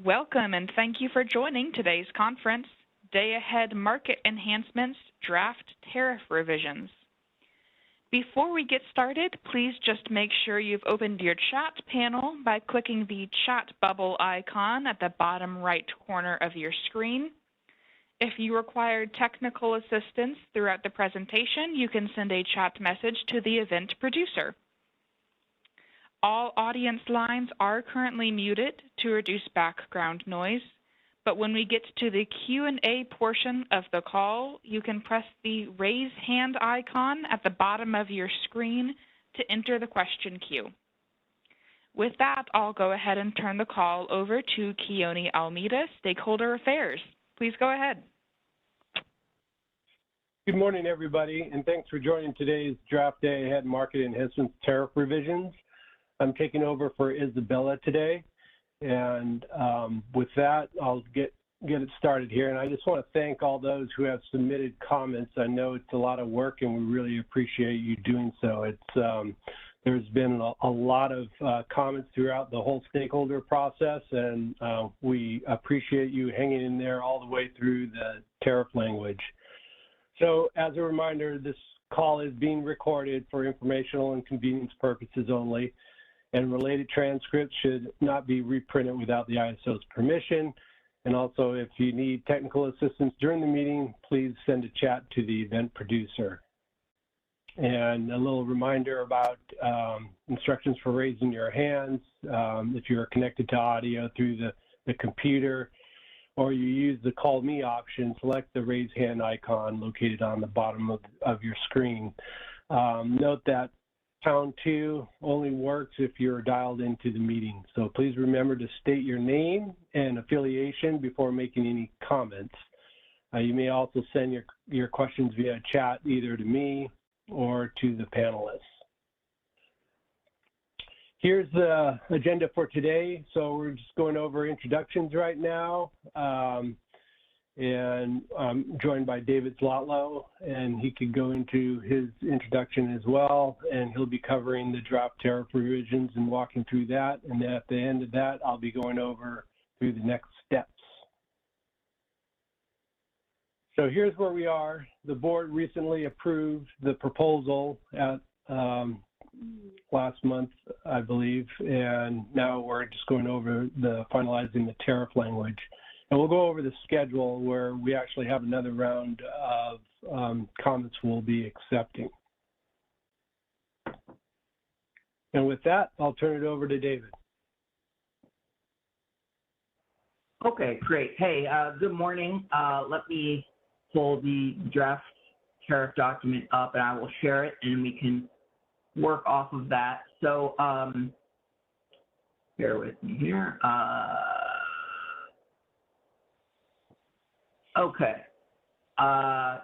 Welcome and thank you for joining today's conference, Day Ahead Market Enhancements Draft Tariff Revisions. Before we get started, please just make sure you've opened your chat panel by clicking the chat bubble icon at the bottom right corner of your screen. If you require technical assistance throughout the presentation, you can send a chat message to the event producer. All audience lines are currently muted to reduce background noise, but when we get to the Q&A portion of the call, you can press the raise hand icon at the bottom of your screen to enter the question queue. With that, I'll go ahead and turn the call over to Keone Almeida, Stakeholder Affairs. Please go ahead. Good morning, everybody, and thanks for joining today's Draft Day Ahead Market Enhancements Tariff Revisions. I'm taking over for Isabella today, and with that, I'll get it started here. And I just want to thank all those who have submitted comments. I know it's a lot of work, and we really appreciate you doing so. There's been a lot of comments throughout the whole stakeholder process, and we appreciate you hanging in there all the way through the tariff language. So, as a reminder, this call is being recorded for informational and convenience purposes only, and related transcripts should not be reprinted without the ISO's permission. And also, if you need technical assistance during the meeting, please send a chat to the event producer. And a little reminder about instructions for raising your hands. If you're connected to audio through the computer, or you use the call me option, select the raise hand icon located on the bottom of your screen. Note that #2 only works if you're dialed into the meeting. So please remember to state your name and affiliation before making any comments. You may also send your questions via chat either to me or to the panelists. Here's the agenda for today. So we're just going over introductions right now. And I'm joined by David Zlotlow, and he could go into his introduction as well, and he'll be covering the draft tariff revisions and walking through that. And at the end of that, I'll be going over through the next steps. So here's where we are. The board recently approved the proposal at last month, I believe, and now we're just going over finalizing the tariff language. And we'll go over the schedule where we actually have another round of comments we'll be accepting. And with that, I'll turn it over to David. Okay, great. Hey, good morning. Let me pull the draft tariff document up and I will share it and we can work off of that. So bear with me here. Okay.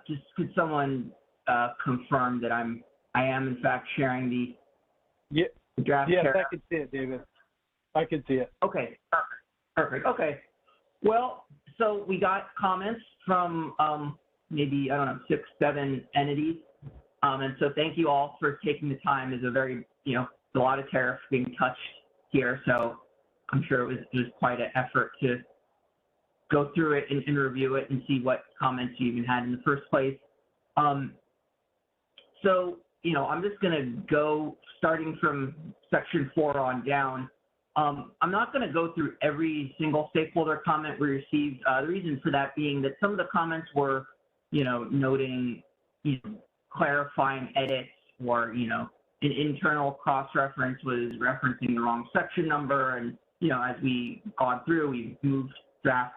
Just could someone confirm that I am in fact sharing the draft tariff? Yes, I can see it, David. I can see it. Okay, perfect. Okay. Well, so we got comments from maybe, I don't know, 6, 7 entities. And so thank you all for taking the time. There's a lot of tariffs being touched here. So I'm sure it was quite an effort to go through it and review it and see what comments you even had in the first place. So, I'm just going to go starting from section 4 on down. I'm not going to go through every single stakeholder comment we received. The reason for that being that some of the comments were, noting, clarifying edits or, an internal cross-reference was referencing the wrong section number. And, as we gone through, we moved draft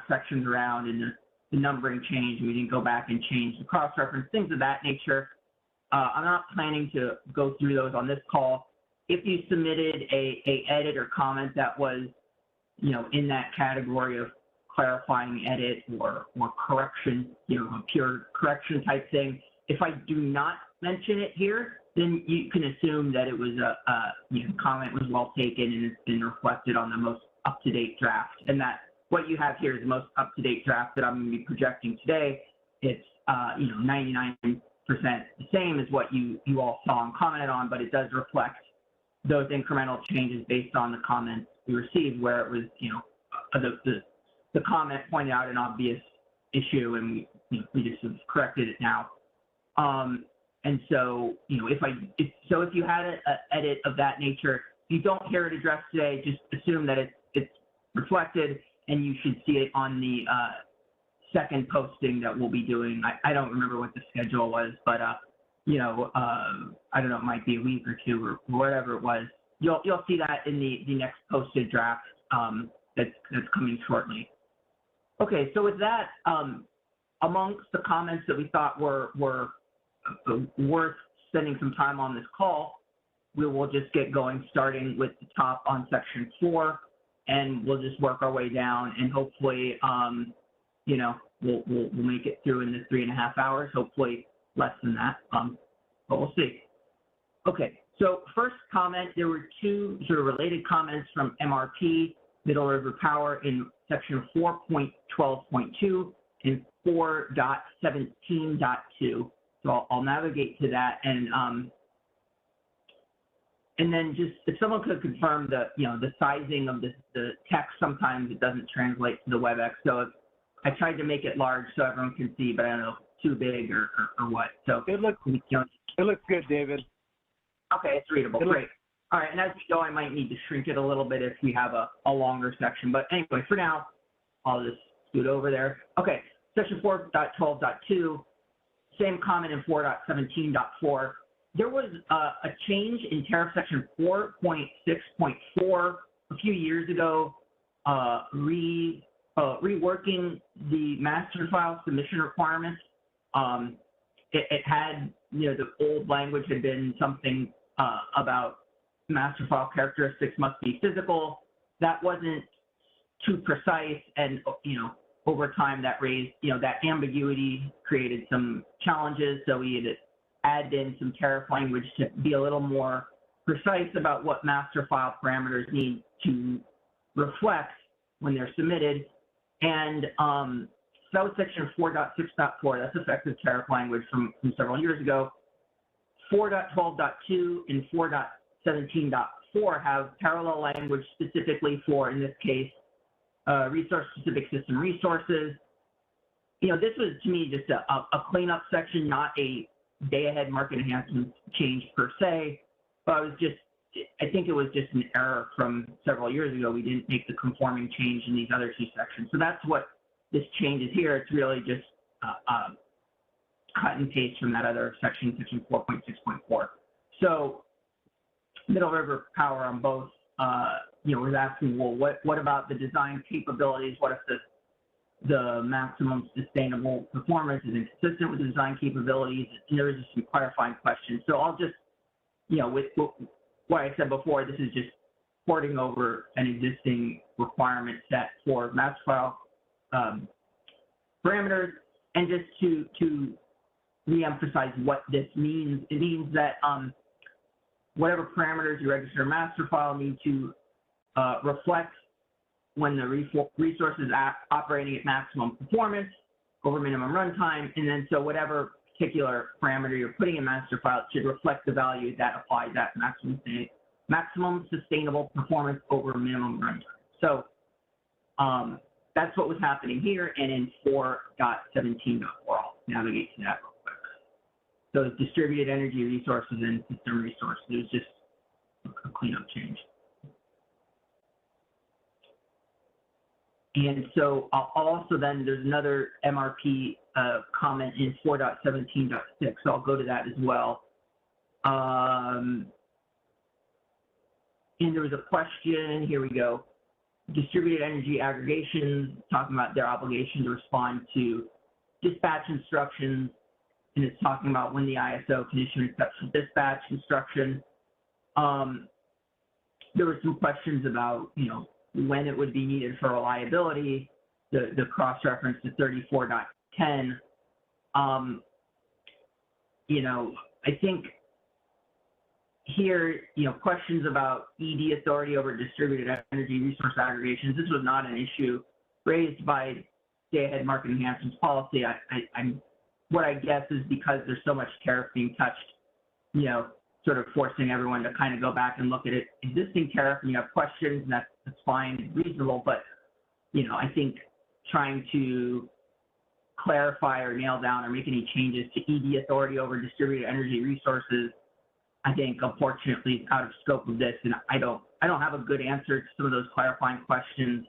sections around and the numbering changed. We didn't go back and change the cross-reference, things of that nature. I'm not planning to go through those on this call. If you submitted a edit or comment that was, in that category of clarifying edit or correction, a pure correction type thing, if I do not mention it here, then you can assume that it was comment was well taken and it's been reflected on the most up-to-date draft, and that what you have here is the most up-to-date draft that I'm going to be projecting today. It's 99% the same as what you all saw and commented on, but it does reflect those incremental changes based on the comments we received, where it was the comment pointed out an obvious issue, and we just have corrected it now. And so, if you had an edit of that nature, if you don't hear it addressed today, just assume that it's reflected, and you should see it on the second posting that we'll be doing. I don't remember what the schedule was, but I don't know, it might be a week or two or whatever it was. You'll see that in the next posted draft that's coming shortly. Okay, so with that, amongst the comments that we thought were worth spending some time on this call, we will just get going, starting with the top on section 4, and we'll just work our way down, and hopefully, we'll make it through in the 3.5 hours. Hopefully less than that, but we'll see. Okay, so first comment, there were two sort of related comments from MRP, Middle River Power, in section 4.12.2 and 4.17.2. So I'll navigate to that, and then just if someone could confirm the sizing of the text, sometimes it doesn't translate to the WebEx. So if I tried to make it large so everyone can see, but I don't know if it's too big or what. So it looks good, David. Okay, it's readable. Great. All right, and as we go, I might need to shrink it a little bit if we have a longer section. But anyway, for now, I'll just scoot over there. Okay, section 4.12.2. Same comment in 4.17.4. There was a change in tariff section 4.6.4 a few years ago, reworking the master file submission requirements. It had, the old language had been something about master file characteristics must be physical. That wasn't too precise, and over time that raised, that ambiguity created some challenges. So we had to add in some tariff language to be a little more precise about what master file parameters need to reflect when they're submitted. And that was section 4.6.4. That's effective tariff language from several years ago. 4.12.2 and 4.17.4 have parallel language specifically for, in this case, resource-specific system resources. This was, to me, just a cleanup section, not a day-ahead market enhancement change per se, but I think it was just an error from several years ago. We didn't make the conforming change in these other two sections. So that's what this change is here. It's really just cut and paste from that other section, section 4.6.4. So Middle River Power on both, was asking, well, what about the design capabilities? What if the maximum sustainable performance is inconsistent with the design capabilities? And there was just some clarifying questions. So I'll just, with what I said before, this is just porting over an existing requirement set for master file parameters. And just to re-emphasize what this means, it means that whatever parameters you register a master file need to reflect when the resource is operating at maximum performance over minimum runtime, and then so whatever particular parameter you're putting in master file should reflect the value that applies at maximum sustainable performance over minimum runtime. So that's what was happening here, and in 4.17.4, I'll navigate to that real quick. So it's distributed energy resources and system resources. It was just a cleanup change. And so also then there's another MRP comment in 4.17.6, so I'll go to that as well. And there was a question, here we go. Distributed energy aggregations, talking about their obligation to respond to dispatch instructions, and it's talking about when the ISO can issue an exception dispatch instruction. There were some questions about, when it would be needed for reliability, the cross-reference to 34.10. I think here, questions about ED authority over distributed energy resource aggregations, this was not an issue raised by day-ahead market enhancements policy. What I guess is because there's so much tariff being touched, sort of forcing everyone to kind of go back and look at it. Existing tariff, and you have questions, and that's fine, reasonable, but I think trying to clarify or nail down or make any changes to ED authority over distributed energy resources, I think unfortunately is out of scope of this, and I don't have a good answer to some of those clarifying questions.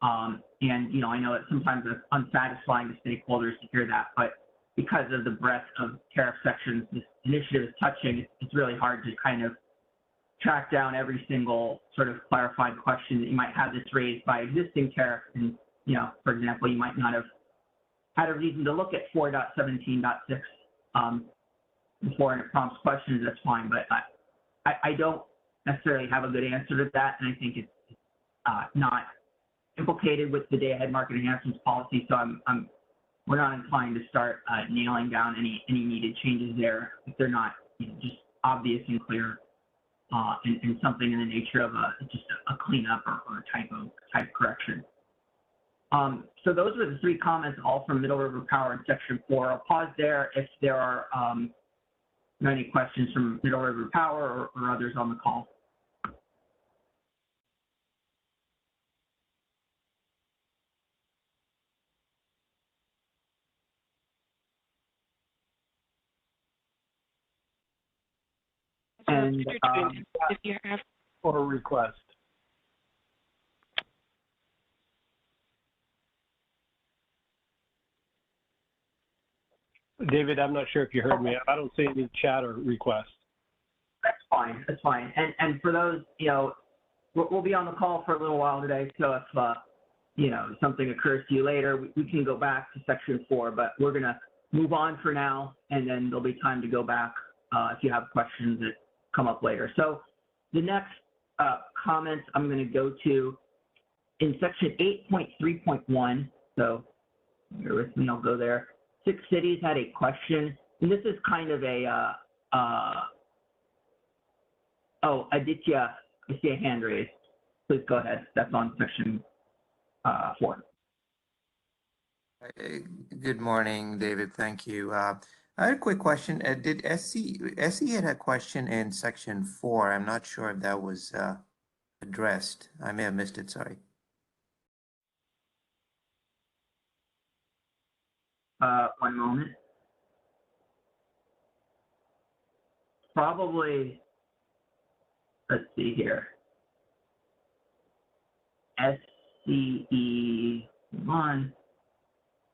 And I know it's sometimes it's unsatisfying to stakeholders to hear that, but because of the breadth of tariff sections this initiative is touching, it's really hard to kind of track down every single sort of clarifying question that you might have that's raised by existing tariffs. And, for example, you might not have had a reason to look at 4.17.6 before, and it prompts questions, that's fine. But I don't necessarily have a good answer to that, and I think it's not implicated with the day-ahead market enhancements policy. So we're not inclined to start nailing down any needed changes there if they're not just obvious and clear, and something in the nature of just a cleanup or type correction. So those were the three comments, all from Middle River Power in Section 4. I'll pause there if there are any questions from Middle River Power or others on the call. And if you have or a request. David, I'm not sure if you heard me. I don't see any chat or request. That's fine. That's fine. And for those, we'll be on the call for a little while today. So if something occurs to you later, we can go back to Section 4. But we're gonna move on for now, and then there'll be time to go back if you have questions that come up later. So the next comments I'm going to go to in Section 8.3.1. So bear with me, I'll go there. 6 cities had a question, and this is kind of a, Aditya, I see a hand raised. Please go ahead. That's on Section 4. Good morning, David. Thank you. I had a quick question. Did SE had a question in Section 4? I'm not sure if that was addressed. I may have missed it. Sorry. One moment. Probably, let's see here. SCE 1.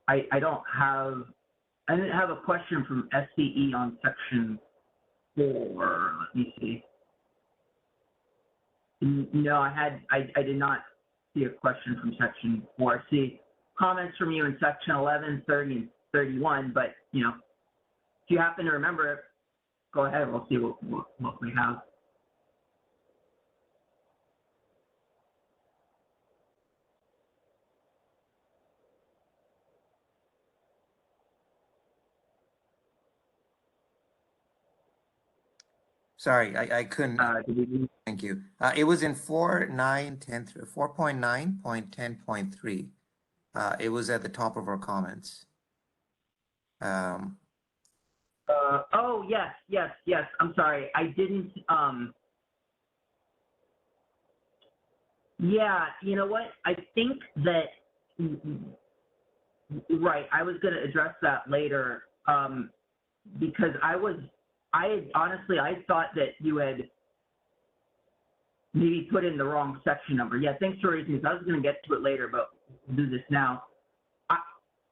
I didn't have a question from SCE on Section 4. Let me see. No, I did not see a question from Section 4. I see comments from you in Section 11, 30, and 31, but, if you happen to remember it, go ahead. We'll see what we have. Sorry, I couldn't. Thank you. It was in 4.9.10.3. It was at the top of our comments. Oh, yes. I'm sorry. I didn't. Yeah, you know what? I think that, right, I was going to address that later because I thought that you had maybe put in the wrong section number. Yeah, thanks for raising this. I was going to get to it later, but we'll do this now.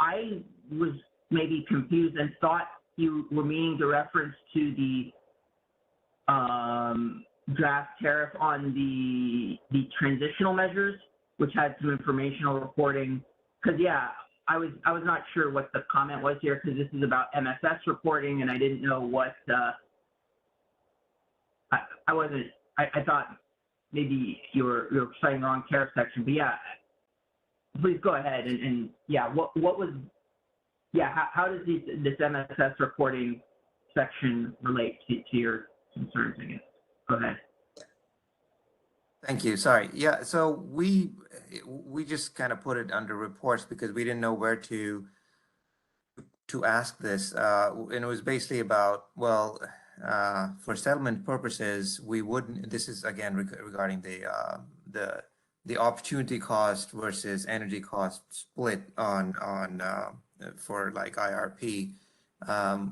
I was maybe confused and thought you were meaning to reference to the draft tariff on the transitional measures, which had some informational reporting. Because I was not sure what the comment was here, because this is about MSS reporting, and I didn't know what I thought maybe you were citing the wrong tariff section. But yeah, please go ahead and what was how does this MSS reporting section relate to your concerns, I guess? Go ahead. Thank you. Sorry. Yeah. So we just kind of put it under reports because we didn't know where to ask this, and it was basically about, well, for settlement purposes, we wouldn't. This is again regarding the the opportunity cost versus energy cost split for like IRP,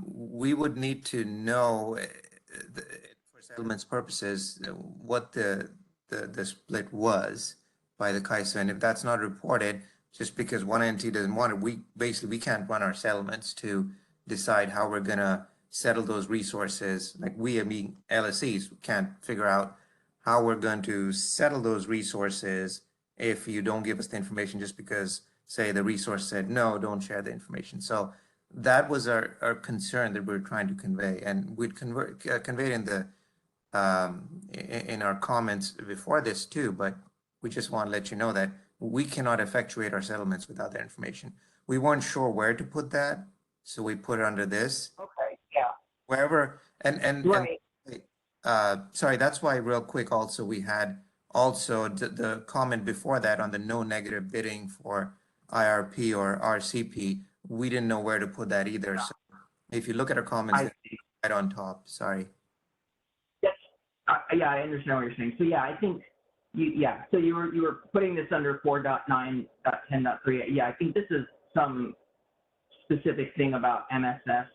we would need to know for settlements purposes what the split was by the CAISO, and if that's not reported, just because one entity doesn't want it, we can't run our settlements to decide how we're gonna settle those resources. Like I mean, LSEs can't figure out how we're going to settle those resources if you don't give us the information just because, say, the resource said, no, don't share the information. So that was our concern that we're trying to convey. And we'd conveyed in our comments before this too, but we just want to let you know that we cannot effectuate our settlements without that information. We weren't sure where to put that, so we put it under this. Okay, yeah. Wherever, Right. sorry, that's why real quick also we had also the comment before that on the no negative bidding for IRP or RCP. We didn't know where to put that either. So if you look at our comments, I they're see. right on top. Sorry. Yes. Yeah, I understand what you're saying. So yeah, I think so you were putting this under 4.9.10.3. Yeah, I think this is some specific thing about MSS,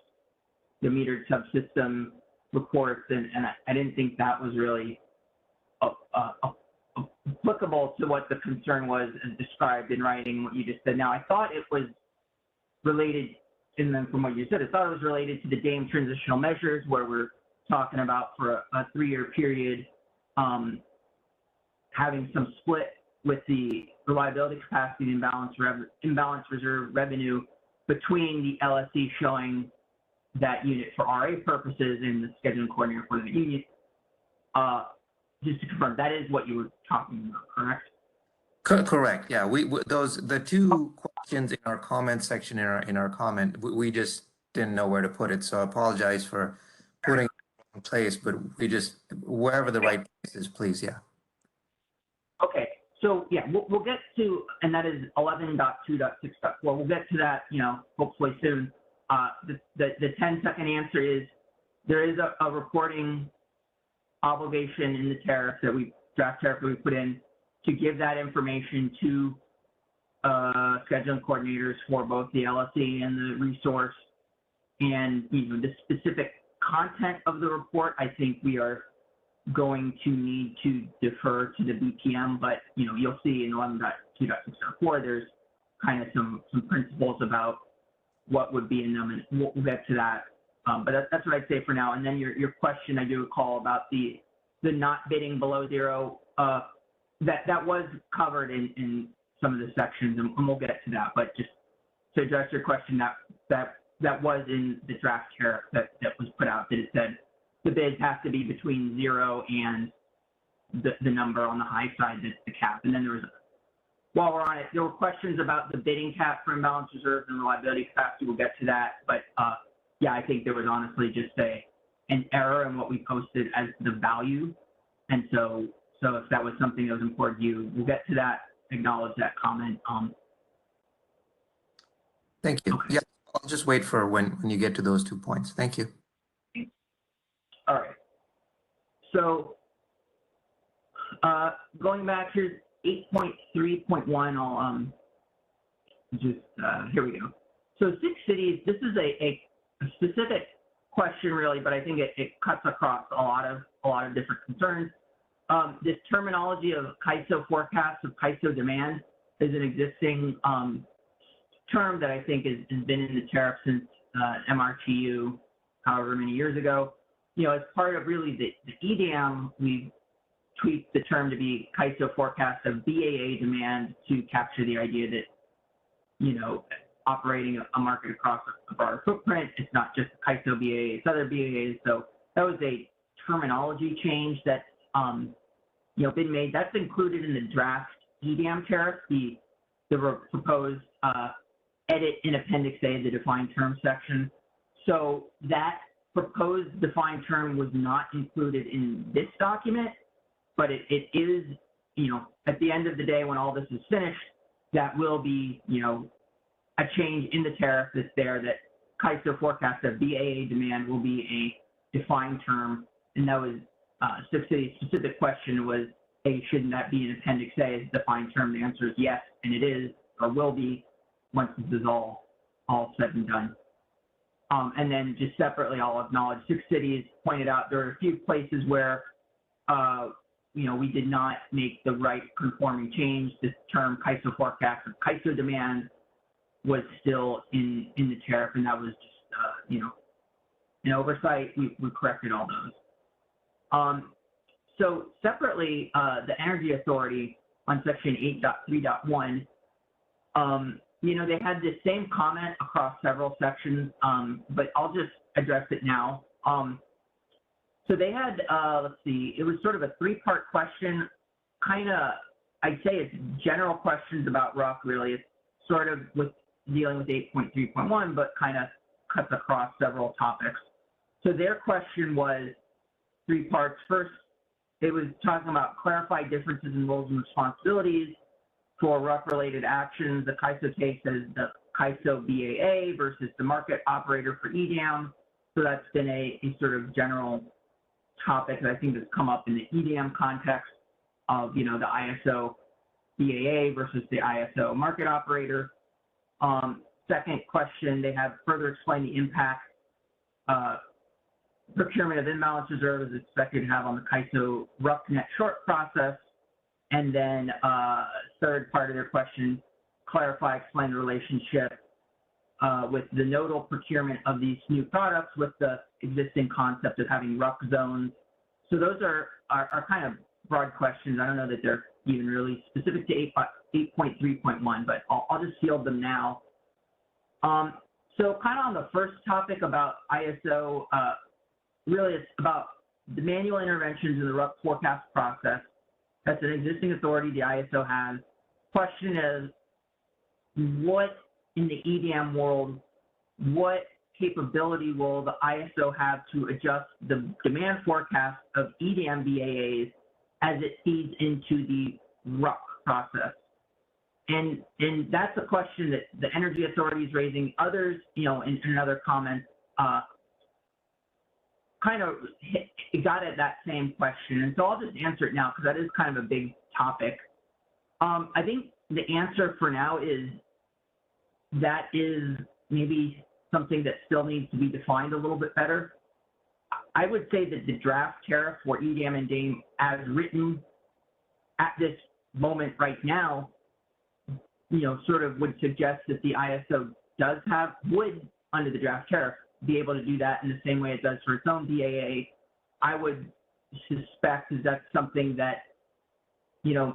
the metered subsystem reports, and I didn't think that was really applicable to what the concern was as described in writing, what you just said. Now, I thought it was related, and then from what you said, I thought it was related to the DAME transitional measures, where we're talking about for a 3-year period, having some split with the reliability capacity and imbalance reserve revenue between the LSE showing that unit for RA purposes and the scheduling coordinator for the unit. Just to confirm, that is what you were talking about, correct? Correct. Yeah, the two questions in our comment section in our comment, we just didn't know where to put it. So I apologize for putting it in place, but we just wherever the right place is, please. Yeah. Okay. So yeah, we'll get to, and that is 11.2.6.4. We'll get to that, hopefully soon. The 10-second answer is there is a reporting obligation in the tariff draft tariff that we put in to give that information to scheduling coordinators for both the LSE and the resource. And the specific content of the report, I think we are going to need to defer to the BPM, but you'll see in 11.2.6.4 there's kind of some principles about what would be in them, and we'll get to that. But that's what I'd say for now. And then your question, I do recall about the not bidding below zero, that was covered in some of the sections, and we'll get to that. But just to address your question, that was in the draft tariff that was put out, that it said the bids have to be between 0 and the number on the high side, that's the cap. And then while we're on it, there were questions about the bidding cap for imbalance reserves and reliability capacity. We'll get to that. But yeah, I think there was honestly just an error in what we posted as the value. And so if that was something that was important to you, we'll get to that, acknowledge that comment. Thank you. Okay. Yeah, I'll just wait for when you get to those 2 points. Thank you. All right. So going back, here's 8.3.1. I'll here we go. So 6 cities. This is a specific question, really, but I think it cuts across a lot of different concerns. This terminology of CAISO forecast of CAISO demand is an existing term that I think has been in the tariff since MRTU, however many years ago. As part of really the EDAM, we've tweaked the term to be CAISO forecast of BAA demand to capture the idea that, operating a market across a broader footprint, it's not just CAISO BAA, it's other BAAs. So that was a terminology change that's, been made. That's included in the draft EDAM tariff, the proposed edit in Appendix A, the defined term section. So that proposed defined term was not included in this document, but it is, at the end of the day, when all this is finished, that will be, a change in the tariff that's there, that CAISO forecast of BAA demand will be a defined term. And that was 6 cities' specific question was, hey, shouldn't that be in Appendix A as a defined term? The answer is yes, and it is, or will be, once this is all said and done. And then just separately, I'll acknowledge 6 cities pointed out there are a few places where, we did not make the right conforming change. This term CAISO forecast or CAISO demand was still in the tariff, and that was just, an oversight. We corrected all those. So separately, the Energy Authority on Section 8.3.1, they had the same comment across several sections, but I'll just address it now. So they had, let's see, it was sort of a 3-part question, kind of, I'd say it's general questions about RUC, really. It's sort of with dealing with 8.3.1, but kind of cuts across several topics. So their question was 3 parts. First, it was talking about clarified differences in roles and responsibilities for RUC-related actions. The CAISO takes as the CAISO BAA versus the market operator for EDAM. So that's been a sort of general topic that I think has come up in the EDAM context of, the ISO BAA versus the ISO market operator. Second question, they have further explained the impact procurement of imbalance reserve is expected to have on the CAISO RUC net short process. And then third part of their question, explain the relationship with the nodal procurement of these new products with the existing concept of having RUC zones. So those are kind of broad questions. I don't know that they're even really specific to 8.3.1, but I'll just field them now. So kind of on the first topic about ISO, really it's about the manual interventions in the RUC forecast process. That's an existing authority the ISO has. Question is, what in the EDAM world, what capability will the ISO have to adjust the demand forecast of EDAM BAAs as it feeds into the RUC process? And that's a question that the Energy Authority is raising. Others, in other comments, kind of got at that same question. And so I'll just answer it now because that is kind of a big topic. I think the answer for now is that is maybe something that still needs to be defined a little bit better. I would say that the draft tariff for EDAM and DAME as written at this moment right now, sort of would suggest that the ISO would, under the draft tariff, be able to do that in the same way it does for its own BAA. I would suspect is that's something that,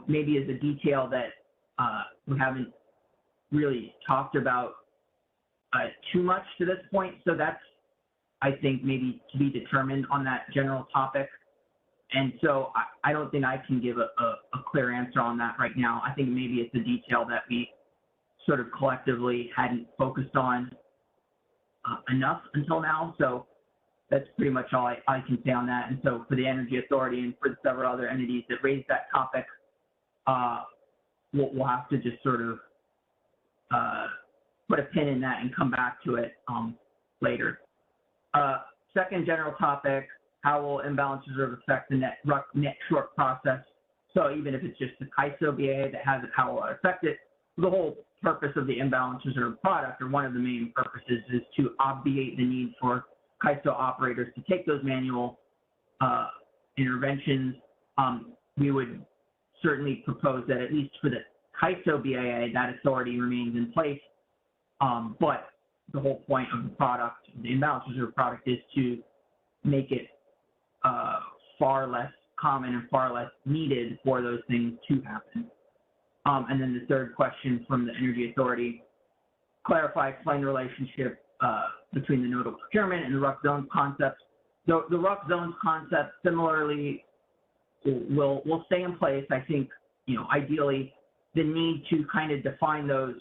maybe is a detail that we haven't really talked about too much to this point. So that's, I think, maybe to be determined on that general topic. And so I don't think I can give a clear answer on that right now. I think maybe it's a detail that we sort of collectively hadn't focused on enough until now. So that's pretty much all I can say on that. And so for the Energy Authority and for several other entities that raised that topic, we'll have to just sort of put a pin in that and come back to it later. Second general topic, how will imbalance reserve affect the net short process? So even if it's just the CAISO BA that has it, how will it affect it? The whole purpose of the imbalance reserve product, or one of the main purposes, is to obviate the need for CAISO operators to take those manual interventions. We would certainly propose that at least for the CAISO BAA, that authority remains in place. But the whole point of the product, the imbalance reserve product, is to make it far less common and far less needed for those things to happen. And then the third question from the Energy Authority, explain the relationship between the nodal procurement and the RUC zones concept. The RUC zones concept similarly will stay in place. I think, ideally, the need to kind of define those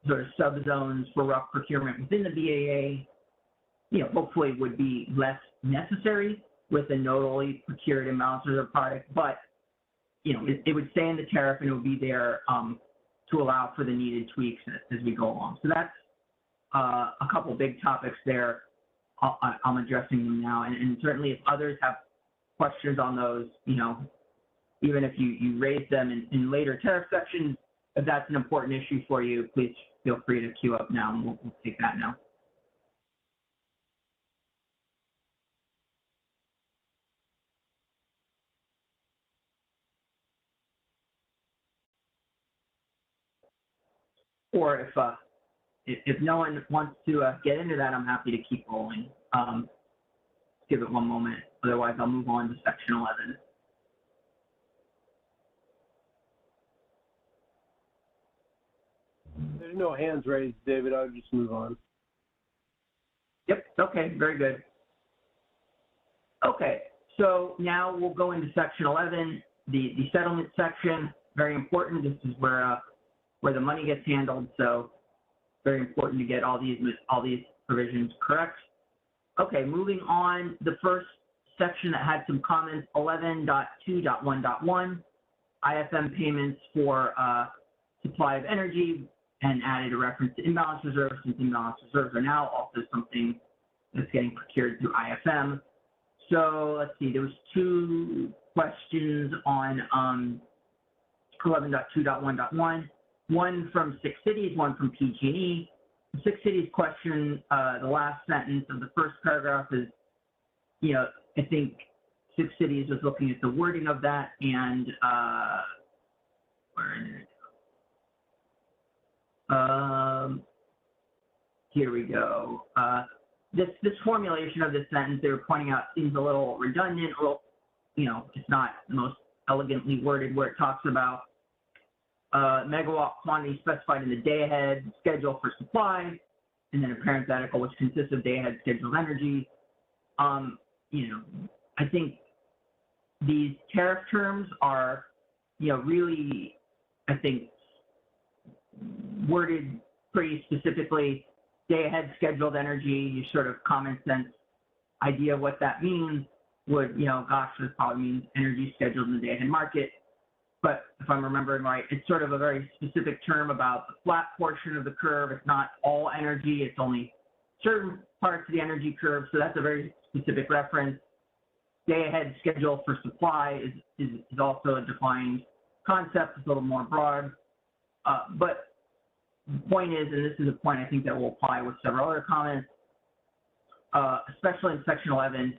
sort of subzones for RUC procurement within the BAA, hopefully would be less necessary with a nodally procured imbalance reserve product, but it would stay in the tariff and it would be there to allow for the needed tweaks as we go along. So that's a couple big topics there. I'm addressing them now, and certainly if others have questions on those, even if you raise them in later tariff sections, if that's an important issue for you, please feel free to queue up now, and we'll take that now. Or if no one wants to get into that, I'm happy to keep rolling. Give it one moment. Otherwise, I'll move on to section 11. There's no hands raised, David. I'll just move on. Yep, okay, very good. Okay, so now we'll go into section 11, the settlement section. Very important. This is where the money gets handled, so very important to get all these provisions correct. Okay, moving on, the first section that had some comments, 11.2.1.1, IFM payments for supply of energy, and added a reference to imbalance reserves, since imbalance reserves are now also something that's getting procured through IFM. So let's see, there was 2 questions on 11.2.1.1, one from 6 cities, one from PG&E. The 6 cities question, the last sentence of the first paragraph is, I think 6 cities was looking at the wording of that, and where is it? Here we go. This formulation of this sentence they were pointing out seems a little redundant. Well, it's not the most elegantly worded, where it talks about megawatt quantity specified in the day-ahead schedule for supply, and then a parenthetical which consists of day-ahead scheduled energy. I think these tariff terms are, really, I think, worded pretty specifically. Day-ahead scheduled energy, your sort of common sense idea of what that means would, gosh, this probably means energy scheduled in the day-ahead market. But if I'm remembering right, it's sort of a very specific term about the flat portion of the curve. It's not all energy, it's only certain parts of the energy curve. So that's a very specific reference. Day-ahead schedule for supply is also a defined concept. It's a little more broad. But the point is, and this is a point I think that will apply with several other comments, especially in section 11,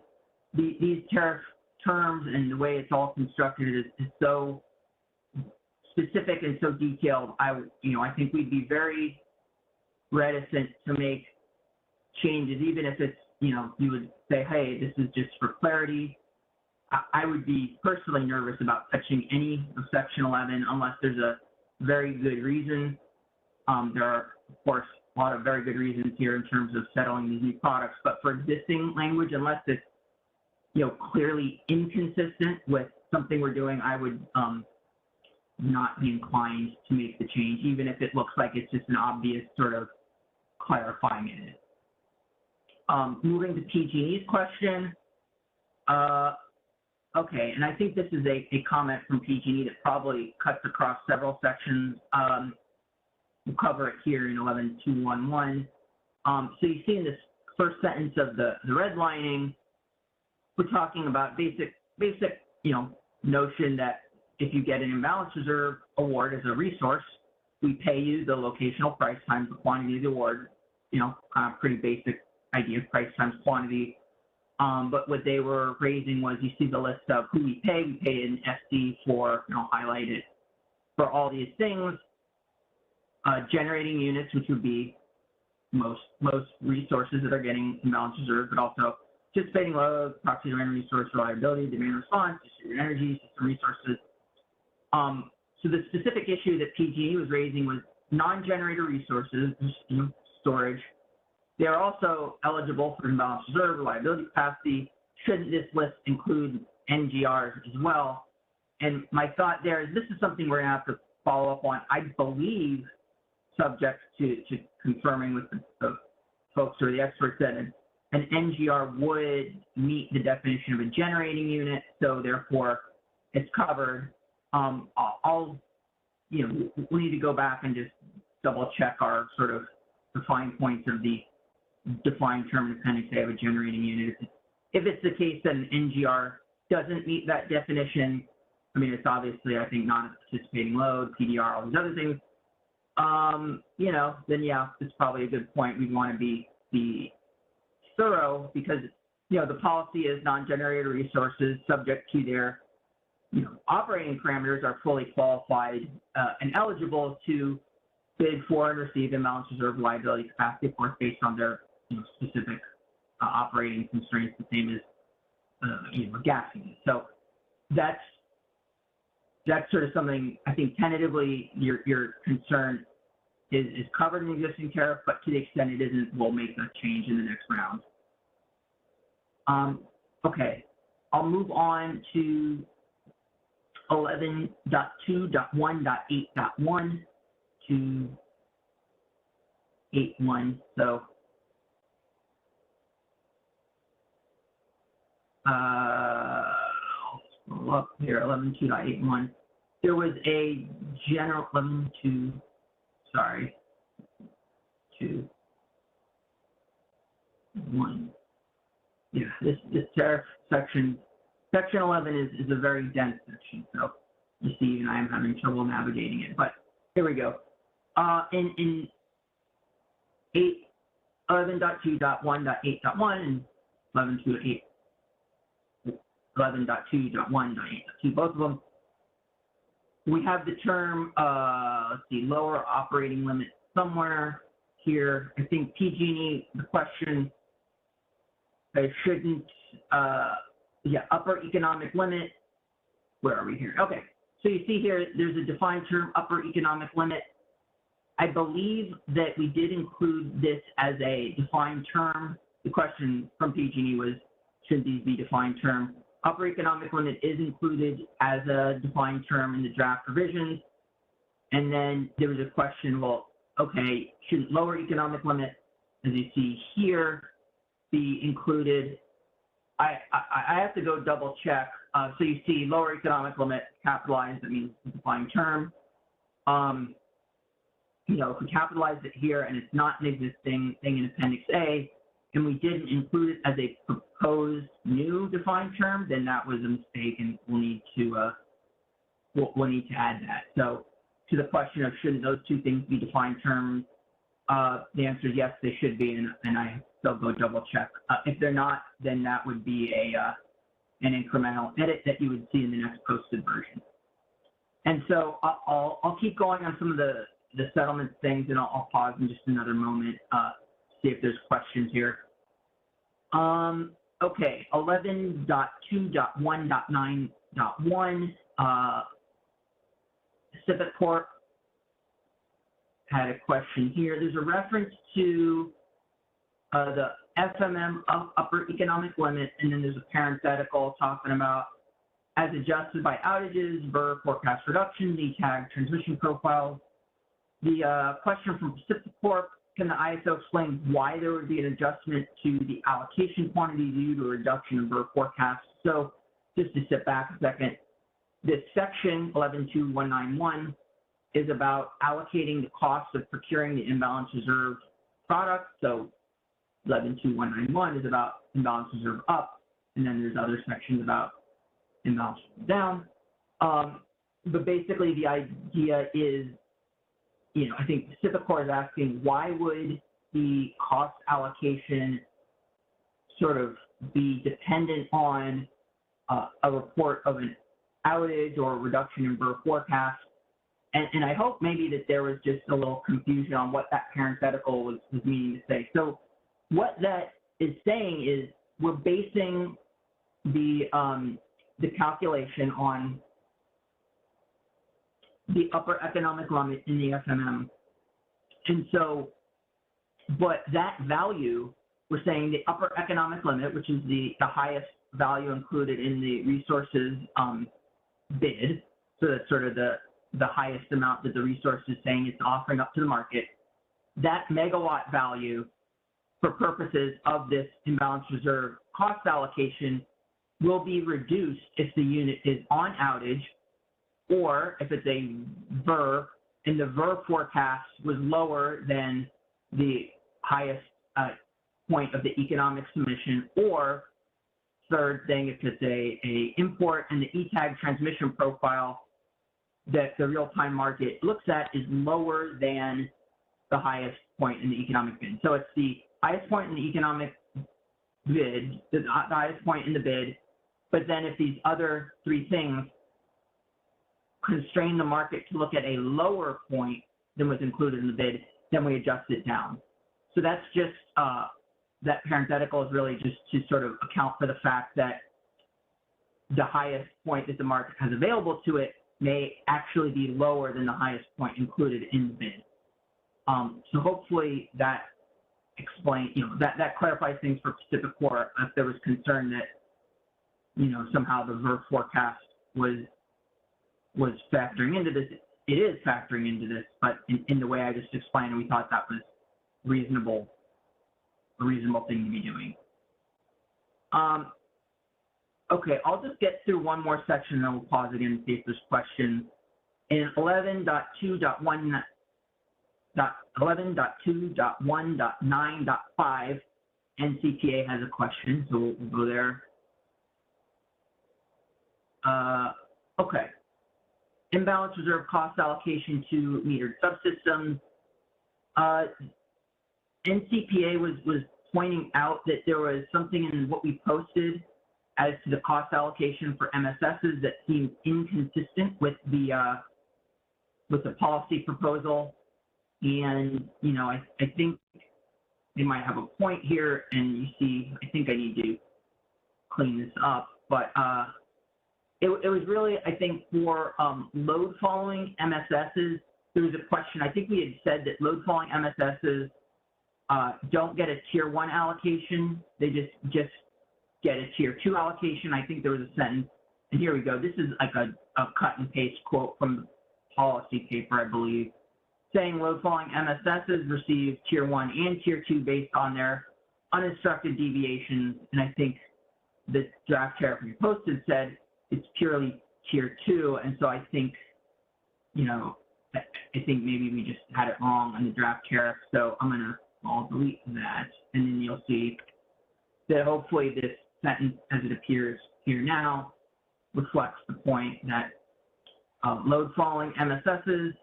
these tariff terms and the way it's all constructed is so specific and so detailed. I think we'd be very reticent to make changes, even if it's, you would say, hey, this is just for clarity. I would be personally nervous about touching any of section 11 unless there's a very good reason. There are, of course, a lot of very good reasons here in terms of settling these new products, but for existing language, unless it's, clearly inconsistent with something we're doing, I would not be inclined to make the change, even if it looks like it's just an obvious sort of clarifying it. Moving to PG&E's question. Okay, and I think this is a comment from PG&E that probably cuts across several sections. We'll cover it here in 11.2.1.1. So you see in this first sentence of the redlining, we're talking about basic, notion that if you get an imbalance reserve award as a resource, we pay you the locational price times the quantity of the award. Pretty basic idea of price times quantity. But what they were raising was, you see the list of who we pay. We pay an SD for, highlighted for all these things. Generating units, which would be most resources that are getting imbalance reserve, but also participating load, proxy demand resource reliability, demand response, distributed energy, system resources. So the specific issue that PG&E was raising was non-generator resources, storage. They are also eligible for imbalance reserve, reliability capacity. Shouldn't this list include NGRs as well? And my thought there is, this is something we're going to have to follow up on. I believe, subject to confirming with the folks or the experts, that an NGR would meet the definition of a generating unit, so therefore it's covered. We need to go back and just double check our sort of defined points of the defined term in Appendix A of a generating unit. If it's the case that an NGR doesn't meet that definition, I mean, it's obviously, I think, not a participating load, PDR, all these other things, you know, then yeah, it's probably a good point. We'd want to be thorough because, you know, the policy is non-generated resources subject to their, you know, operating parameters are fully qualified and eligible to bid for and receive imbalance reserve liability capacity, of course, based on their, you know, specific operating constraints, the same as, you know, gas units. So that's sort of something I think tentatively your concern is covered in the existing tariff, but to the extent it isn't, we'll make that change in the next round. Okay, I'll move on to 11.2.1.8.1 to 8.1. So I'll scroll up here, 11.2.8.1. There was a general 11.2, sorry, 2.1. Yeah, this tariff section 11 is a very dense section, so you see, even I am having trouble navigating it. But here we go. In 11.2.1.8.1 and 11.2.1.8.2, both of them, we have the term, let's see, lower operating limit somewhere here. I think PG&E, the question, shouldn't, upper economic limit. Where are we here? Okay, so you see here, there's a defined term, upper economic limit. I believe that we did include this as a defined term. The question from PG&E was, should these be defined term? Upper economic limit is included as a defined term in the draft revisions. And then there was a question, well, okay, should lower economic limit, as you see here, be included? I have to go double check. So you see lower economic limit capitalized, that means defined term. You know, if we capitalize it here and it's not an existing thing in Appendix A, and we didn't include it as a proposed new defined term, then that was a mistake, and we'll need to add that. So to the question of shouldn't those two things be defined terms, the answer is yes, they should be, and I still go double check. If they're not, then that would be an incremental edit that you would see in the next posted version. And so I'll keep going on some of the settlement things, and I'll pause in just another moment, see if there's questions here. Okay, 11.2.1.9.1, Pacific Corp had a question here. There's a reference to the FMM upper economic limit, and then there's a parenthetical talking about as adjusted by outages, VER forecast reduction, DTAG transmission profiles. The question from Pacific Corp, can the ISO explain why there would be an adjustment to the allocation quantity due to a reduction in VER forecast? So just to step back a second, this section 11.2.191 is about allocating the cost of procuring the imbalance reserve product. So 11.2.191 is about imbalance reserve up, and then there's other sections about imbalance down. But basically the idea is, you know, I think Pacific Corp is asking why would the cost allocation sort of be dependent on a report of an outage or a reduction in VER forecast. And I hope maybe that there was just a little confusion on what that parenthetical was meaning to say. So what that is saying is we're basing the calculation on the upper economic limit in the FMM. And so, but that value, we're saying the upper economic limit, which is the highest value included in the resources bid, so that's sort of the highest amount that the resource is saying it's offering up to the market, that megawatt value for purposes of this imbalance reserve cost allocation will be reduced if the unit is on outage, or if it's a VER and the VER forecast was lower than the highest point of the economic submission, or third thing, if it's a import and the E-tag transmission profile that the real-time market looks at is lower than the highest point in the economic bid. So it's the highest point in the economic bid, the highest point in the bid, but then if these other three things constrain the market to look at a lower point than was included in the bid, then we adjust it down. So that's just, that parenthetical is really just to sort of account for the fact that the highest point that the market has available to it may actually be lower than the highest point included in the bid. So hopefully that explains, that clarifies things for Pacific Core if there was concern that, somehow the VERF forecast was factoring into this. It is factoring into this, but in the way I just explained, we thought that was a reasonable thing to be doing. Okay, I'll just get through one more section, then we'll pause again and see if there's questions. In 11.2.1.9.5, NCPA has a question, so we'll go there. Okay. Imbalance reserve cost allocation to metered subsystems. NCPA was pointing out that there was something in what we posted as to the cost allocation for MSSs that seemed inconsistent with the policy proposal. And, I think they might have a point here, and you see, I think I need to clean this up, but it was really, I think, for load following MSSs, there was a question. I think we had said that load following MSSs don't get a tier 1 allocation. They just get a tier 2 allocation. I think there was a sentence, and here we go. This is like a cut and paste quote from the policy paper, I believe, saying load following MSSs receive tier 1 and tier 2 based on their uninstructed deviations. And I think the draft tariff we posted said it's purely tier 2. And so I think, I think maybe we just had it wrong on the draft tariff. So I'll delete that. And then you'll see that hopefully this sentence as it appears here now reflects the point that load following MSSs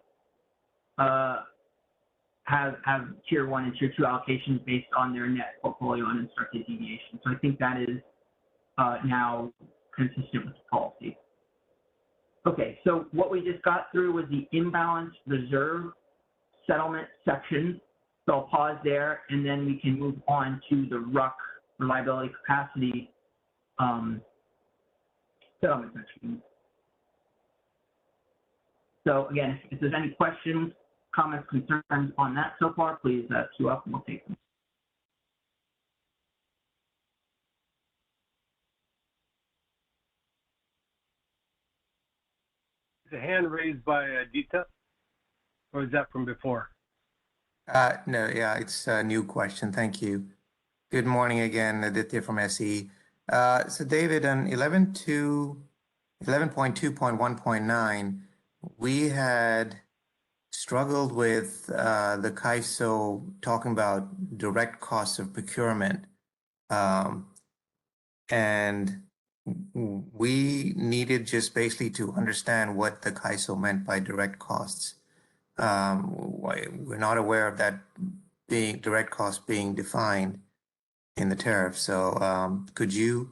have tier 1 and tier 2 allocations based on their net portfolio uninstructed deviation. So I think that is now consistent with the policy. Okay, so what we just got through was the imbalance reserve settlement section. So I'll pause there, and then we can move on to the RUC reliability capacity settlement section. So again, if there's any questions, comments, concerns on that so far, please queue up and we'll take them. Is the hand raised by Adita, or is that from before? No, yeah, it's a new question. Thank you. Good morning again, Aditya from SE. So David, on 11.2.1.9, we had struggled with the CAISO talking about direct costs of procurement. And we needed just basically to understand what the CAISO meant by direct costs. We're not aware of that being direct costs being defined in the tariff. So could you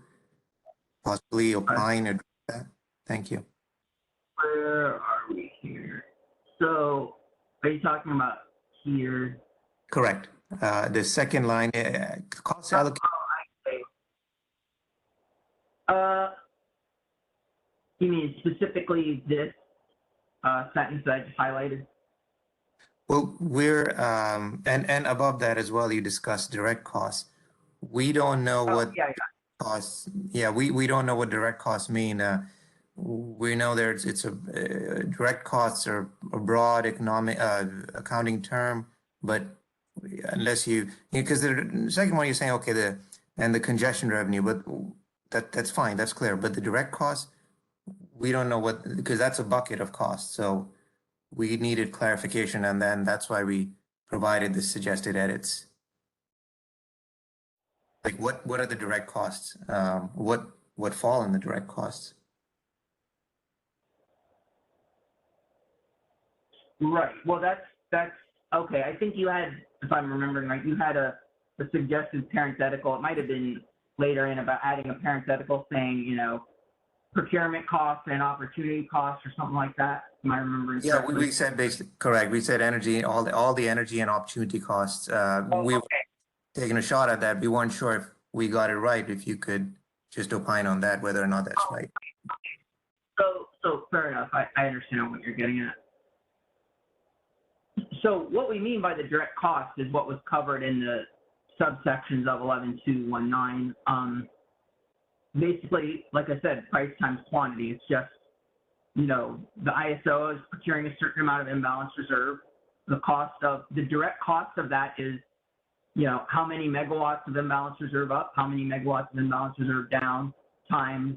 possibly opine or that? Thank you. Where are we here? So are you talking about here? Correct. The second line, cost allocation. You mean specifically this sentence that I just highlighted? Well, we're, and above that as well, you discussed direct costs. We don't know what costs, we don't know what direct costs mean. We know it's a direct costs are a broad economic accounting term, but unless because the second one you're saying, okay, the congestion revenue, but that's fine, that's clear. But the direct costs, we don't know what, because that's a bucket of costs. So we needed clarification, and then that's why we provided the suggested edits. Like what are the direct costs? What fall in the direct costs? Right. Well, that's okay. I think you had, if I'm remembering right, you had a suggested parenthetical. It might have been later in about adding a parenthetical saying, you know, procurement costs and opportunity costs or something like that. Am I remembering Yeah, correctly? we said basically correct. We said energy, all the energy and opportunity costs. Oh, We've okay. taken a shot at that. We weren't sure if we got it right. If you could just opine on that, whether or not that's right. So fair enough. I understand what you're getting at. So what we mean by the direct cost is what was covered in the subsections of 11.219. Basically, like I said, price times quantity. It's just, you know, the ISO is procuring a certain amount of imbalance reserve. The direct cost of that is, you know, how many megawatts of imbalance reserve up, how many megawatts of imbalance reserve down, times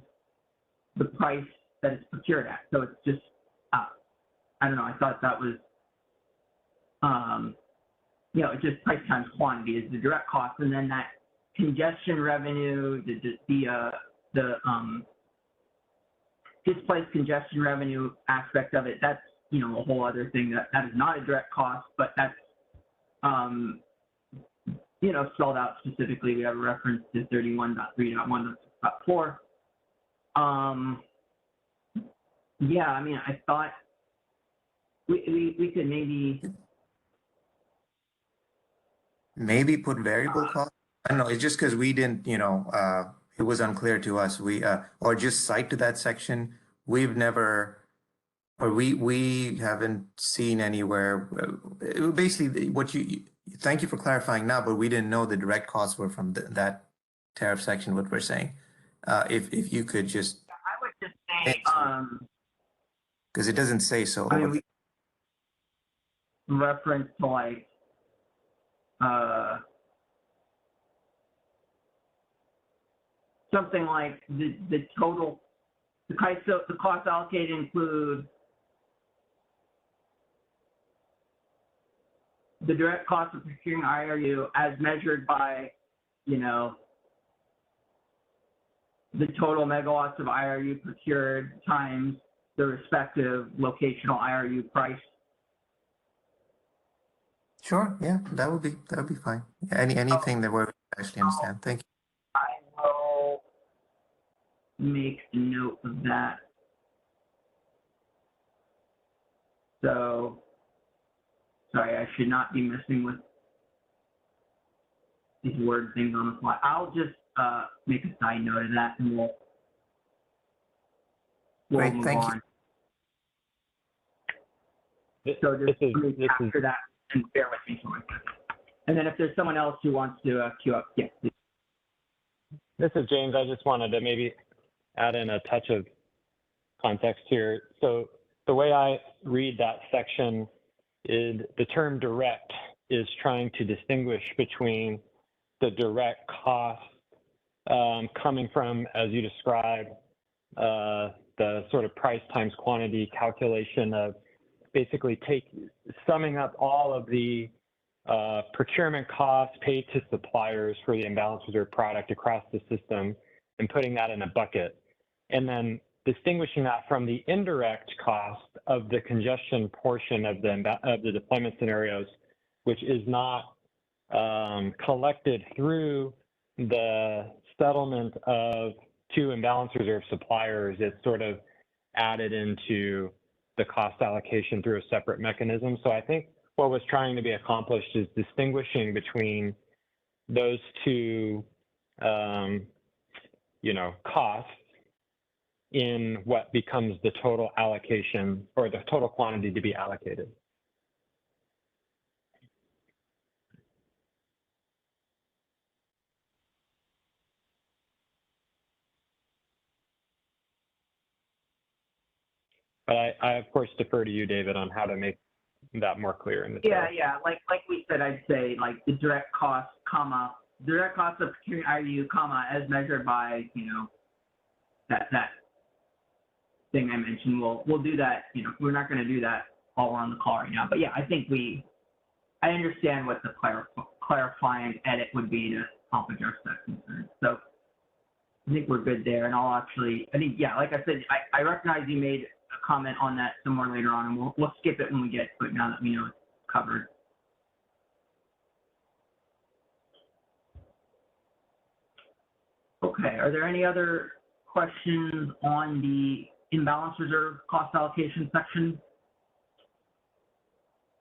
the price that it's procured at. So it's just, I don't know, I thought that was, you know, it's just price times quantity is the direct cost. And then that congestion revenue, the displaced congestion revenue aspect of it, that's, you know, a whole other thing that is not a direct cost, but that's, you know, spelled out specifically. We have a reference to 31.3.1.4. Yeah, I mean, I thought we could Maybe put variable cost. I don't know. It's just because we didn't, you know, it was unclear to us. Or just cite to that section. We've never, or we haven't seen anywhere. Basically, thank you for clarifying now, but we didn't know the direct costs were from that tariff section, what we're saying. If you could just. I would just say, because it doesn't say so. I mean, reference to like, something like the total, the cost allocated include the direct cost of procuring IRU as measured by, you know, the total megawatts of IRU procured times the respective locational IRU price. Sure. Yeah, that would be fine. Yeah, anything that we actually understand. Thank you. I will make a note of that. So, sorry, I should not be messing with these word things on the fly. I'll just make a side note of that, and we'll Great, move thank on. So So just capture that and bear with me for 1 second. And then if there's someone else who wants to queue up, yes, please. this is James. I just wanted to maybe add in a touch of context here. So the way I read that section is the term direct is trying to distinguish between the direct cost coming from, as you described, the sort of price times quantity calculation of basically summing up all of the procurement costs paid to suppliers for the imbalance reserve product across the system and putting that in a bucket. And then distinguishing that from the indirect cost of the congestion portion of the deployment scenarios, which is not collected through the settlement of two imbalance reserve suppliers. It's sort of added into the cost allocation through a separate mechanism. So I think what was trying to be accomplished is distinguishing between those two, you know, costs in what becomes the total allocation or the total quantity to be allocated. But I of course defer to you, David, on how to make that more clear in the Yeah, yeah. Like we said, I'd say like the direct cost, direct cost of procuring IRU, as measured by, you know, that thing I mentioned. We'll do that. You know, we're not going to do that all on the call right now. But yeah, I think I understand what the clarifying edit would be to help address that concern. So I think we're good there. And I think, yeah, like I said, I recognize you made a comment on that somewhere later on, and we'll skip it when we get to it now that we know it's covered. Okay, are there any other questions on the imbalance reserve cost allocation section?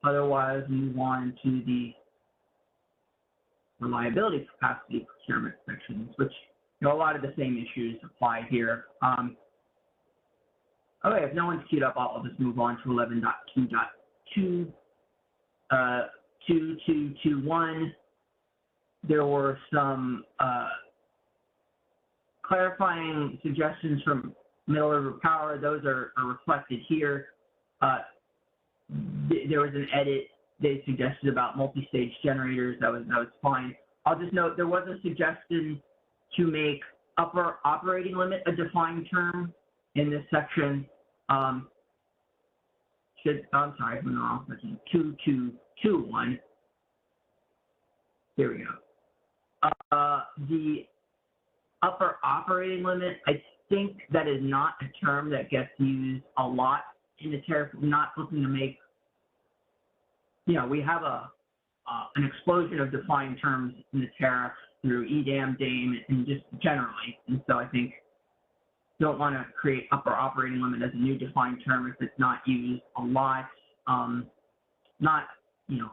Otherwise, move on to the reliability capacity procurement sections, which, you know, a lot of the same issues apply here. Okay, if no one's queued up, I'll just move on to 11.2.2. 2221, there were some clarifying suggestions from Middle River Power. Those are reflected here. There was an edit they suggested about multi-stage generators. That was fine. I'll just note there was a suggestion to make upper operating limit a defined term in this section. I'm sorry, I'm in the wrong section. 2221. Here we go. The upper operating limit, I think that is not a term that gets used a lot in the tariff. We're not looking to make, you know, we have an explosion of defined terms in the tariff through EDAM, DAME, and just generally. And so I think don't want to create upper operating limit as a new defined term if it's not used a lot. Not, you know,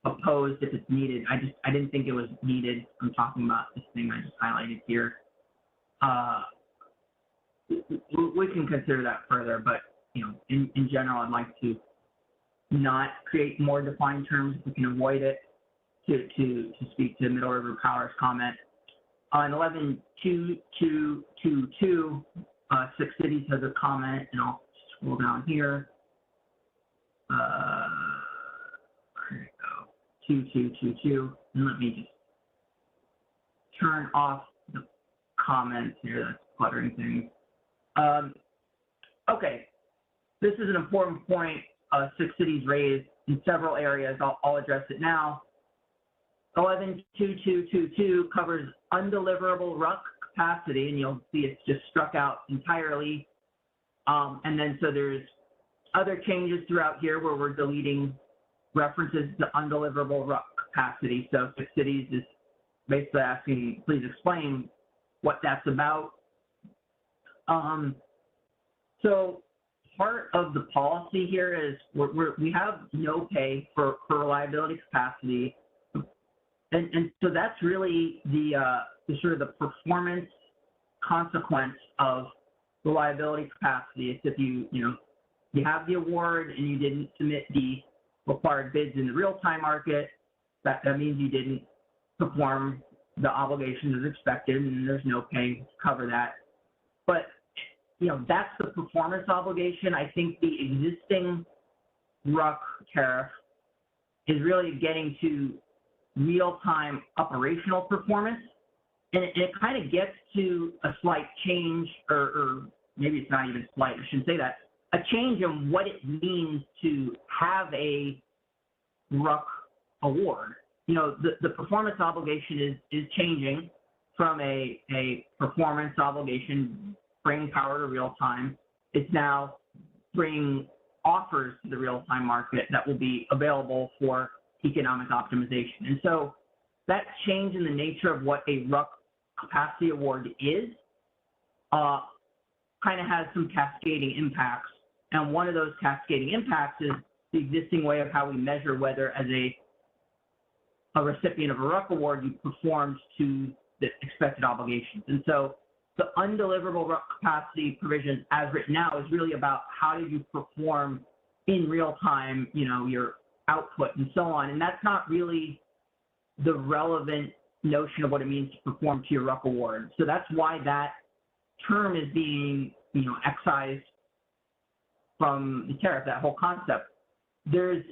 opposed if it's needed. I didn't think it was needed. I'm talking about this thing I just highlighted here. We can consider that further, but, you know, in general, I'd like to not create more defined terms if we can avoid it, to speak to Middle River Power's comment. On 11.2.2.2, Six Cities has a comment, and I'll scroll down here. Where did it go? 2.2.2.2, and let me just turn off the comments here that's cluttering things. Okay, this is an important point Six Cities raised in several areas. I'll address it now. 11.2.2.2 covers undeliverable RUC capacity, and you'll see it's just struck out entirely. And then so there's other changes throughout here where we're deleting references to undeliverable RUC capacity. So Six Cities is basically asking, please explain what that's about. So part of the policy here is we have no pay for reliability capacity. And so that's really the sort of the performance consequence of reliability capacity. It's if you have the award and you didn't submit the required bids in the real-time market, that means you didn't perform the obligations as expected, and there's no pay to cover that. But, you know, that's the performance obligation. I think the existing RUC tariff is really getting to real-time operational performance, and it kind of gets to a slight change, or maybe it's not even slight, I shouldn't say that, a change in what it means to have a RUC award. You know, the performance obligation is changing from a performance obligation, bringing power to real time. It's now bringing offers to the real-time market that will be available for economic optimization. And so that change in the nature of what a RUC capacity award is kind of has some cascading impacts. And one of those cascading impacts is the existing way of how we measure whether, as a recipient of a RUC award, you performed to the expected obligations. And so the undeliverable RUC capacity provision as written now is really about how did you perform in real time, you know, your output and so on. And that's not really the relevant notion of what it means to perform to your RUC award. So that's why that term is being, you know, excised from the tariff, that whole concept. There's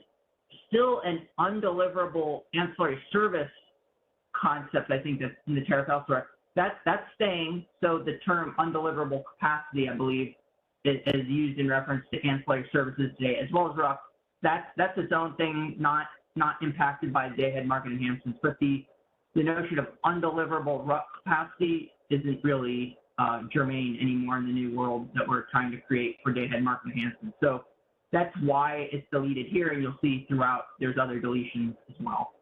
still an undeliverable ancillary service concept, I think, that's in the tariff elsewhere. That's staying. So the term undeliverable capacity, I believe, is used in reference to ancillary services today, as well as RUC. That's its own thing, not impacted by day-ahead market enhancements. But the the notion of undeliverable RUC capacity isn't really germane anymore in the new world that we're trying to create for day-ahead market enhancements. So that's why it's deleted here, and you'll see throughout there's other deletions as well.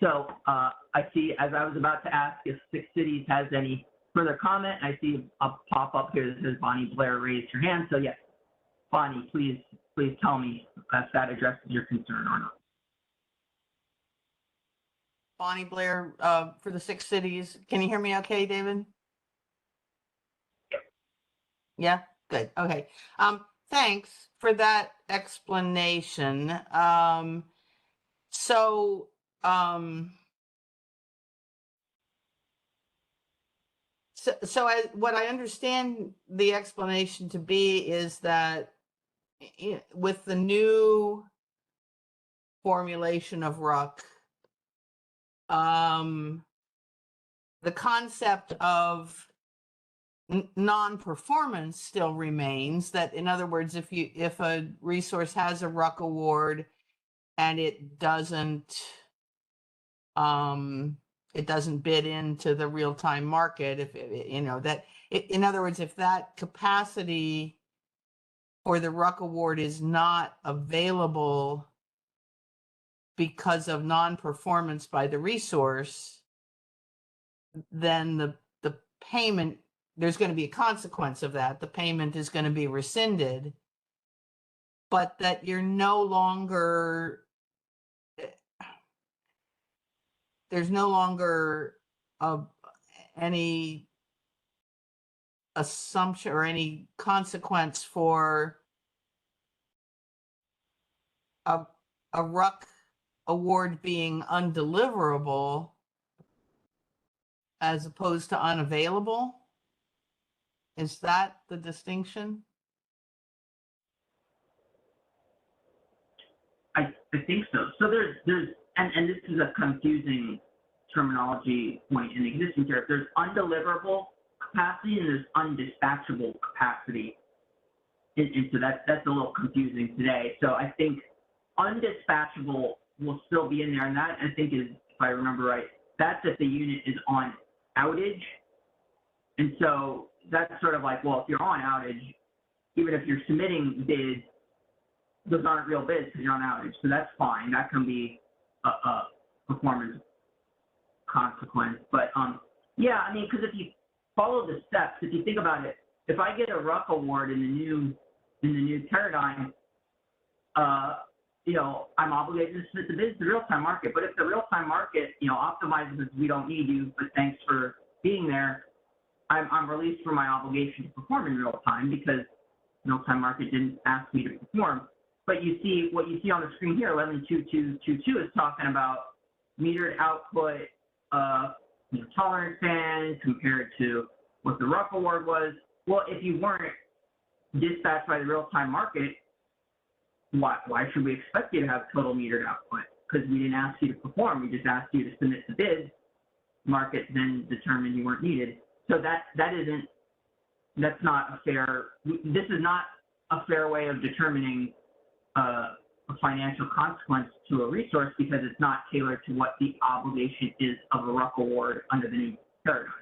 So I see, as I was about to ask if Six Cities has any further comment, I see a pop-up here that says Bonnie Blair raised her hand. So yes, Bonnie, please tell me if that addresses your concern or not. Bonnie Blair for the Six Cities. Can you hear me okay, David? Yeah, good. Okay. Thanks for that explanation. So what I understand the explanation to be is that with the new formulation of RUC, the concept of non-performance still remains. That, in other words, if a resource has a RUC award and it doesn't bid into the real-time market, if in other words, if that capacity for the RUC award is not available because of non-performance by the resource, then the payment, there's going to be a consequence of that. The payment is going to be rescinded, but that you're no longer, there's no longer any assumption or any consequence for a RUC award being undeliverable as opposed to unavailable? Is that the distinction? I think so. So there's and this is a confusing terminology point in the existing tariff. There's undeliverable capacity and there's undispatchable capacity. And so that's a little confusing today. So I think undispatchable will still be in there, and that I think is, if I remember right, that's if the unit is on outage. And so that's sort of like, well, if you're on outage, even if you're submitting bids, those aren't real bids because you're on outage. So that's fine. That can be a performance consequence. But yeah, I mean, because if you follow the steps, if you think about it, if I get a RUC award in the new paradigm, I'm obligated to submit the bids to the real-time market. But if the real-time market, optimizes, we don't need you, but thanks for being there, I'm released from my obligation to perform in real time because real-time market didn't ask me to perform. But what you see on the screen here, 11.2222 is talking about metered output, tolerance band compared to what the RUC award was. Well, if you weren't dispatched by the real-time market, why should we expect you to have total metered output? Because we didn't ask you to perform. We just asked you to submit the bid. Market then determined you weren't needed. So that's not a fair. This is not a fair way of determining a financial consequence to a resource because it's not tailored to what the obligation is of a RUC award under the new paradigm.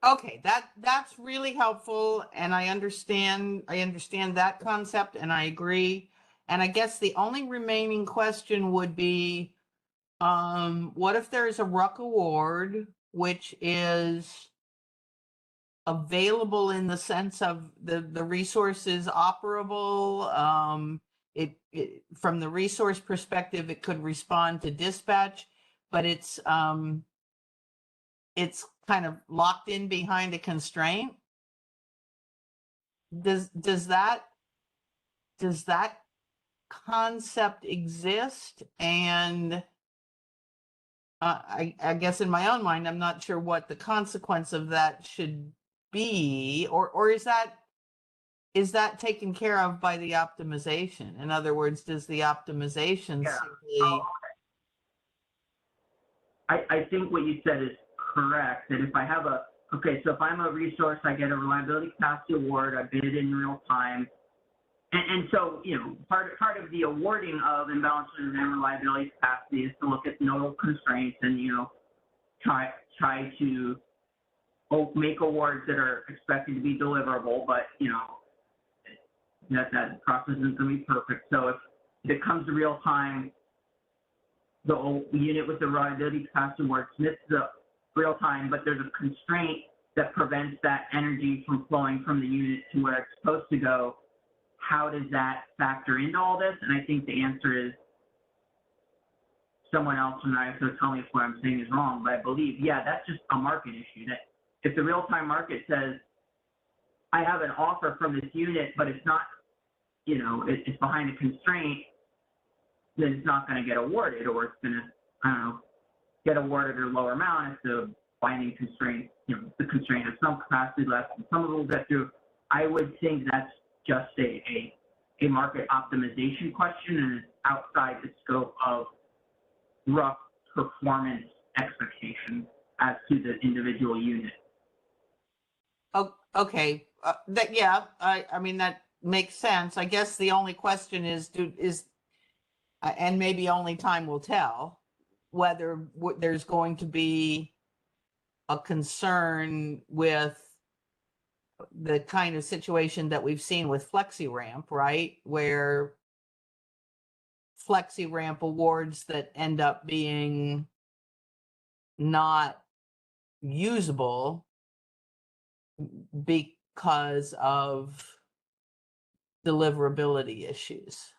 Okay, that's really helpful, and I understand that concept, and I agree. And I guess the only remaining question would be, what if there is a RUC award which is available in the sense of the resource is operable? It from the resource perspective, it could respond to dispatch, but it's kind of locked in behind a constraint. Does that concept exist? And I guess in my own mind, I'm not sure what the consequence of that should be, or is that taken care of by the optimization? In other words, does the optimization simply? I think what you said is correct. That if I have so if I'm a resource, I get a reliability capacity award, I bid it in real time. And so, you know, part of the awarding of imbalances and reliability capacity is to look at nodal constraints and, you know, try to make awards that are expected to be deliverable, but, you know, that process isn't going to be perfect. So if it comes to real time, the unit with the reliability capacity award submits the real time, but there's a constraint that prevents that energy from flowing from the unit to where it's supposed to go. How does that factor into all this? And I think the answer is, someone else from ISO tell me if what I'm saying is wrong, but I believe, yeah, that's just a market issue. That if the real-time market says, I have an offer from this unit, but it's not, you know, it's behind a constraint, then it's not going to get awarded, or it's going to, I don't know, get awarded at a lower amount if the binding constraint, you know, the constraint has some capacity left and some of it will get through. I would think that's just a market optimization question, and it's outside the scope of rough performance expectations as to the individual unit. Oh, okay. I mean, that makes sense. I guess the only question is, and maybe only time will tell, whether there's going to be a concern with the kind of situation that we've seen with FlexiRamp, right? Where FlexiRamp awards that end up being not usable because of deliverability issues.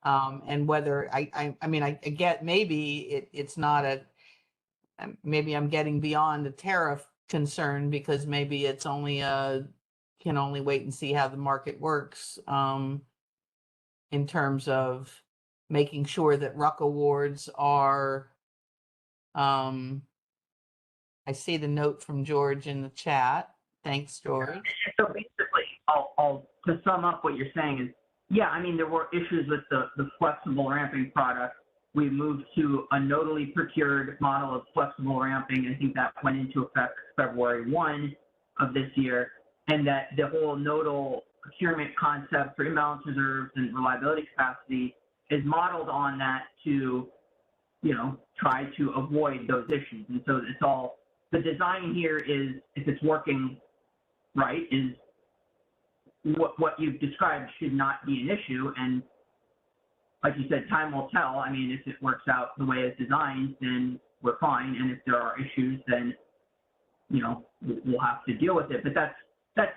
And whether I mean, I get maybe it's not maybe I'm getting beyond the tariff concern, because maybe it's only can only wait and see how the market works, in terms of making sure that RUC awards are, I see the note from George in the chat. Thanks, George. So basically, I'll to sum up what you're saying is, yeah, I mean, there were issues with the flexible ramping product. We moved to a nodally procured model of flexible ramping. I think that went into effect February 1 of this year, and that the whole nodal procurement concept for imbalance reserves and reliability capacity is modeled on that to, you know, try to avoid those issues. And so it's all, the design here is, if it's working right, is what you've described should not be an issue. And like you said, time will tell. I mean, if it works out the way it's designed, then we're fine. And if there are issues, then, you know, we'll have to deal with it. But that's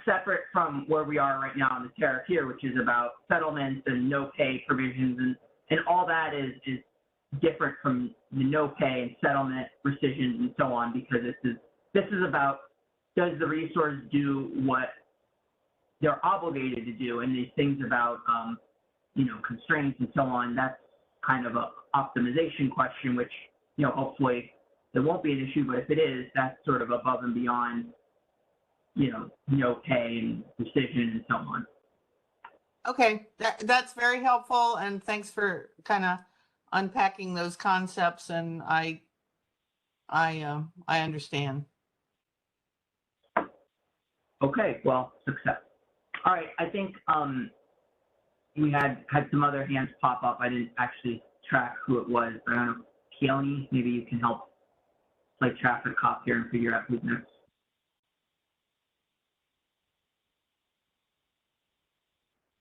separate from where we are right now in the tariff here, which is about settlements and no pay provisions, and all that is different from the no pay and settlement rescissions and so on, because this is about, does the resource do what they're obligated to do, and these things about you know, constraints and so on, that's kind of a optimization question, which, you know, hopefully there won't be an issue, but if it is, that's sort of above and beyond, you know, no pay and rescission and so on. Okay, that's very helpful, and thanks for kind of unpacking those concepts, and I understand. Okay, well, success. All right, I think we had some other hands pop up. I didn't actually track who it was, but I don't know, Keone, maybe you can help play traffic cop here and figure out who's next.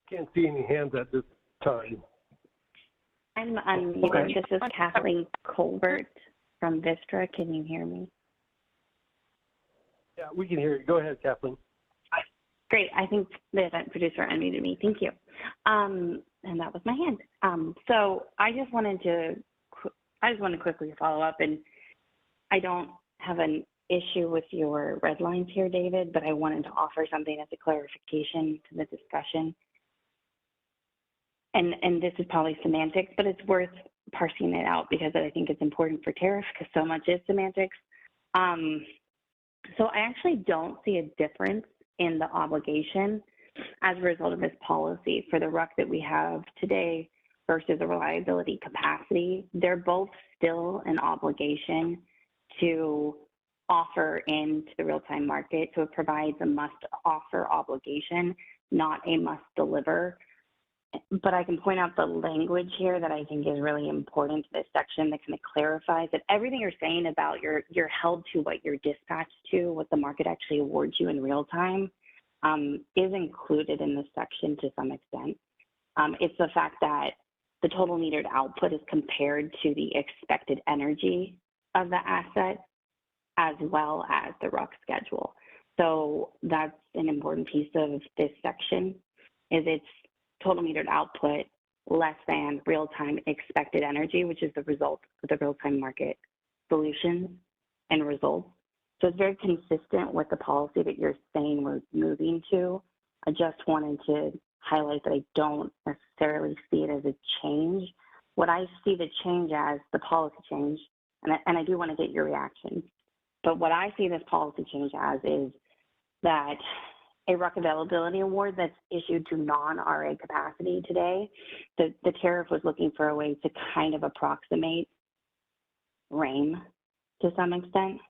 Can't see any hands at this time. I'm unmuted. Okay. This is Kathleen Colbert from Vistra. Can you hear me? Yeah, we can hear you. Go ahead, Kathleen. Great. I think the event producer unmuted me. Thank you. And that was my hand. So I just wanted to quickly follow up, and I don't have an issue with your red lines here, David, but I wanted to offer something as a clarification to the discussion. And this is probably semantics, but it's worth parsing it out because I think it's important for tariff, because so much is semantics. So I actually don't see a difference in the obligation as a result of this policy for the RUC that we have today versus the reliability capacity. They're both still an obligation to offer into the real-time market, so it provides a must-offer obligation. not a must deliver. But I can point out the language here that I think is really important to this section that kind of clarifies that everything you're saying about you're held to what you're dispatched to, what the market actually awards you in real time, is included in this section to some extent. It's the fact that the total metered output is compared to the expected energy of the asset as well as the RUC schedule. So that's an important piece of this section, is it's total metered output less than real-time expected energy, which is the result of the real-time market solutions and results. So it's very consistent with the policy that you're saying we're moving to. I just wanted to highlight that I don't necessarily see it as a change. What I see the change as, the policy change, and I do want to get your reaction, but what I see this policy change as is that a RUC availability award that's issued to non-RA capacity today, the tariff was looking for a way to kind of approximate RAIM to some extent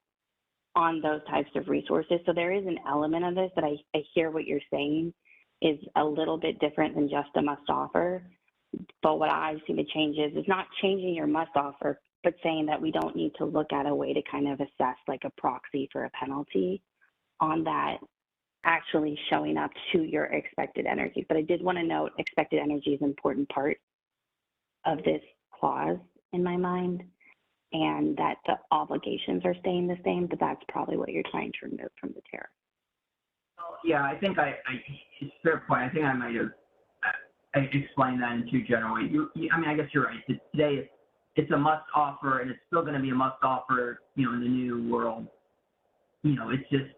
on those types of resources. So there is an element of this that I hear what you're saying is a little bit different than just a must offer. But what I see the change is not changing your must offer, but saying that we don't need to look at a way to kind of assess like a proxy for a penalty on that actually showing up to your expected energy. But I did want to note expected energy is an important part of this clause in my mind, and that the obligations are staying the same, but that's probably what you're trying to remove from the tariff. Yeah, I think it's a fair point. I think I might have explained that in too general. I mean, I guess you're right. Today, it's a must offer, and it's still going to be a must offer, in the new world. It's just,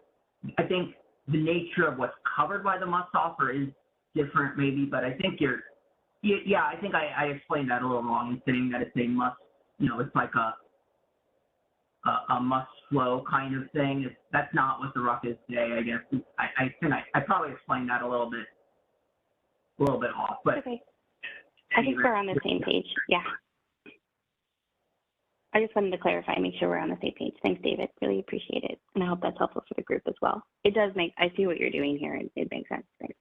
I think the nature of what's covered by the must offer is different, maybe, but I think I think I explained that a little wrong in saying that it's a must, it's like a must flow kind of thing. That's not what the RUC is today, I guess. I probably explained that a little bit off, but okay. I think we're on the same page. Yeah. I just wanted to clarify, make sure we're on the same page. Thanks, David. Really appreciate it. And I hope that's helpful for the group as well. It does I see what you're doing here, and it makes sense. Thanks.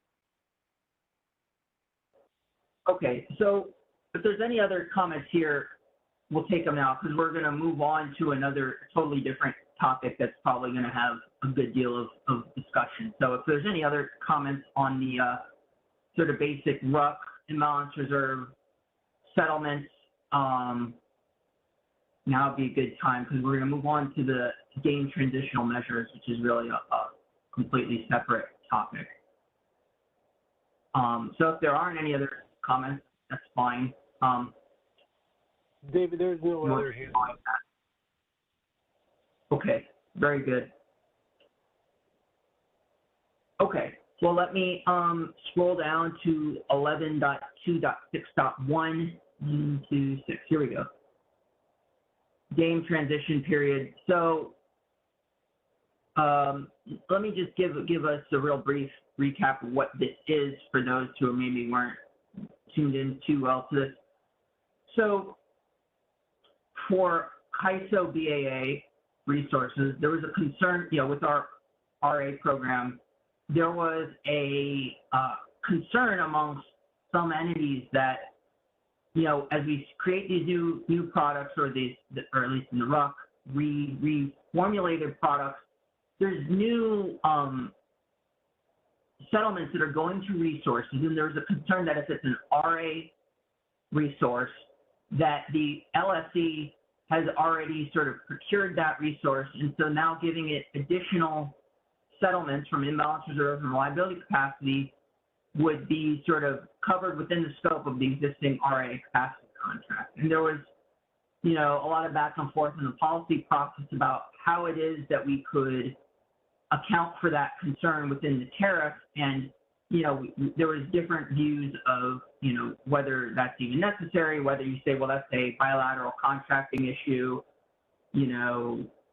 Okay, so if there's any other comments here, we'll take them now, because we're going to move on to another totally different topic that's probably going to have a good deal of discussion. So if there's any other comments on the sort of basic RUC, imbalance reserve, settlements, now would be a good time, because we're going to move on to the game transitional measures, which is really a completely separate topic. So if there aren't any other comments, that's fine. David, there's no other hand. Okay, very good. Okay, well, let me scroll down to 11.2.6.1 into 6. Here we go. Game transition period. So let me just give us a real brief recap of what this is for those who maybe weren't tuned in too well to this. So for HISO BAA resources, there was a concern, with our RA program, there was a concern amongst some entities that, as we create these new products, or at least in the RUC, reformulated products, there's new settlements that are going to resources, and there's a concern that if it's an RA resource, that the LSE has already sort of procured that resource, and so now giving it additional settlements from imbalance reserve and reliability capacity would be sort of covered within the scope of the existing RA capacity contract. And there was, a lot of back and forth in the policy process about how it is that we could account for that concern within the tariff. And, there was different views of, whether that's even necessary, whether you say, well, that's a bilateral contracting issue,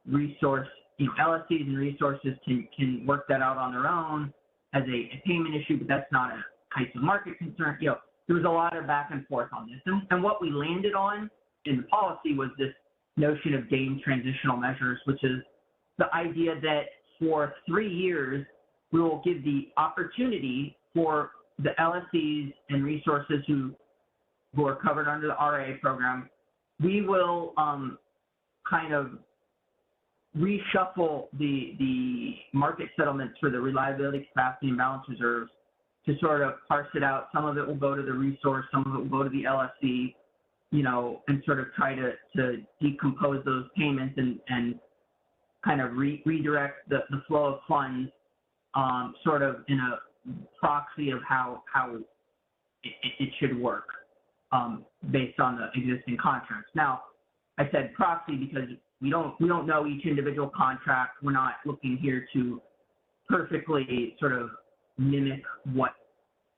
resource, LSCs and resources can work that out on their own as a payment issue, but that's not a type of market concern. There was a lot of back and forth on this. And what we landed on in the policy was this notion of game transitional measures, which is the idea that for 3 years, we will give the opportunity for the LSCs and resources who are covered under the RA program, we will kind of reshuffle the market settlements for the reliability, capacity, and balance reserves to sort of parse it out. Some of it will go to the resource, some of it will go to the LSC, you know, and sort of try to decompose those payments and kind of redirect the flow of funds sort of in a proxy of how it should work based on the existing contracts. Now, I said proxy because we don't know each individual contract. We're not looking here to perfectly sort of mimic what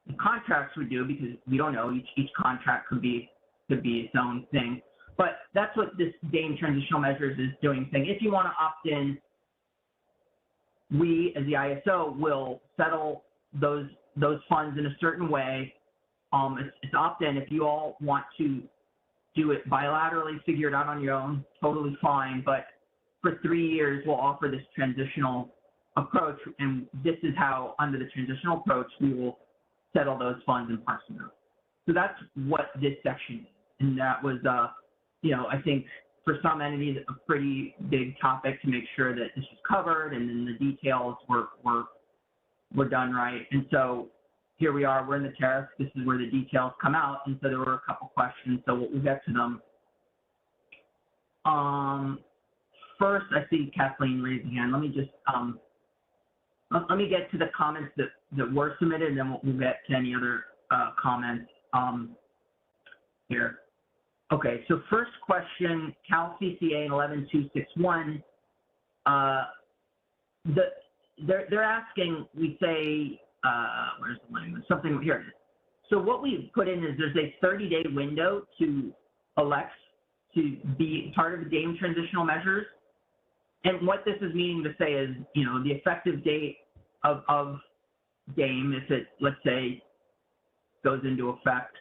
the contracts would do because we don't know. Each contract could be its own thing. But that's what this DAME transitional measures is doing. Saying if you want to opt in, we as the ISO will settle those funds in a certain way. It's opt-in. If you all want to do it bilaterally, figure it out on your own, totally fine. But for 3 years, we'll offer this transitional approach, and this is how, under the transitional approach, we will settle those funds and parse them out. So that's what this section is, and that was, you know, I think for some entities a pretty big topic to make sure that this was covered, and then the details were done right. And so here we are, we're in the tariff. This is where the details come out. And so there were a couple questions, so we'll get to them. First, I see Kathleen raising hand. Let me just, let me get to the comments that were submitted, and then we'll get to any other comments here. Okay, so first question, Cal CCA 11261. They're asking, we say, where's the language? Something here. So what we put in is there's a 30-day window to elect to be part of the DAME transitional measures. And what this is meaning to say is, you know, the effective date of DAME, if it, let's say, goes into effect,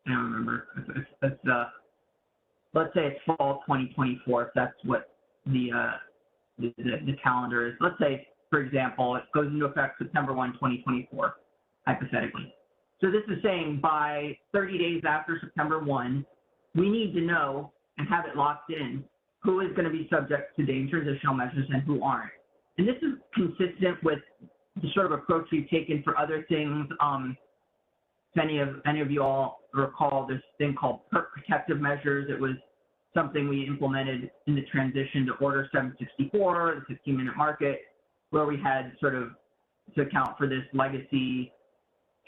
I don't remember, let's say it's fall 2024, if that's what the calendar is. Let's say, for example, it goes into effect September 1, 2024, hypothetically. So this is saying by 30 days after September 1, we need to know and have it locked in who is going to be subject to DAME transitional measures and who aren't. And this is consistent with the sort of approach we've taken for other things. If any of you all recall this thing called PERT protective measures, it was something we implemented in the transition to Order 764, the 15-minute market, where we had sort of to account for this legacy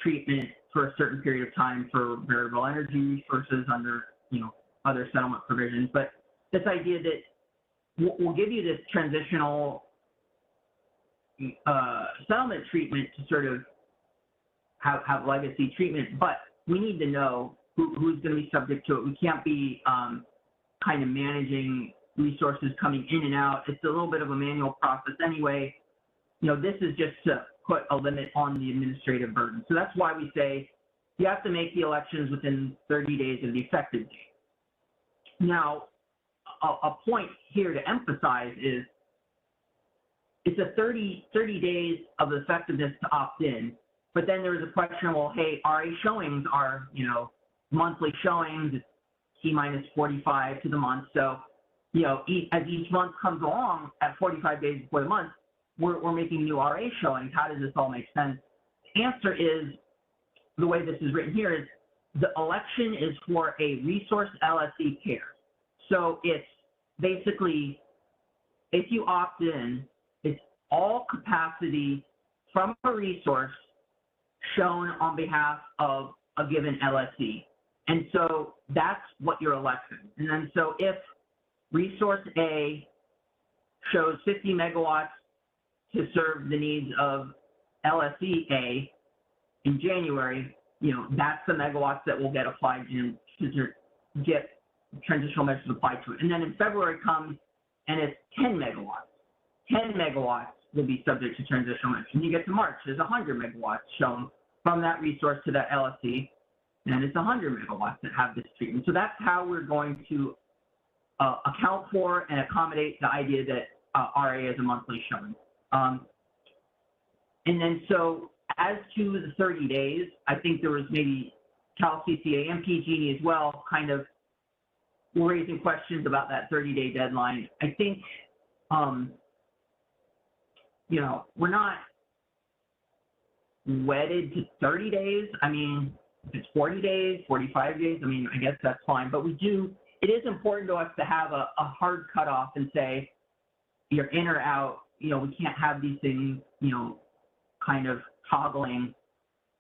treatment for a certain period of time for variable energy resources under, you know, other settlement provisions. But this idea that we'll give you this transitional settlement treatment to sort of have legacy treatment, but we need to know who's going to be subject to it. We can't be kind of managing resources coming in and out. It's a little bit of a manual process anyway. You know, this is just to put a limit on the administrative burden. So that's why we say you have to make the elections within 30 days of the effective date. Now, a point here to emphasize is it's a 30 days of effectiveness to opt in, but then there was a question, well, hey, RA showings are, you know, monthly showings, it's T minus 45 to the month. So, you know, as each month comes along at 45 days before the month, we're making new RA showings. How does this all make sense? The answer is, the way this is written here, is the election is for a resource LSE pair. So it's basically, if you opt in, it's all capacity from a resource shown on behalf of a given LSE. And so that's what you're electing. And then so if resource A shows 50 megawatts to serve the needs of LSE A in January, you know, that's the megawatts that will get applied to get transitional measures applied to it. And then in February comes and it's 10 megawatts. 10 megawatts will be subject to transitional measures. And you get to March, there's 100 megawatts shown from that resource to that LSE, and it's 100 megawatts that have this treatment. So that's how we're going to account for and accommodate the idea that RA is a monthly showing. And then so as to the 30 days, I think there was maybe Cal CCA and PG&E as well kind of were raising questions about that 30-day deadline. I think, you know, we're not wedded to 30 days. I mean, if it's 40 days, 45 days, I mean, I guess that's fine. But it is important to us to have a hard cutoff and say, you're in or out. You know, we can't have these things, you know, kind of toggling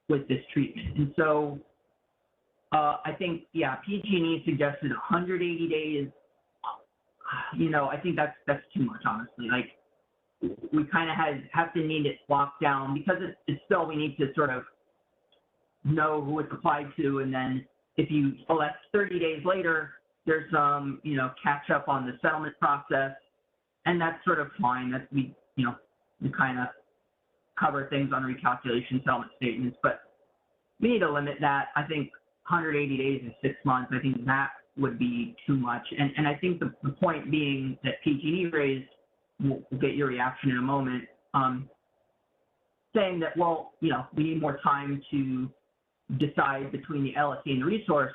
with this treatment. And so I think, yeah, PG&E suggested 180 days. You know, I think that's too much, honestly. Like, we kind of have to need it locked down because it's still, we need to sort of know who it's applied to. And then if you elect 30 days later, there's some, you know, catch up on the settlement process. And that's sort of fine. That we kind of cover things on recalculation settlement statements, but we need to limit that. I think 180 days is 6 months. I think that would be too much. And I think the point being that PG&E raised, we'll get your reaction in a moment, saying that, well, you know, we need more time to decide between the LSE and the resource.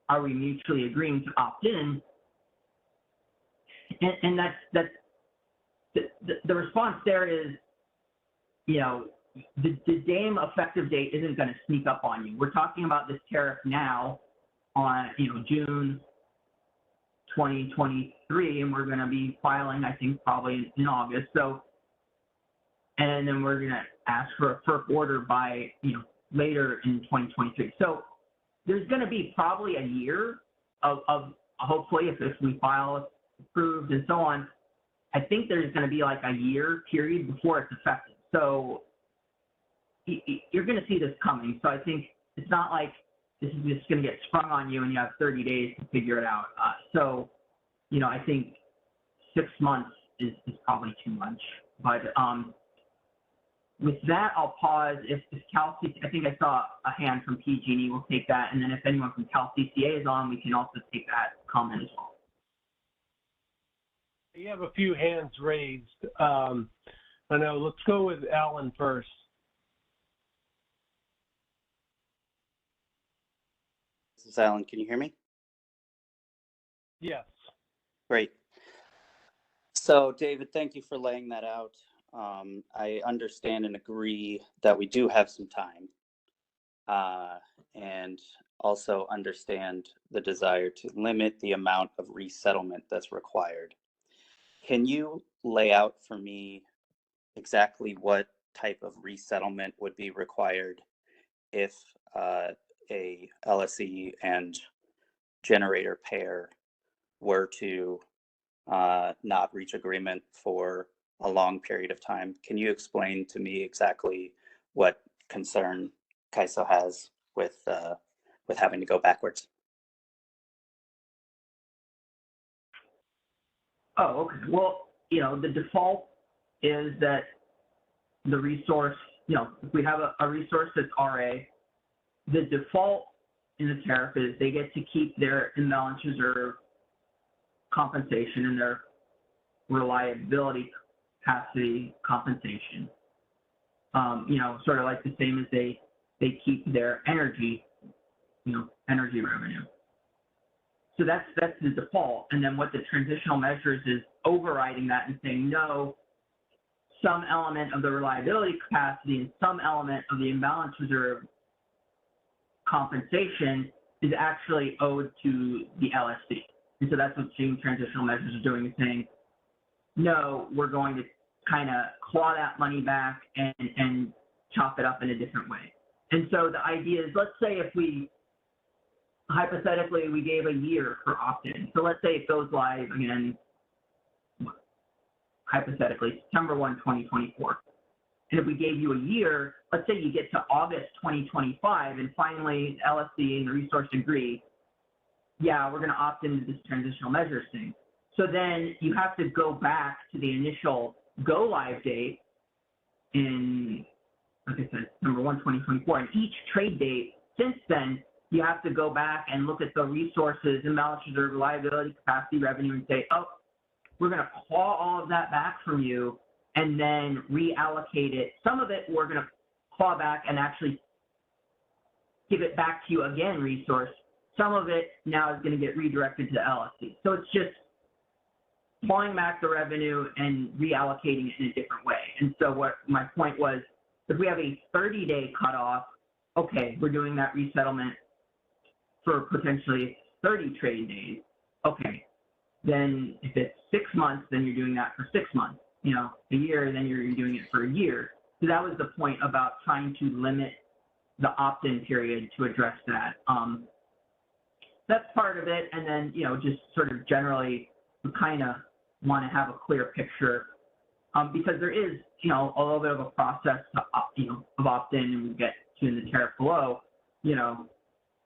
Are we mutually agreeing to opt in? And that's the response there is, you know, the DAME effective date isn't going to sneak up on you. We're talking about this tariff now on, you know, June 2023, and we're going to be filing, I think, probably in August. So, and then we're going to ask for a FERC order by, you know, later in 2023. So there's going to be probably a year of hopefully, if we file approved and so on, I think there's going to be like a year period before it's effective. So you're going to see this coming. So I think it's not like this is just going to get sprung on you and you have 30 days to figure it out. So, you know, I think 6 months is probably too much. But with that, I'll pause. If Cal CCA, I think I saw a hand from PG&E. We'll take that. And then if anyone from Cal CCA is on, we can also take that comment as well. You have a few hands raised. I know. Let's go with Alan first. This is Alan. Can you hear me? Yes. Great. So, David, thank you for laying that out. I understand and agree that we do have some time, and also understand the desire to limit the amount of resettlement that's required. Can you lay out for me exactly what type of resettlement would be required if a LSE and generator pair were to not reach agreement for a long period of time? Can you explain to me exactly what concern CAISO has with having to go backwards? Oh, okay. Well, you know, the default is that the resource, you know, if we have a resource that's RA, the default in the tariff is they get to keep their imbalance reserve compensation and their reliability capacity compensation. You know, sort of like the same as they keep their energy, you know, energy revenue. So that's the default. And then what the transitional measures is overriding that and saying, no, some element of the reliability capacity and some element of the imbalance reserve compensation is actually owed to the LSC. And so that's what transitional measures are doing, is saying, no, we're going to kind of claw that money back and chop it up in a different way. And so the idea is, let's say if we, hypothetically, we gave a year for opt-in. So let's say it goes live again, hypothetically, September 1, 2024. And if we gave you a year, let's say you get to August 2025, and finally LSC and the resource agree, yeah, we're going to opt into this transitional measures thing. So then you have to go back to the initial go live date in, like I said, September 1, 2024. And each trade date since then, you have to go back and look at the resources, imbalance reserve, reliability, capacity, revenue, and say, oh, we're going to claw all of that back from you and then reallocate it. Some of it we're going to claw back and actually give it back to you again resource, some of it now is going to get redirected to the LSC. So it's just clawing back the revenue and reallocating it in a different way. And so what my point was, if we have a 30-day cutoff, okay, we're doing that resettlement for potentially 30 trading days. Okay, then if it's 6 months, then you're doing that for 6 months. You know, a year, then you're doing it for a year. So that was the point about trying to limit the opt-in period to address that. That's part of it. And then, you know, just sort of generally, we kind of want to have a clear picture because there is, you know, a little bit of a process to of opt-in, and we'll get to in the tariff below, you know,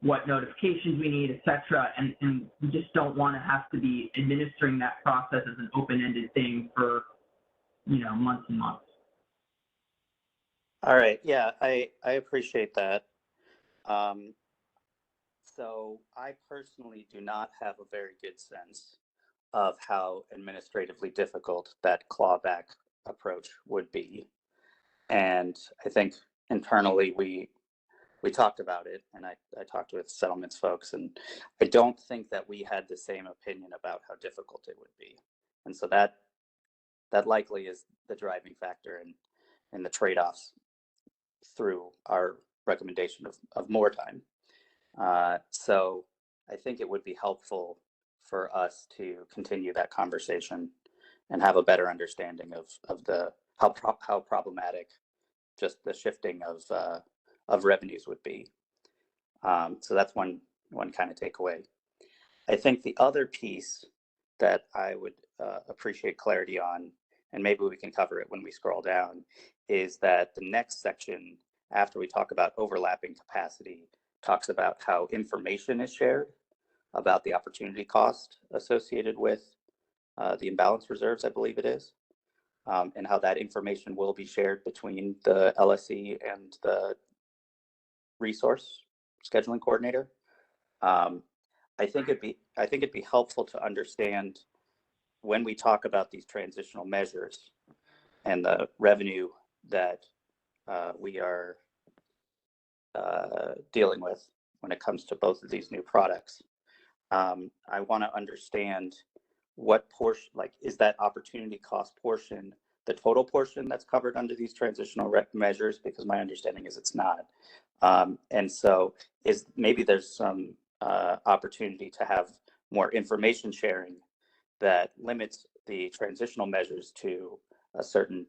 what notifications we need, et cetera. And we just don't want to have to be administering that process as an open-ended thing for, you know, months and months. All right. Yeah, I appreciate that. So I personally do not have a very good sense of how administratively difficult that clawback approach would be. And I think internally we talked about it, and I talked with settlements folks, and I don't think that we had the same opinion about how difficult it would be. And so that likely is the driving factor in the trade-offs through our recommendation of more time. So I think it would be helpful for us to continue that conversation and have a better understanding of the how problematic just the shifting of revenues would be. So that's one kind of takeaway. I think the other piece that I would appreciate clarity on, and maybe we can cover it when we scroll down, is that the next section, after we talk about overlapping capacity, talks about how information is shared about the opportunity cost associated with the imbalance reserves, I believe it is, and how that information will be shared between the LSE and the resource scheduling coordinator. I think it'd be helpful to understand when we talk about these transitional measures and the revenue that we are dealing with when it comes to both of these new products. I want to understand what portion, like, is that opportunity cost portion the total portion that's covered under these transitional measures? Because my understanding is it's not. And so maybe there's some opportunity to have more information sharing that limits the transitional measures to a certain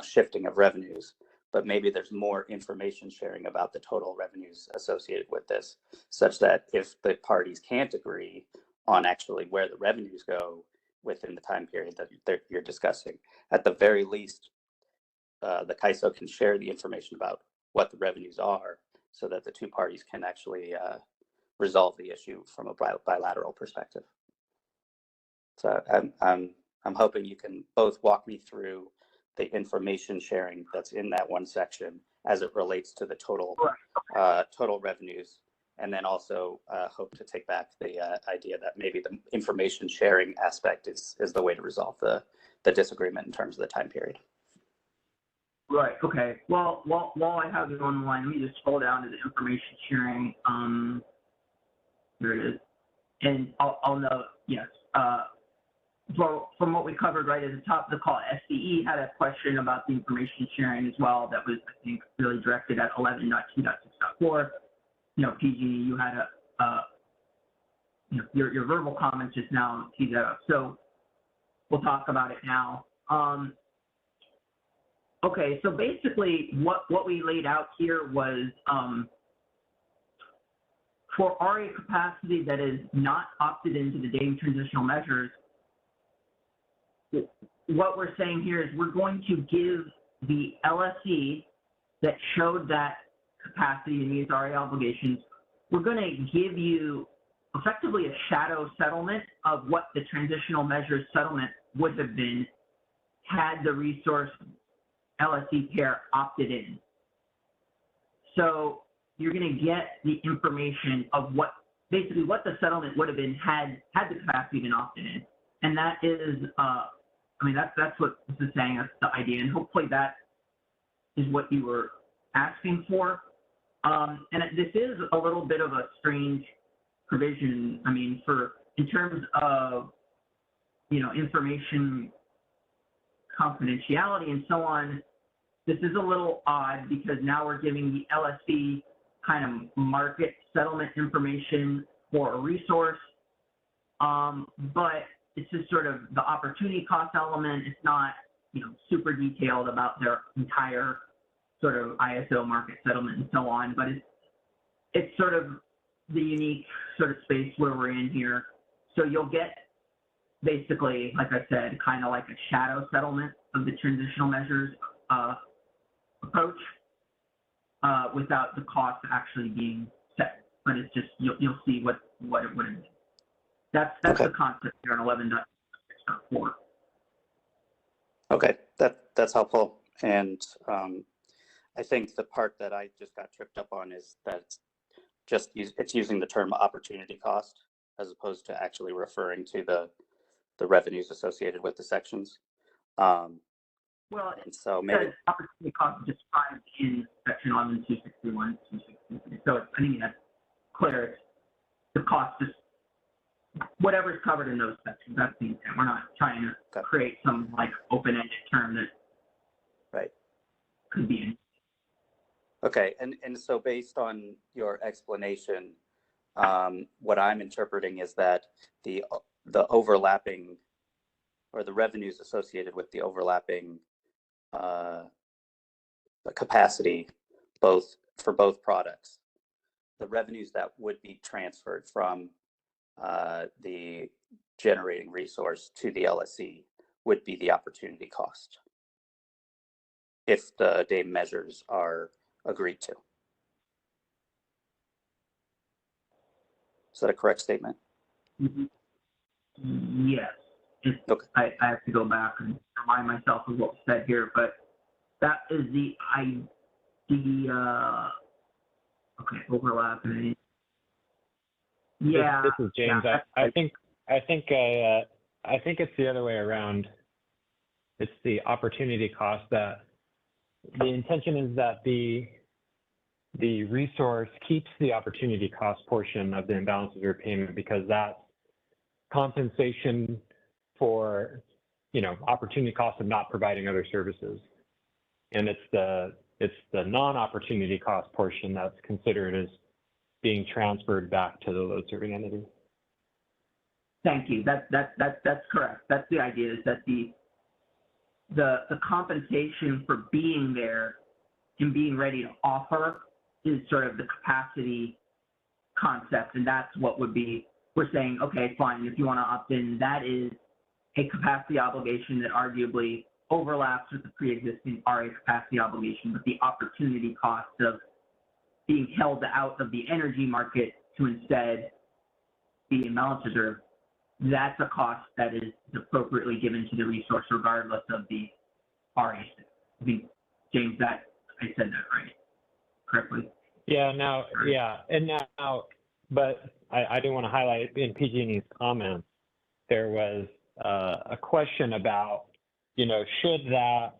shifting of revenues, but maybe there's more information sharing about the total revenues associated with this, such that if the parties can't agree on actually where the revenues go within the time period that you're discussing, at the very least, the CAISO can share the information about what the revenues are so that the two parties can actually resolve the issue from a bilateral perspective. So I'm hoping you can both walk me through the information sharing that's in that one section as it relates to the total total revenues, and then also hope to take back the idea that maybe the information sharing aspect is the way to resolve the disagreement in terms of the time period. Right. Okay. Well, while I have it on the line, let me just scroll down to the information sharing. Here it is, and I'll note, yes. From what we covered right at the top of the call, SCE had a question about the information sharing as well. That was, I think, really directed at 11.2.6.4. PG, you had your verbal comments just now teed that up. So we'll talk about it now. Okay, so basically what we laid out here was for RA capacity that is not opted into the daily transitional measures, what we're saying here is we're going to give the LSE that showed that capacity and meets RA obligations, we're going to give you effectively a shadow settlement of what the transitional measures settlement would have been had the resource LSE pair opted in. So you're going to get the information of what the settlement would have been had the capacity been opted in. And that is, that's what this is saying. That's the idea. And hopefully that is what you were asking for. And this is a little bit of a strange provision. I mean, in terms of, information confidentiality and so on, this is a little odd because now we're giving the LSC kind of market settlement information for a resource. But it's just sort of the opportunity cost element. It's not, super detailed about their entire sort of ISO market settlement and so on, but it's sort of the unique sort of space where we're in here. So you'll get basically, like I said, kind of like a shadow settlement of the transitional measures approach without the cost actually being set. But it's just, you'll see what it would be. That's Okay. the concept here in 11.6.4. Okay, that's helpful. And I think the part that I just got tripped up on is that it's using the term opportunity cost as opposed to actually referring to the revenues associated with the sections. Well, and so maybe the opportunity cost is described in section 11.261, 263. So I think that's clear. It's the cost is whatever's covered in those sections. That's the intent. We're not trying to create some like open-ended term that could be. Okay, and so based on your explanation, what I'm interpreting is that the overlapping or the revenues associated with the overlapping capacity, for both products, the revenues that would be transferred from the generating resource to the LSC would be the opportunity cost if the DAME measures are agreed to. Is that a correct statement? Mm-hmm. Yes. Okay. I have to go back and remind myself of what was said here, but that is the idea. Okay, overlapping. Yeah. This is James. Yeah, I think it's the other way around. It's the opportunity cost that the intention is that the resource keeps the opportunity cost portion of the imbalance of repayment because that's compensation for, opportunity cost of not providing other services. And it's the non-opportunity cost portion that's considered as being transferred back to the load serving entity. Thank you. That's correct. That's the idea, is that the compensation for being there and being ready to offer is sort of the capacity concept, and that's what would be, we're saying, okay, fine, if you want to opt in, that is a capacity obligation that arguably overlaps with the pre-existing RA capacity obligation, but the opportunity cost of being held out of the energy market to instead be imbalance reserve, that's a cost that is appropriately given to the resource regardless of the RA. I think, James, I said that right, correctly? Yeah, but I do want to highlight in PG&E's comments, there was a question about, should that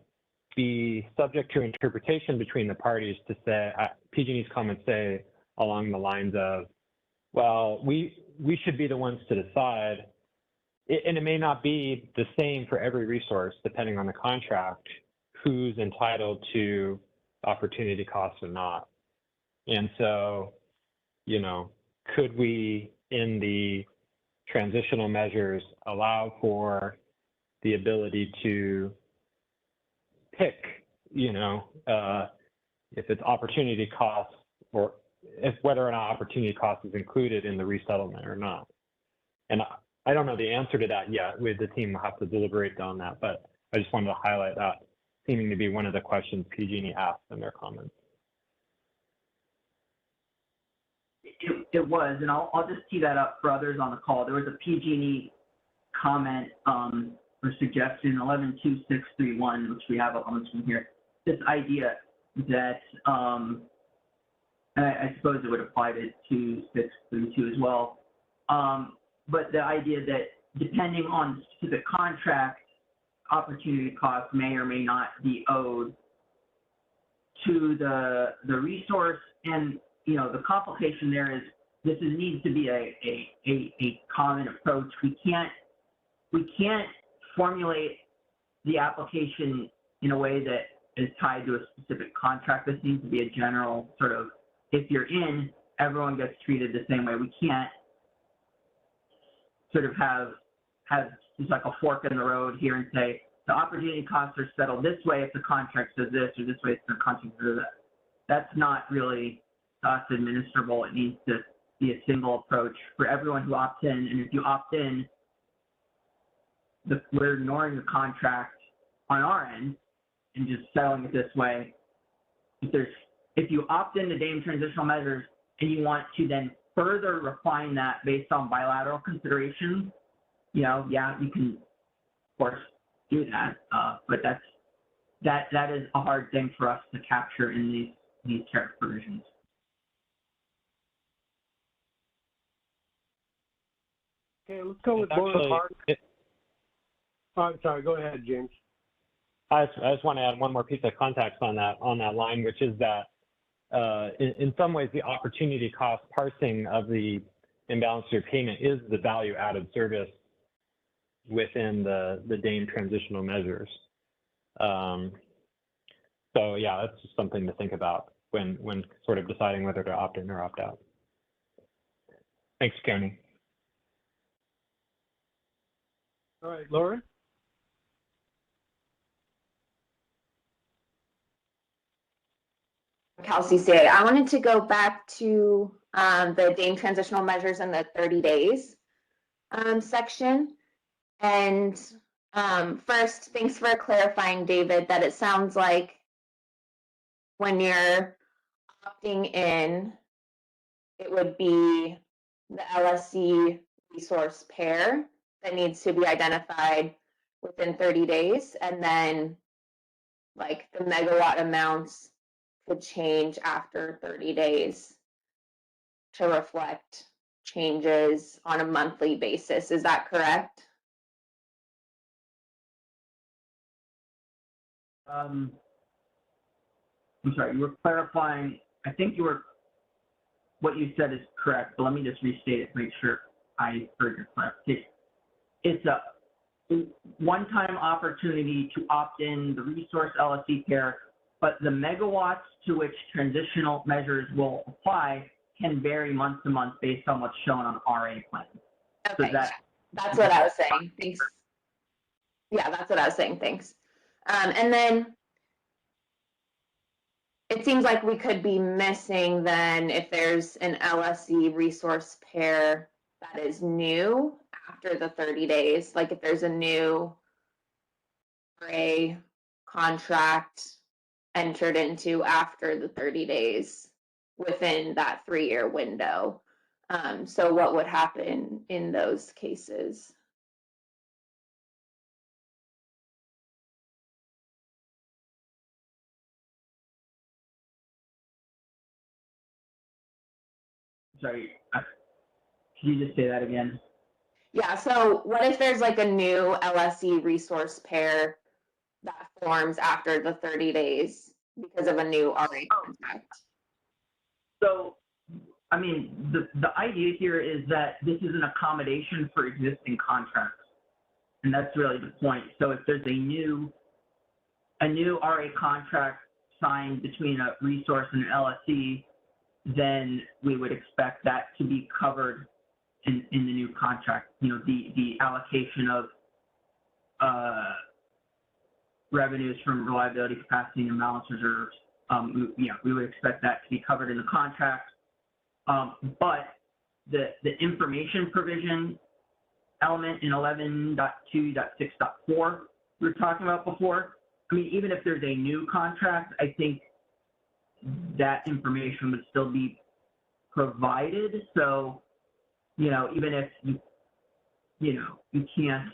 be subject to interpretation between the parties to say, PG&E's comments say along the lines of, well, we should be the ones to decide, and it may not be the same for every resource depending on the contract, who's entitled to opportunity costs or not. And so, could we, in the transitional measures, allow for the ability to pick, if it's opportunity costs or if whether or not opportunity cost is included in the resettlement or not. And I don't know the answer to that yet. The team will have to deliberate on that, but I just wanted to highlight that seeming to be one of the questions PG&E asked in their comments. It was, and I'll just tee that up for others on the call. There was a PG&E comment or suggestion, 11.2631, which we have on the screen here. This idea that, and I suppose it would apply to 2632 as well, but the idea that depending on the specific contract, opportunity costs may or may not be owed to the resource, and the complication there is this needs to be a common approach. We can't formulate the application in a way that is tied to a specific contract. This needs to be a general sort of, if you're in, everyone gets treated the same way. We can't sort of have just like a fork in the road here and say the opportunity costs are settled this way if the contract says this, or this way if the contract says that. That's not really us administrable. It needs to be a single approach for everyone who opts in. And if you opt in, we're ignoring the contract on our end and just settling it this way. If you opt into Dame transitional measures and you want to then further refine that based on bilateral considerations, yeah, you can of course do that. But that is a hard thing for us to capture in these tariff provisions. Okay, let's go with Laura Hart. I'm sorry, go ahead, James. I just want to add one more piece of context on that line, which is that in some ways the opportunity cost parsing of the imbalance to payment is the value added service within the Dame transitional measures. So yeah, that's just something to think about when sort of deciding whether to opt in or opt out. Thanks, Kearney. All right, Laura. Kelsey said, I wanted to go back to the Dame transitional measures in the 30 days section. And first, thanks for clarifying, David, that it sounds like when you're opting in, it would be the LSC resource pair that needs to be identified within 30 days. And then like the megawatt amounts could change after 30 days to reflect changes on a monthly basis. Is that correct? I'm sorry, you were clarifying. I think what you said is correct, but let me just restate it to make sure I heard your clarification. It's a one-time opportunity to opt in the resource LSC pair, but the megawatts to which transitional measures will apply can vary month to month based on what's shown on RA plan. Okay, So that's what I was saying. Thanks. Yeah, that's what I was saying. Thanks. And then it seems like we could be missing then if there's an LSC resource pair that is new after the 30 days, like if there's a new RA contract entered into after the 30 days within that 3-year window. So what would happen in those cases? Sorry, can you just say that again? Yeah, so what if there's like a new LSC resource pair that forms after the 30 days because of a new RA contract? So, I mean, the idea here is that this is an accommodation for existing contracts. And that's really the point. So if there's a new RA contract signed between a resource and an LSC, then we would expect that to be covered in the new contract. The allocation of revenues from reliability, capacity, and imbalance reserves. We would expect that to be covered in the contract. But the information provision element in 11.2.6.4 we were talking about before, I mean, even if there's a new contract, I think that information would still be provided. So, even if you can't,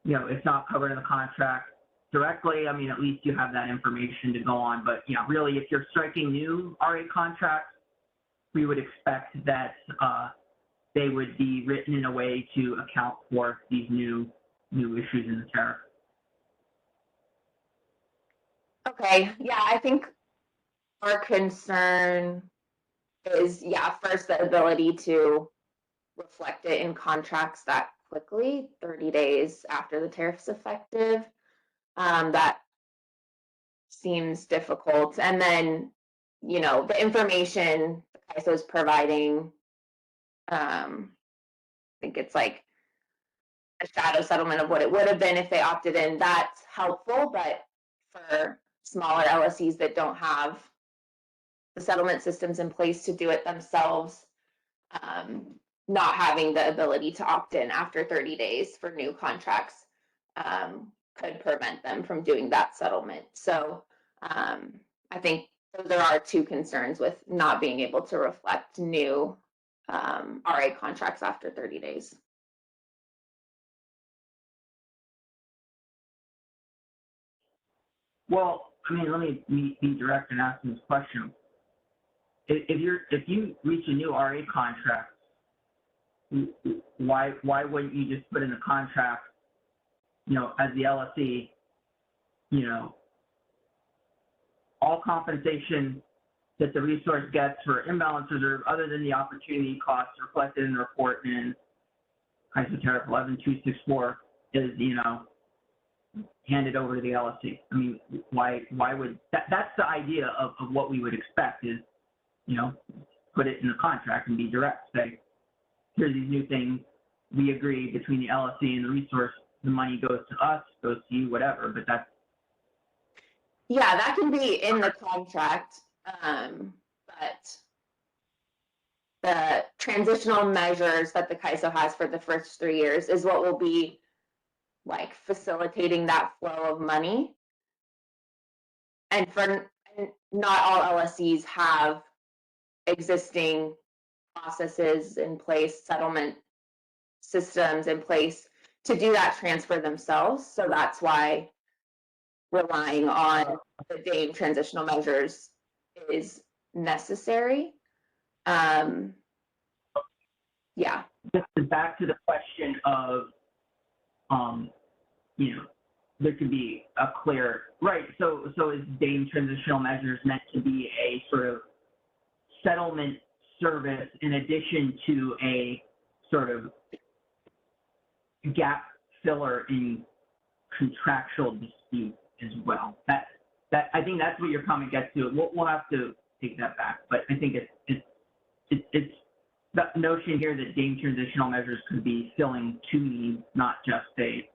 it's not covered in the contract directly, I mean, at least you have that information to go on. But, really, if you're striking new RA contracts, we would expect that they would be written in a way to account for these new issues in the tariff. Okay, yeah, I think our concern is, yeah, first the ability to reflect it in contracts that quickly, 30 days after the tariff's effective. That seems difficult. And then, the information the CAISO is providing, I think it's like a shadow settlement of what it would have been if they opted in. That's helpful, but for smaller LSEs that don't have the settlement systems in place to do it themselves, not having the ability to opt in after 30 days for new contracts could prevent them from doing that settlement. So I think there are two concerns with not being able to reflect new RA contracts after 30 days. Well, I mean, let me be direct and ask this question. If you reach a new RA contract, why wouldn't you just put in the contract, as the LSE, all compensation that the resource gets for imbalance reserve other than the opportunity costs reflected in the report in ISO Tariff 11264 is, handed over to the LSE. I mean, why would that's the idea of what we would expect is, put it in the contract and be direct. Say, here's these new things. We agree between the LSE and the resource. The money goes to us, goes to you, whatever. But that's yeah, that can be in the contract, but the transitional measures that the CAISO has for the first 3 years is what will be like facilitating that flow of money. And not all LSEs have existing processes in place, settlement systems in place to do that transfer themselves. So that's why relying on the DAME transitional measures is necessary. Yeah. This is back to the question of, there could be a clear, right, so is DAME transitional measures meant to be a sort of settlement service in addition to a sort of gap filler in contractual dispute as well? That I think that's what your comment gets to. We'll have to take that back, but I think it's the notion here that DAME transitional measures could be filling two needs, not just a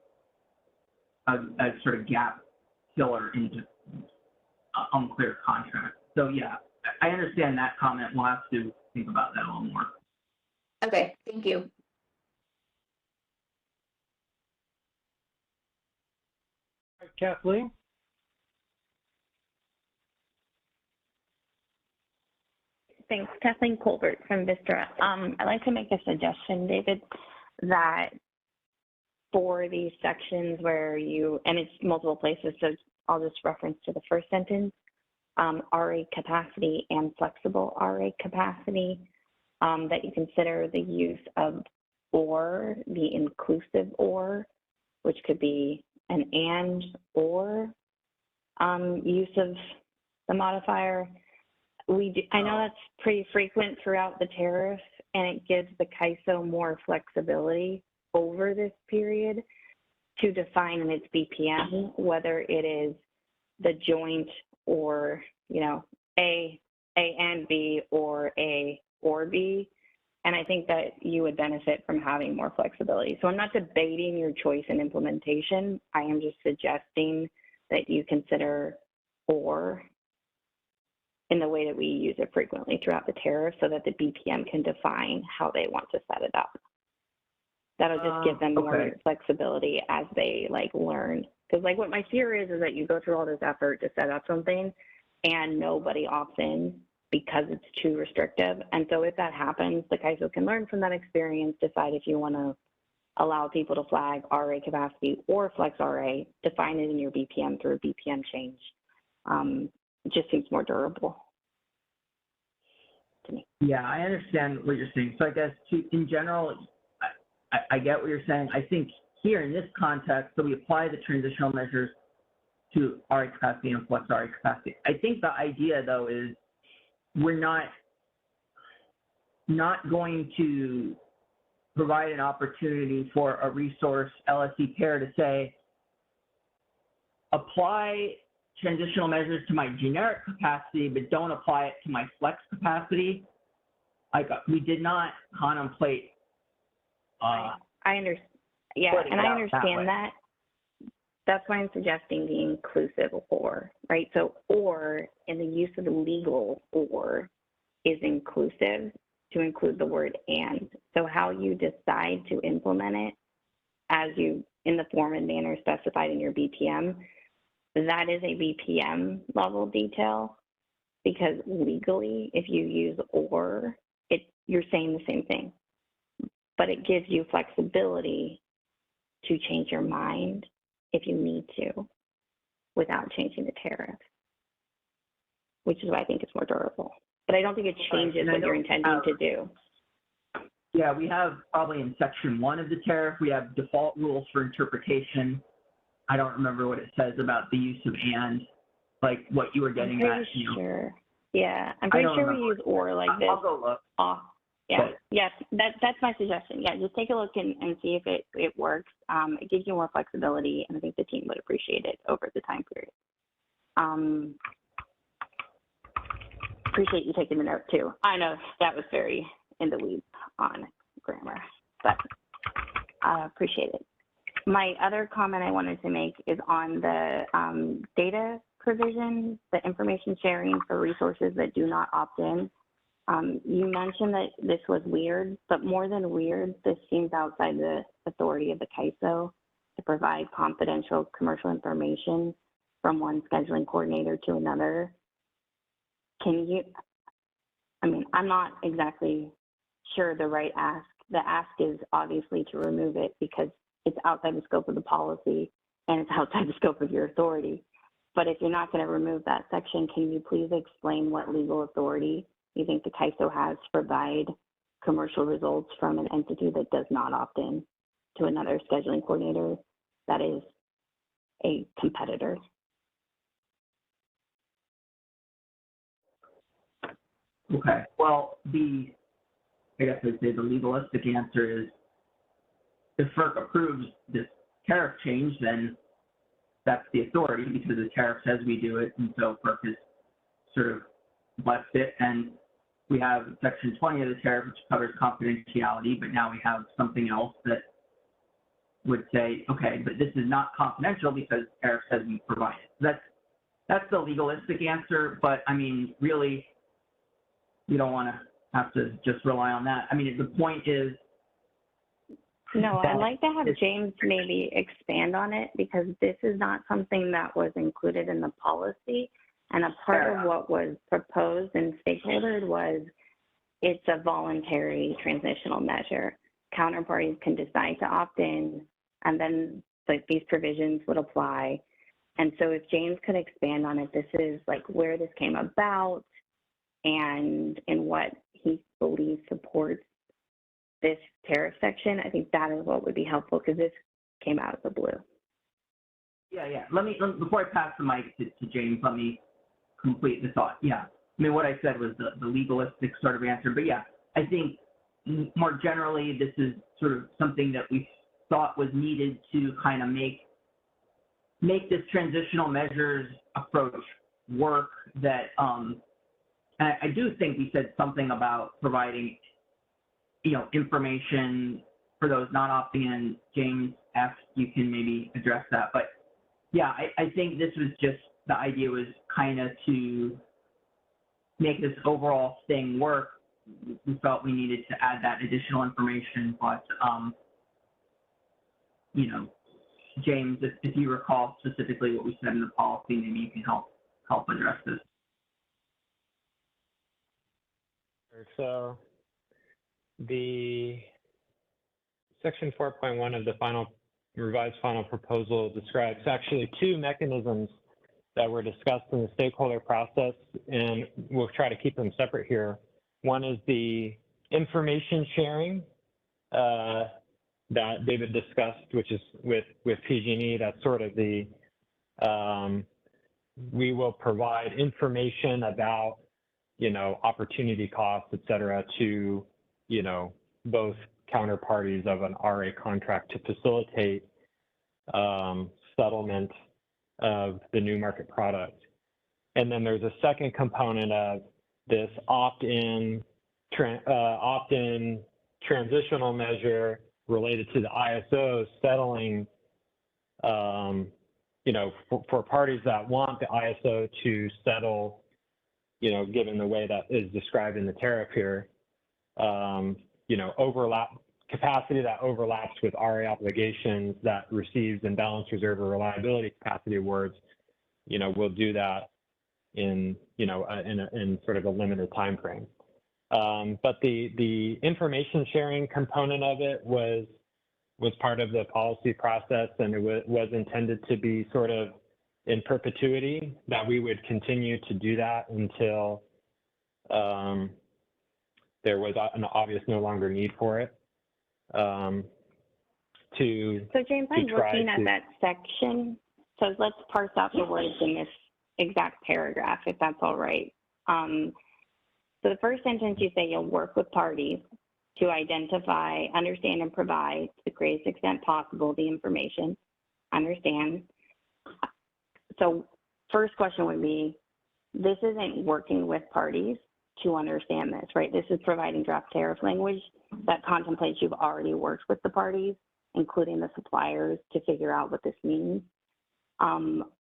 sort of gap filler into unclear contract. So yeah, I understand that comment. We'll have to think about that a little more. Okay, thank you. Kathleen? Thanks, Kathleen Colbert from Vistra. I'd like to make a suggestion, David, that for these sections where and it's multiple places, so I'll just reference to the first sentence, RA capacity and flexible RA capacity, that you consider the use of or, the inclusive or, which could be an and or use of the modifier. I know that's pretty frequent throughout the tariff, and it gives the CAISO more flexibility over this period to define in its BPM whether it is the joint or, A and B or A or B. And I think that you would benefit from having more flexibility. So I'm not debating your choice in implementation. I am just suggesting that you consider or in the way that we use it frequently throughout the tariff so that the BPM can define how they want to set it up. That'll just give them more flexibility as they learn. Because what my fear is that you go through all this effort to set up something and nobody opts in because it's too restrictive. And so if that happens, the CAISO can learn from that experience, decide if you want to allow people to flag RA capacity or flex RA, define it in your BPM through a BPM change. It just seems more durable to me. Yeah, I understand what you're saying. So I guess in general, I get what you're saying. I think here in this context, so we apply the transitional measures to RA capacity and flex RA capacity. I think the idea though is we're not going to provide an opportunity for a resource LSE pair to say, apply transitional measures to my generic capacity, but don't apply it to my flex capacity. We did not contemplate. I understand. Yeah, and I understand that. That's why I'm suggesting the inclusive or, right? So or in the use of the legal or is inclusive to include the word and. So how you decide to implement it as you in the form and manner specified in your BPM, that is a BPM level detail, because legally, if you use or, you're saying the same thing, but it gives you flexibility to change your mind if you need to without changing the tariff, which is why I think it's more durable. But I don't think it changes what you're intending to do. Yeah, we have probably in section 1 of the tariff, we have default rules for interpretation. I don't remember what it says about the use of and, like what you were getting at. Sure. Yeah, I'm pretty sure we use or like this. I'll go look. Yeah, yes, that's my suggestion. Yeah, just take a look and see if it works. It gives you more flexibility, and I think the team would appreciate it over the time period. Appreciate you taking the note too. I know that was very in the weeds on grammar, but I appreciate it. My other comment I wanted to make is on the data provision, the information sharing for resources that do not opt in. You mentioned that this was weird, but more than weird, this seems outside the authority of the CAISO to provide confidential commercial information from one scheduling coordinator to another. I'm not exactly sure the right ask. The ask is obviously to remove it because it's outside the scope of the policy and it's outside the scope of your authority. But if you're not going to remove that section, can you please explain what legal authority you think the CAISO has to provide commercial results from an entity that does not opt in to another scheduling coordinator that is a competitor? Okay, well, I guess I'd say the legalistic answer is if FERC approves this tariff change, then that's the authority because the tariff says we do it, and so FERC has sort of blessed it. And we have section 20 of the tariff, which covers confidentiality, but now we have something else that would say, okay, but this is not confidential because the tariff says we provide it. That's the legalistic answer, but I mean, really, you don't want to have to just rely on that. I mean, the point is. No, I'd like to have James maybe expand on it because this is not something that was included in the policy. And a part of what was proposed and stakeholdered was it's a voluntary transitional measure. Counterparties can decide to opt in, and then like these provisions would apply. And so if James could expand on it, this is like where this came about and what he believes supports this tariff section. I think that is what would be helpful because this came out of the blue. Yeah. Let me before I pass the mic to James, let me complete the thought. Yeah. I mean, what I said was the legalistic sort of answer, but yeah, I think more generally, this is sort of something that we thought was needed to kind of make this transitional measures approach work that, I do think we said something about providing, information for those not opting in. James, if you can maybe address that. But yeah, I think this was just, the idea was kind of to make this overall thing work. We felt we needed to add that additional information, but, James, if you recall specifically what we said in the policy, maybe you can help address this. So the section 4.1 of the revised final proposal describes actually two mechanisms that were discussed in the stakeholder process, and we'll try to keep them separate here. One is the information sharing that David discussed, which is with PG&E. That's sort of the We will provide information about, opportunity costs, et cetera, to, both counterparties of an RA contract to facilitate settlement of the new market product. And then there's a second component of this opt-in transitional measure related to the ISO settling, for parties that want the ISO to settle, given the way that is described in the tariff here, capacity that overlaps with RA obligations that receives imbalance reserve or reliability capacity awards, we'll do that in sort of a limited time frame. But the information sharing component of it was part of the policy process, and it was intended to be sort of in perpetuity, that we would continue to do that until there was an obvious no longer need for it. So James, I'm looking at that section. So let's parse out the words in this exact paragraph, if that's all right. So the first sentence, you say you'll work with parties to identify, understand, and provide to the greatest extent possible the information. Understand. So first question would be, this isn't working with parties to understand this, right? This is providing draft tariff language that contemplates you've already worked with the parties, including the suppliers, to figure out what this means.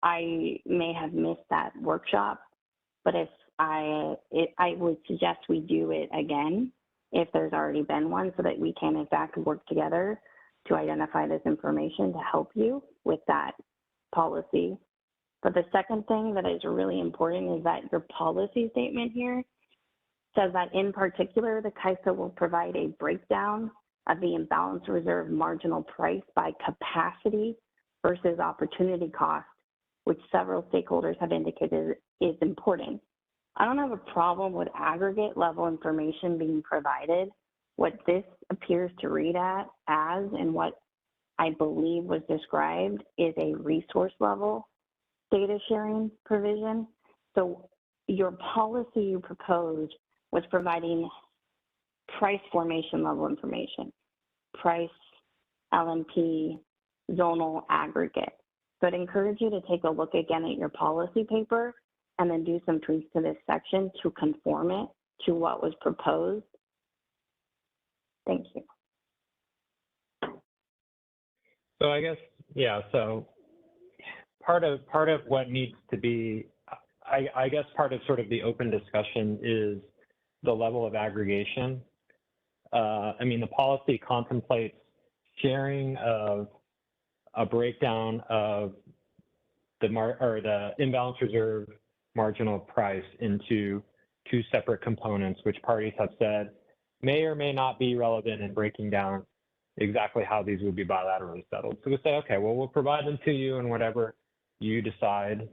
I may have missed that workshop, but if I would suggest we do it again if there's already been one, so that we can in fact work together to identify this information to help you with that policy. But the second thing that is really important is that your policy statement here says that in particular, the CAISO will provide a breakdown of the imbalance reserve marginal price by capacity versus opportunity cost, which several stakeholders have indicated is important. I don't have a problem with aggregate level information being provided. What this appears to read as, and what I believe was described, is a resource level data sharing provision. So your policy you proposed was providing price formation level information, price, LNP, zonal aggregate. So I'd encourage you to take a look again at your policy paper and then do some tweaks to this section to conform it to what was proposed. Thank you. So I guess, yeah, so part of what needs to be, I guess part of sort of the open discussion is the level of aggregation. I mean, the policy contemplates sharing of a breakdown of the imbalance reserve marginal price into two separate components, which parties have said may or may not be relevant in breaking down exactly how these would be bilaterally settled. So we say, okay, well, we'll provide them to you, and whatever you decide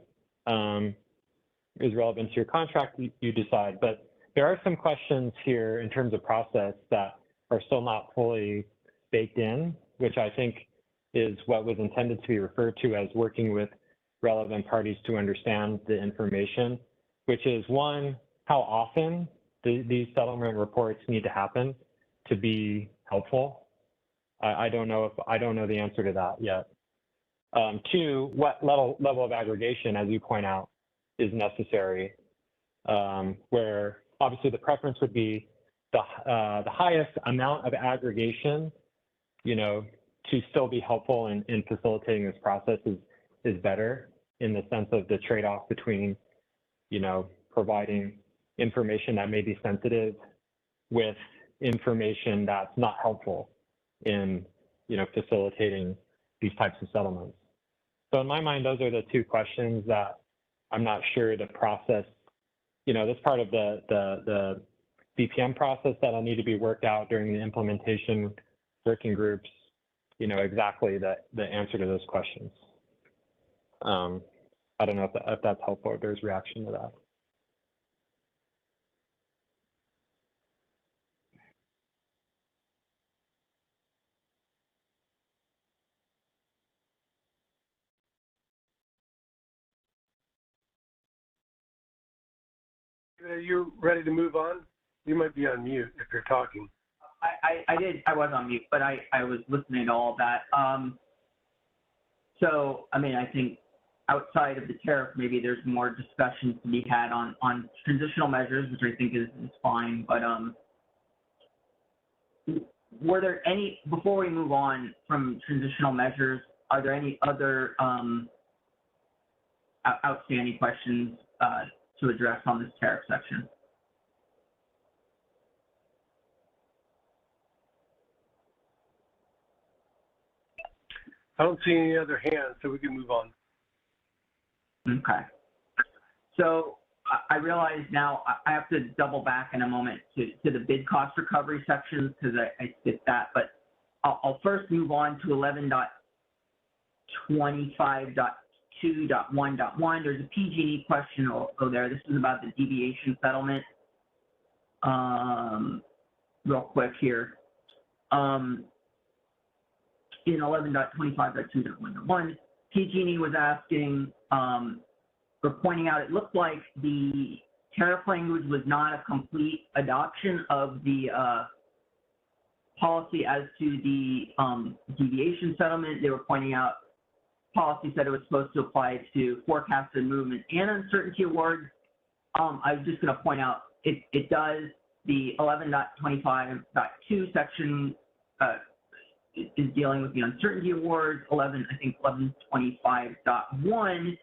is relevant to your contract, you decide. But there are some questions here in terms of process that are still not fully baked in, which I think is what was intended to be referred to as working with relevant parties to understand the information, which is, one, how often these settlement reports need to happen to be helpful. I don't know the answer to that yet. Two, what level of aggregation, as you point out, is necessary, where obviously the preference would be the highest amount of aggregation, to still be helpful in facilitating this process is better, in the sense of the trade-off between, providing information that may be sensitive with information that's not helpful in, facilitating these types of settlements. So in my mind, those are the two questions that I'm not sure the process, this part of the BPM process that'll need to be worked out during the implementation working groups, exactly the answer to those questions. I don't know if that's helpful, if there's reaction to that. are you ready to move on? You might be on mute if you're talking. I was on mute, but I was listening to all of that. So, I mean, I think outside of the tariff, maybe there's more discussions to be had on transitional measures, which I think is fine. But were there any, before we move on from transitional measures, are there any other outstanding questions to address on this tariff section? I don't see any other hands, so we can move on. Okay. So I realize now I have to double back in a moment to the bid cost recovery sections because I skipped that, but I'll first move on to 11.25.2.1.1. There's a PG&E question over there. This is about the deviation settlement. Real quick here. In 11.25.2.1.1, PG&E was asking, or pointing out, it looked like the tariff language was not a complete adoption of the policy as to the deviation settlement. They were pointing out policy said it was supposed to apply to forecasted movement and uncertainty awards. I was just going to point out it does. The 11.25.2 section is dealing with the uncertainty awards. 11.25.1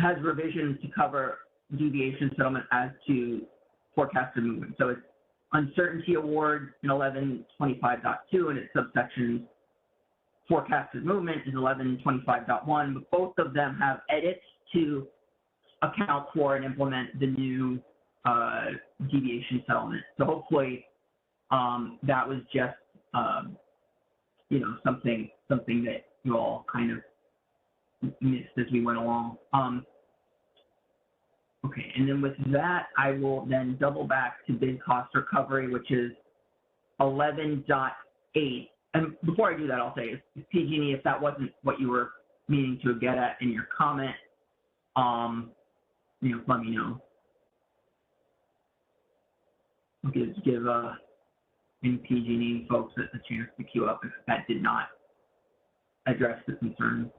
has revisions to cover deviation settlement as to forecasted movement. So it's uncertainty award in 11.25.2 and its subsections forecasted movement is 11.25.1, but both of them have edits to account for and implement the new deviation settlement. So hopefully that was just something that you all kind of missed as we went along. Okay, and then with that, I will then double back to bid cost recovery, which is 11.8. And before I do that, I'll say, if PG&E, if that wasn't what you were meaning to get at in your comment, let me know. Give any PG&E folks a chance to queue up if that did not address the concern.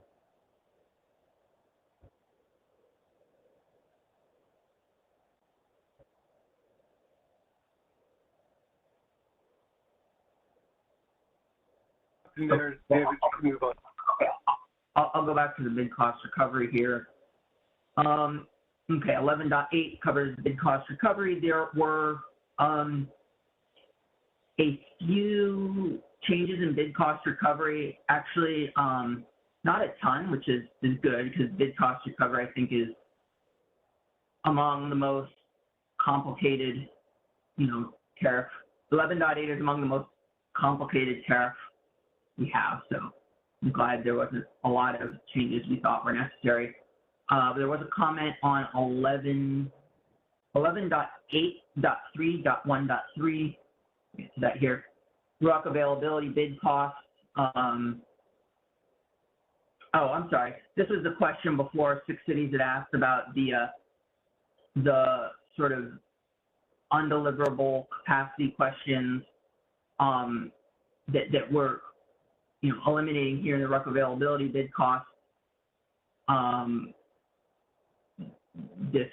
There, David, move on. Okay, I'll go back to the bid cost recovery here. Okay, 11.8 covers bid cost recovery. There were a few changes in bid cost recovery. Actually, not a ton, which is good because bid cost recovery, I think, is among the most complicated, tariff. 11.8 is among the most complicated tariff we have. So I'm glad there wasn't a lot of changes we thought were necessary. There was a comment on 11.8.3.1.3. Get to that here. RUC availability, bid cost. I'm sorry. This was the question before. 6 cities had asked about the sort of undeliverable capacity questions that we're eliminating here in the RUC availability bid cost. This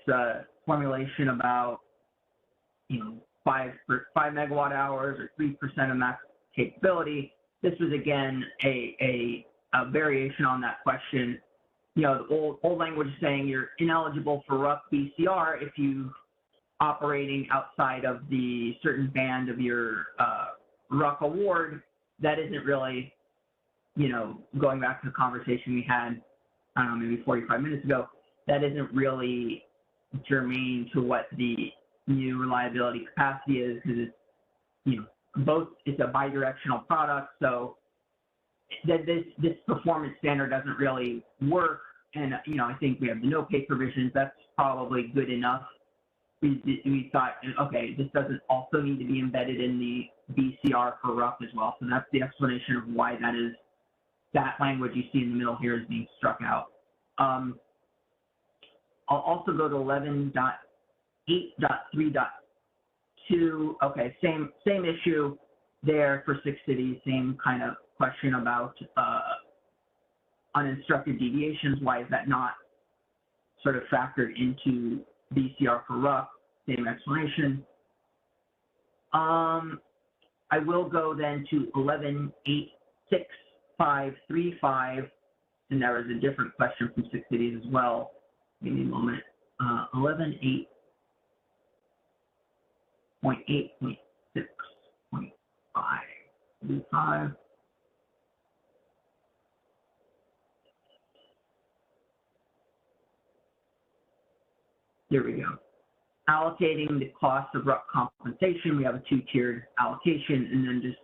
formulation about 5 megawatt hours or 3% of max capability. This was again a variation on that question. The old language is saying you're ineligible for RUC BCR if you operating outside of the certain band of your RUC award. That isn't really, going back to the conversation we had, I don't know, maybe 45 minutes ago, that isn't really germane to what the new reliability capacity is, because it's, it's a bidirectional product. So this performance standard doesn't really work. And, I think we have the no pay provisions. That's probably good enough. We thought, okay, this doesn't also need to be embedded in the BCR for RUC as well. So that's the explanation of why that language you see in the middle here is being struck out. I'll also go to 11.8 8.3.2, okay, same issue there for 6 cities, same kind of question about uninstructed deviations. Why is that not sort of factored into BCR for RUC? Same explanation. I will go then to 11.86535, and there was a different question from 6 cities as well. Give me a moment. 11.8.6.535. Here we go. Allocating the cost of RUC compensation. We have a 2-tiered allocation, and then just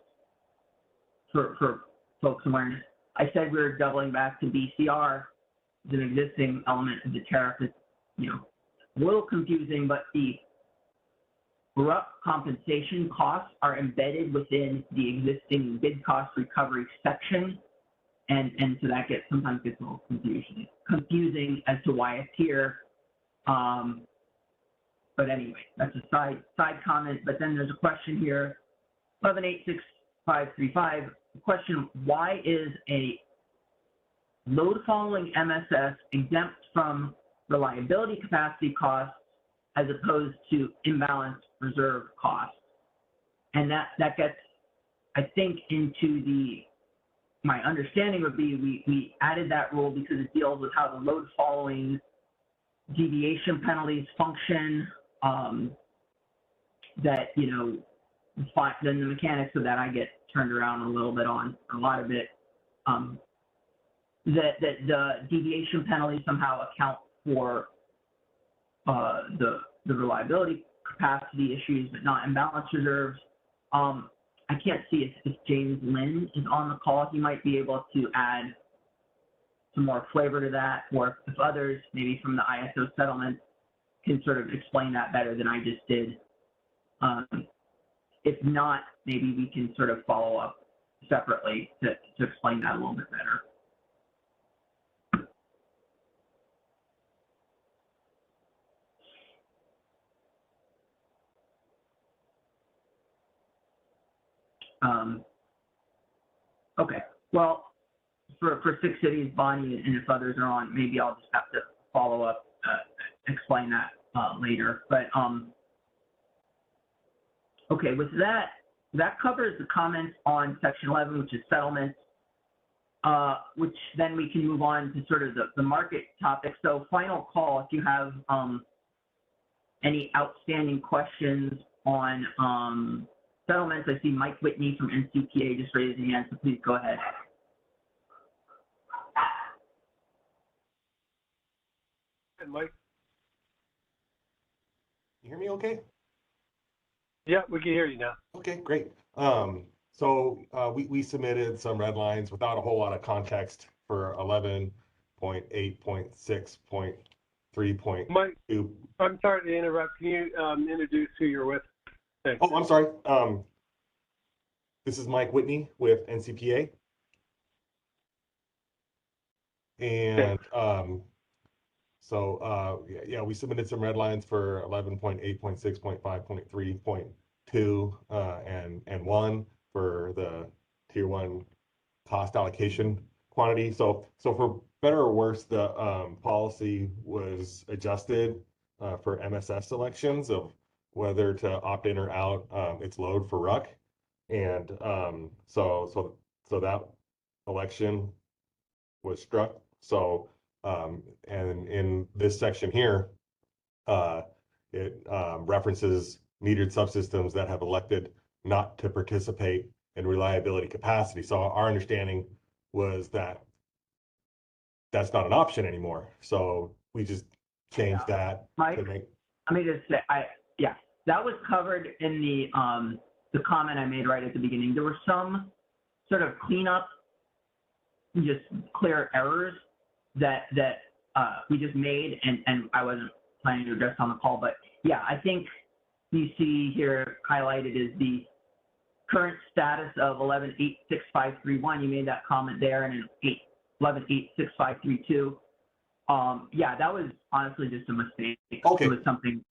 for folks' awareness, I said we were doubling back to BCR as an existing element of the tariff. It's, you know, a little confusing, but the RUC compensation costs are embedded within the existing bid cost recovery section, and so that sometimes gets a little confusing as to why it's here. But anyway, that's a side comment. But then there's a question here, 11.86535. The question: why is a load following MSS exempt from reliability capacity costs as opposed to imbalance reserve costs? And that gets, I think, into my understanding would be we added that rule because it deals with how the load following deviation penalties function, that, you know, then the mechanics of that I get turned around a little bit on, a lot of it, that the deviation penalties somehow account for the reliability capacity issues, but not imbalance reserves. I can't see if James Lynn is on the call. He might be able to add some more flavor to that, or if others, maybe from the ISO settlement, can sort of explain that better than I just did. If not, maybe we can sort of follow up separately to explain that a little bit better. Okay, well, for 6 cities, Bonnie, and if others are on, maybe I'll just have to follow up, explain that later. But okay, with that covers the comments on section 11, which is settlements, which then we can move on to sort of the market topic. So final call, if you have any outstanding questions on settlements. I see Mike Whitney from NCPA just raised his hand, so please go ahead. Mike? You hear me okay? Yeah, we can hear you now. Okay, great. So we submitted some red lines without a whole lot of context for 11.8.6.3.2. Mike, I'm sorry to interrupt. Can you introduce who you're with? Thanks. Oh, I'm sorry. This is Mike Whitney with NCPA. And yeah, we submitted some red lines for 11.8.6.5.3.2 and 1 for the tier 1 cost allocation quantity. So for better or worse, the policy was adjusted for MSS selections of whether to opt in or out its load for RUC. And so that election was struck. So and in this section here, it references metered subsystems that have elected not to participate in reliability capacity. So our understanding was that that's not an option anymore. So we just changed that. Mike, to make... let me just say, yeah, that was covered in the comment I made right at the beginning. There were some sort of cleanup, just clear errors that we just made, and I wasn't planning to address on the call, but yeah, I think you see here highlighted is the current status of 11.86531. You made that comment there, and in 11.86532. Yeah, that was honestly just a mistake. Okay. It was something,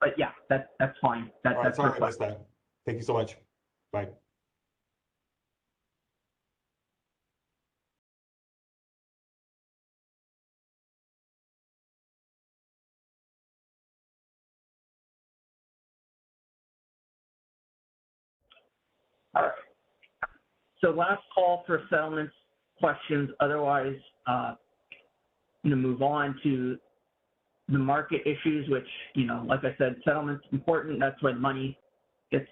but yeah, that's fine. All right, That's sorry I perfect. missed that. Thank you so much. Bye. All right. So last call for settlements questions. Otherwise, I'm going to move on to the market issues, which, you know, like I said, settlement's important. That's where the money gets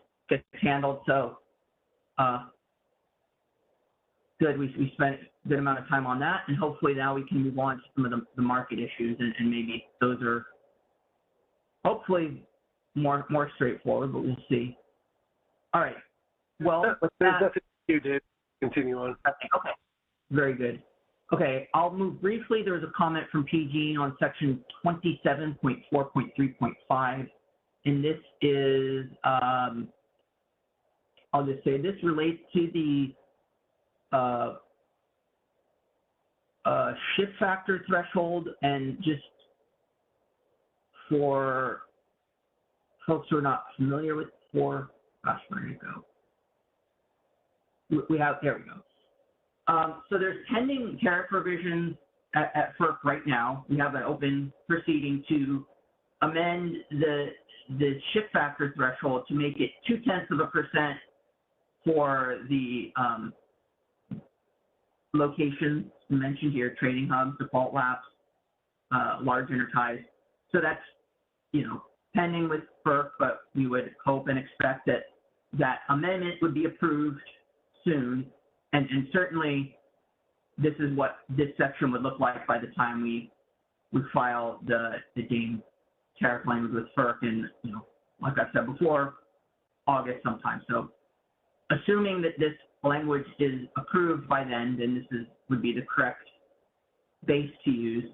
handled. So good, we spent a good amount of time on that, and hopefully now we can move on to some of the market issues, and maybe those are hopefully more straightforward, but we'll see. All right. Well, with There's that, nothing you did. Continue on. okay, very good. Okay, I'll move briefly. There was a comment from PG on section 27.4.3.5, and this is, I'll just say this relates to the shift factor threshold, and just for folks who are not familiar with, gosh, where did it go? We have, there we go. So there's pending tariff revisions at FERC right now. We have an open proceeding to amend the shift factor threshold to make it 0.2% for the locations mentioned here: trading hubs, default laps, large enterprise. So that's, you know, pending with FERC, but we would hope and expect that that amendment would be approved soon. And certainly this is what this section would look like by the time we file the Dane tariff language with FERC in, you know, like I said before, August sometime. So assuming that this language is approved by then this would be the correct base to use.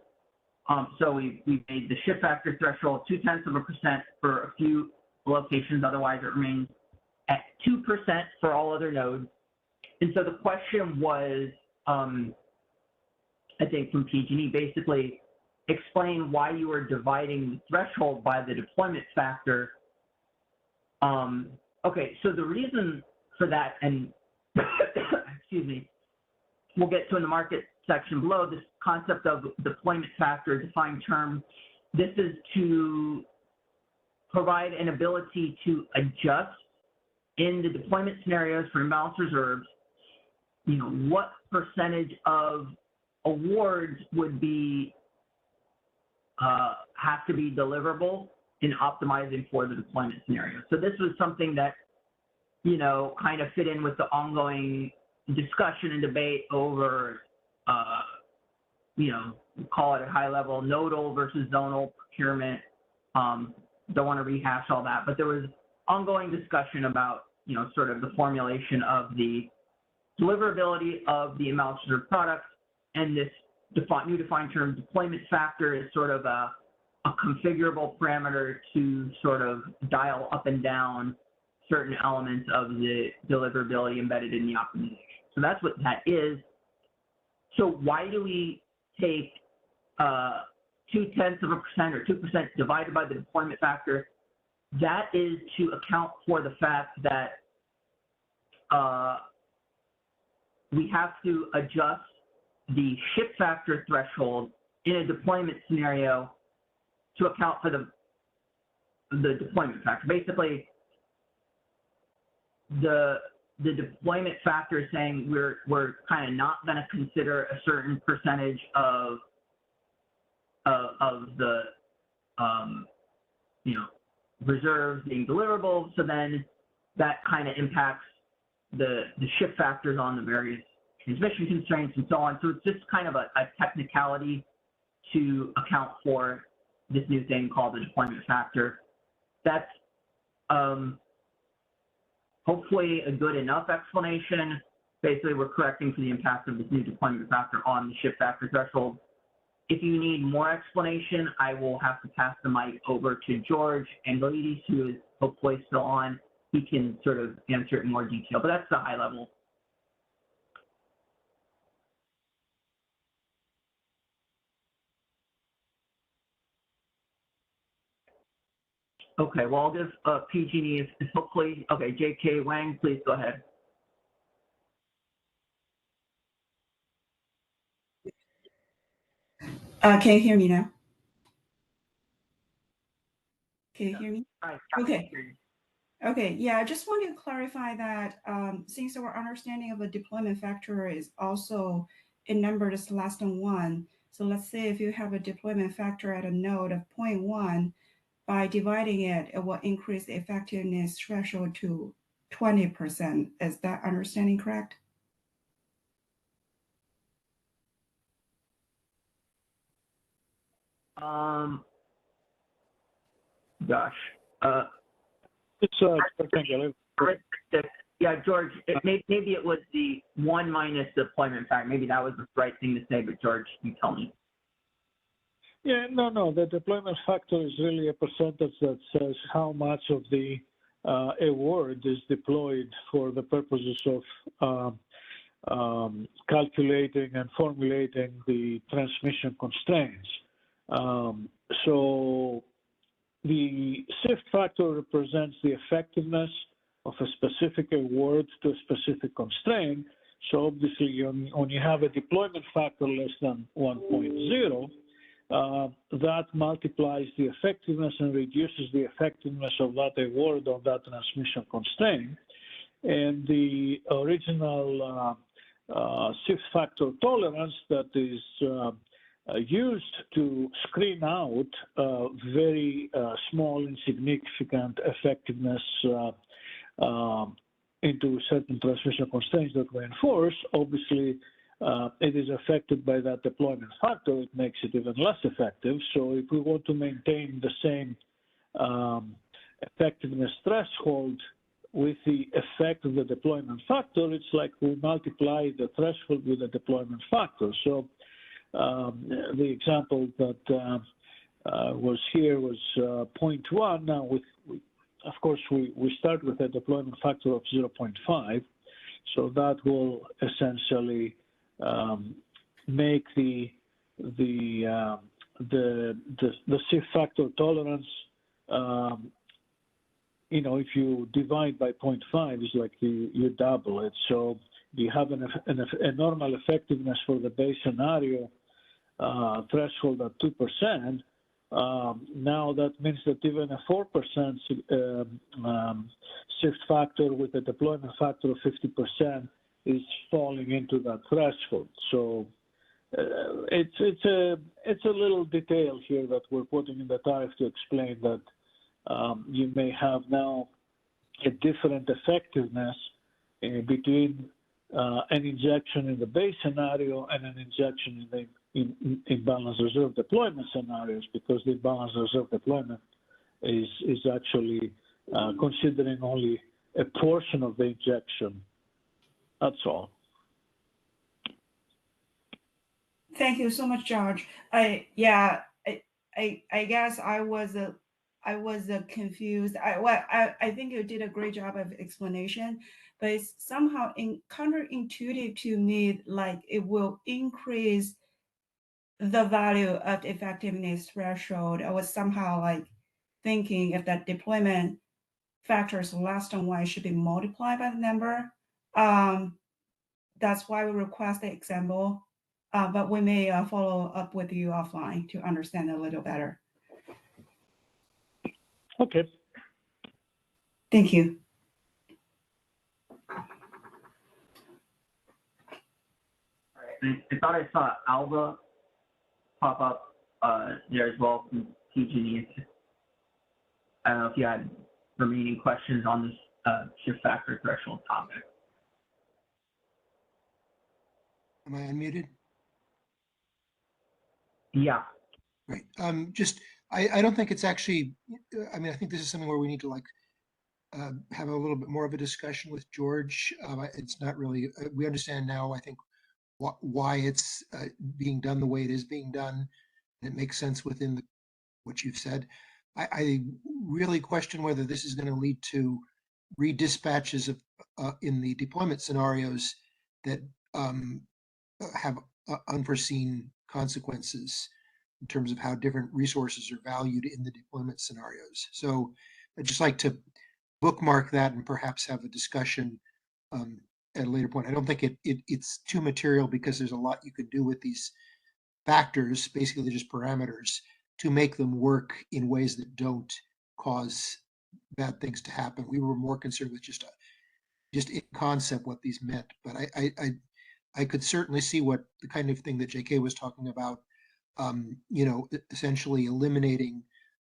So we made the shift factor threshold 0.2% for a few locations. Otherwise, it remains at 2% for all other nodes. And so the question was, I think from PG&E, basically explain why you were dividing the threshold by the deployment factor. Okay, so the reason for that, and excuse me, we'll get to in the market section below, this concept of deployment factor, defined term. This is to provide an ability to adjust in the deployment scenarios for imbalanced reserves, you know, what percentage of awards would be have to be deliverable in optimizing for the deployment scenario. So this was something that, you know, kind of fit in with the ongoing discussion and debate over, you know, call it at high level, nodal versus zonal procurement. Don't want to rehash all that, but there was ongoing discussion about, you know, sort of the formulation of the deliverability of the imbalanced reserve products, and this new defined term deployment factor is sort of a configurable parameter to sort of dial up and down certain elements of the deliverability embedded in the optimization. So that's what that is. So why do we take 0.2% or 2% divided by the deployment factor? That is to account for the fact that we have to adjust the shift factor threshold in a deployment scenario to account for the deployment factor. Basically, the deployment factor is saying we're kind of not going to consider a certain percentage of the you know, reserves being deliverable. So then that kind of impacts the shift factors on the various transmission constraints and so on. So it's just kind of a technicality to account for this new thing called the deployment factor. That's hopefully a good enough explanation. Basically, we're correcting for the impact of this new deployment factor on the shift factor threshold. If you need more explanation, I will have to pass the mic over to George Angelides, who is hopefully still on. He can sort of answer it in more detail, but that's the high level. Okay, well, I'll give PG&E is hopefully, okay, J.K. Wang, please go ahead. Can you hear me now? Can you hear me? Okay. Okay, yeah, I just want to clarify that since our understanding of a deployment factor is also a number that's less than 1. So let's say if you have a deployment factor at a node of 0.1, by dividing it, it will increase the effectiveness threshold to 20%. Is that understanding correct? Gosh. Yeah, George, maybe it was the 1 minus deployment factor. Maybe that was the right thing to say, but George, you tell me. Yeah, no. The deployment factor is really a percentage that says how much of the award is deployed for the purposes of calculating and formulating the transmission constraints. So the shift factor represents the effectiveness of a specific award to a specific constraint. So obviously, when you have a deployment factor less than 1.0, that multiplies the effectiveness and reduces the effectiveness of that award on that transmission constraint. And the original shift factor tolerance that is used to screen out very small insignificant effectiveness into certain transmission constraints that we enforce, obviously it is affected by that deployment factor. It makes it even less effective. So if we want to maintain the same effectiveness threshold with the effect of the deployment factor, it's like we multiply the threshold with the deployment factor. So the example that was here was 0.1. Now, of course, we start with a deployment factor of 0.5. So that will essentially make the shift factor tolerance. If you divide by 0.5, it's like you double it. So you have a normal effectiveness for the base scenario threshold at 2%. Now that means that even a 4% shift factor with a deployment factor of 50% is falling into that threshold. So it's a little detail here that we're putting in the tariff to explain that you may have now a different effectiveness between an injection in the base scenario and an injection in balanced reserve deployment scenarios, because the balanced reserve deployment is actually considering only a portion of the injection. That's all. Thank you so much, George. I guess I was confused. I think you did a great job of explanation, but it's somehow counterintuitive to me, like it will increase the value of the effectiveness threshold. I was somehow like thinking if that deployment factor is less than 1, it should be multiplied by the number. That's why we request the example, but we may follow up with you offline to understand a little better. Okay. Thank you. I thought I saw Alva pop up there as well from PG&E. I don't know if you had remaining questions on this shift factor threshold topic. Am I unmuted? Yeah. Great. I don't think it's actually, I mean, I think this is something where we need to have a little bit more of a discussion with George. It's not really, we understand now, I think, why it's being done the way it is being done. And it makes sense within what you've said. I really question whether this is going to lead to redispatches of in the deployment scenarios that have unforeseen consequences. in terms of how different resources are valued in the deployment scenarios. So I'd just like to bookmark that and perhaps have a discussion at a later point. I don't think it's too material because there's a lot you could do with these factors, basically just parameters, to make them work in ways that don't cause bad things to happen. We were more concerned with just in concept what these meant, but I could certainly see what the kind of thing that JK was talking about, essentially eliminating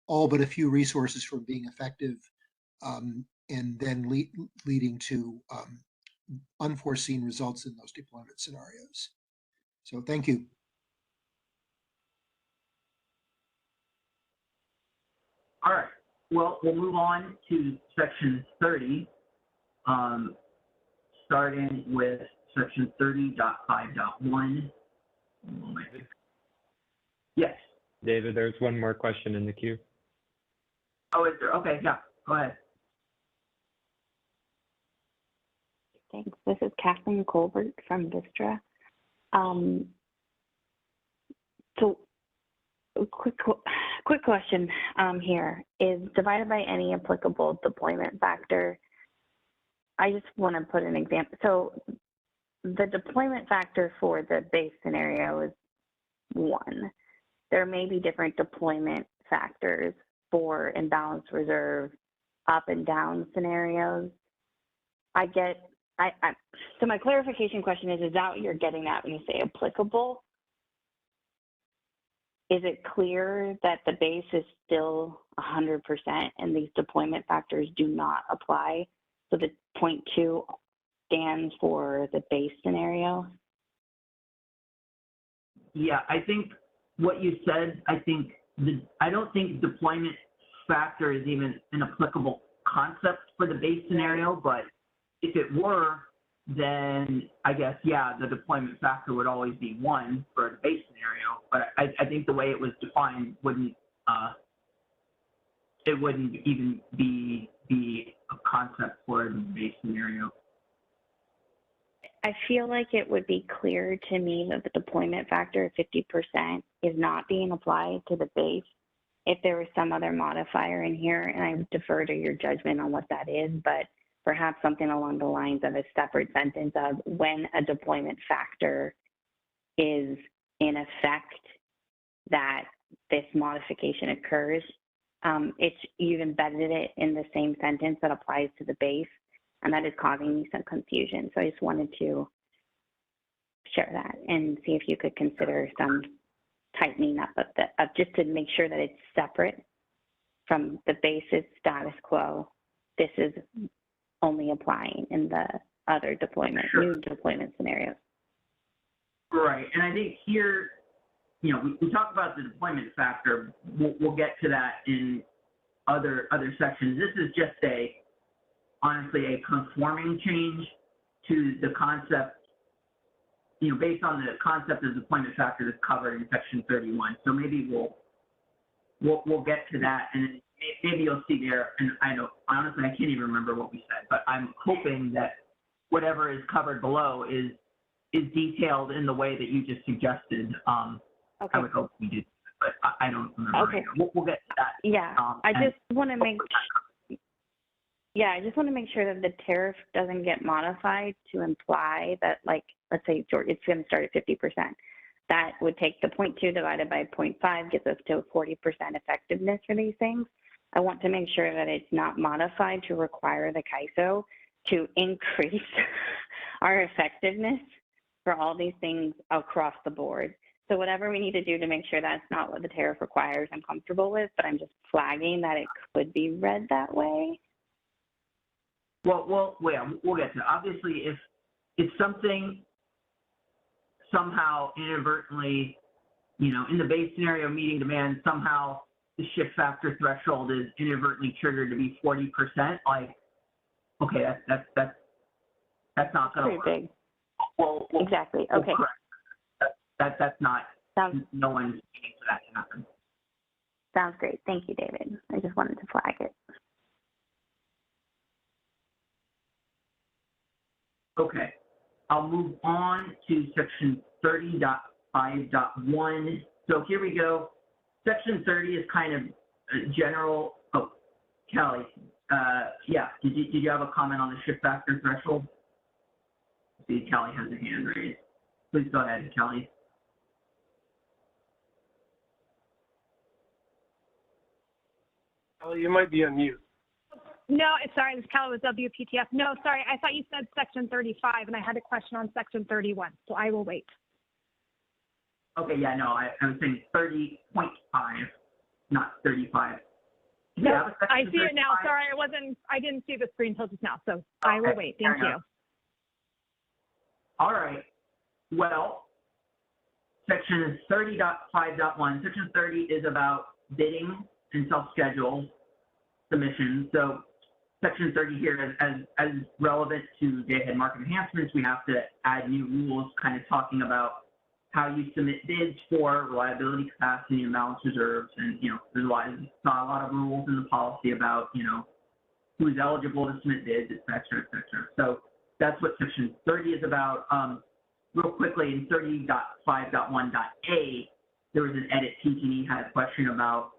all but a few resources from being effective, and then leading to unforeseen results in those deployment scenarios. So thank you. All right. Well, we'll move on to section 30, starting with section 30.5.1. Yes. David, there's one more question in the queue. Oh, is there? Okay, yeah, go ahead. Thanks. This is Kathleen Colbert from Vistra. So quick question here is divided by any applicable deployment factor. I just want to put an example. So the deployment factor for the base scenario is 1. There may be different deployment factors for imbalanced reserve up and down scenarios. So my clarification question is that what you're getting at when you say applicable? Is it clear that the base is still 100% and these deployment factors do not apply? So the 0.2 stands for the base scenario? Yeah, I think what you said, I don't think deployment factor is even an applicable concept for the base scenario, but if it were, then I guess, yeah, the deployment factor would always be 1 for the base scenario. But I think the way it was defined wouldn't even be a concept for the base scenario. I feel like it would be clear to me that the deployment factor of 50% is not being applied to the base. If there was some other modifier in here, and I defer to your judgment on what that is, but perhaps something along the lines of a separate sentence of when a deployment factor is in effect that this modification occurs. You've embedded it in the same sentence that applies to the base, and that is causing me some confusion. So I just wanted to share that and see if you could consider some tightening up of just to make sure that it's separate from the basis status quo. This is only applying in the other deployment, new deployment scenarios. Right, and I think here, we talk about the deployment factor. We'll get to that in other sections. This is just honestly a conforming change to the concept, based on the concept of deployment factor that's covered in section 31. So maybe we'll get to that, and maybe you'll see there, and honestly, I can't even remember what we said, but I'm hoping that whatever is covered below is detailed in the way that you just suggested. Okay. I would hope we did, but I don't remember. Okay. We'll get to that. Yeah, I just want to make sure that the tariff doesn't get modified to imply that, like, let's say it's going to start at 50%. That would take the 0.2 divided by 0.5, gets us to 40% effectiveness for these things. I want to make sure that it's not modified to require the CAISO to increase our effectiveness for all these things across the board. So whatever we need to do to make sure that's not what the tariff requires, I'm comfortable with, but I'm just flagging that it could be read that way. Well, we'll get to it. Obviously, if something somehow inadvertently, in the base scenario meeting demand, somehow the shift factor threshold is inadvertently triggered to be 40%, like, okay, that's not going to work. Pretty big. Well, exactly. Okay. That's not. No one's aiming for that to happen. Sounds great. Thank you, David. I just wanted to flag it. Okay. I'll move on to section 30.5.1. So here we go. Section 30 is kind of general. Oh, Kelly, yeah, did you have a comment on the shift factor threshold? See, Kelly has a hand raised. Please go ahead, Kelly. Kelly, you might be on mute. No, sorry, this is Kelly with WPTF. No, sorry, I thought you said section 35, and I had a question on section 31, so I will wait. Okay, yeah, no, I was saying 30.5, not 35. No, Yeah, I see it now. Sorry, I didn't see the screen till just now, so I will wait. Thank you. All right. Well, section 30.5.1, section 30 is about bidding and self-schedule submissions. So section 30 here is as relevant to day-ahead market enhancements. We have to add new rules kind of talking about how you submit bids for reliability, capacity, and balance reserves. And, you know, there's a lot of rules in the policy about, you know, who's eligible to submit bids, et cetera, et cetera. So that's what section 30 is about. Real quickly, in 30.5.1.a, there was an edit PG&E had a question about,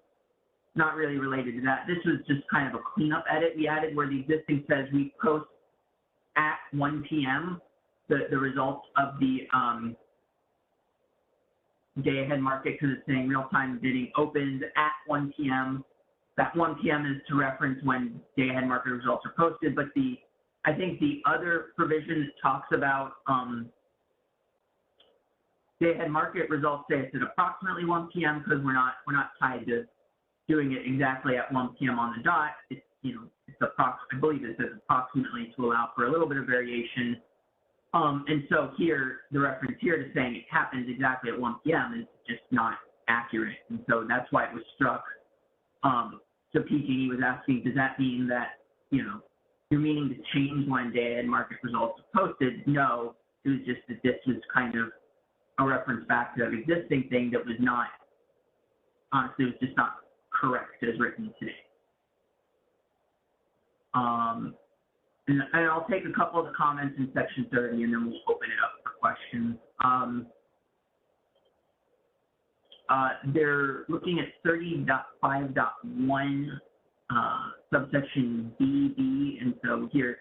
not really related to that. This was just kind of a cleanup edit we added where the existing says we post at 1 p.m. the results of the day-ahead market, because it's saying real-time bidding opens at 1 p.m. That 1 p.m. is to reference when day-ahead market results are posted, but I think the other provision that talks about day-ahead market results say it's at approximately 1 p.m. because we're not tied to doing it exactly at 1 p.m. on the dot. It's, you know, it's I believe it says approximately to allow for a little bit of variation. And so here, the reference here to saying it happens exactly at 1 p.m. is just not accurate. And so that's why it was struck. So PG&E was asking, does that mean that, you know, you're meaning to change when day-ahead market results are posted? No, it was just that this was kind of a reference back to an existing thing that was not, honestly, it was just not correct as written today. And I'll take a couple of the comments in section 30 and then we'll open it up for questions. They're looking at 30.5.1 subsection BB, and so here,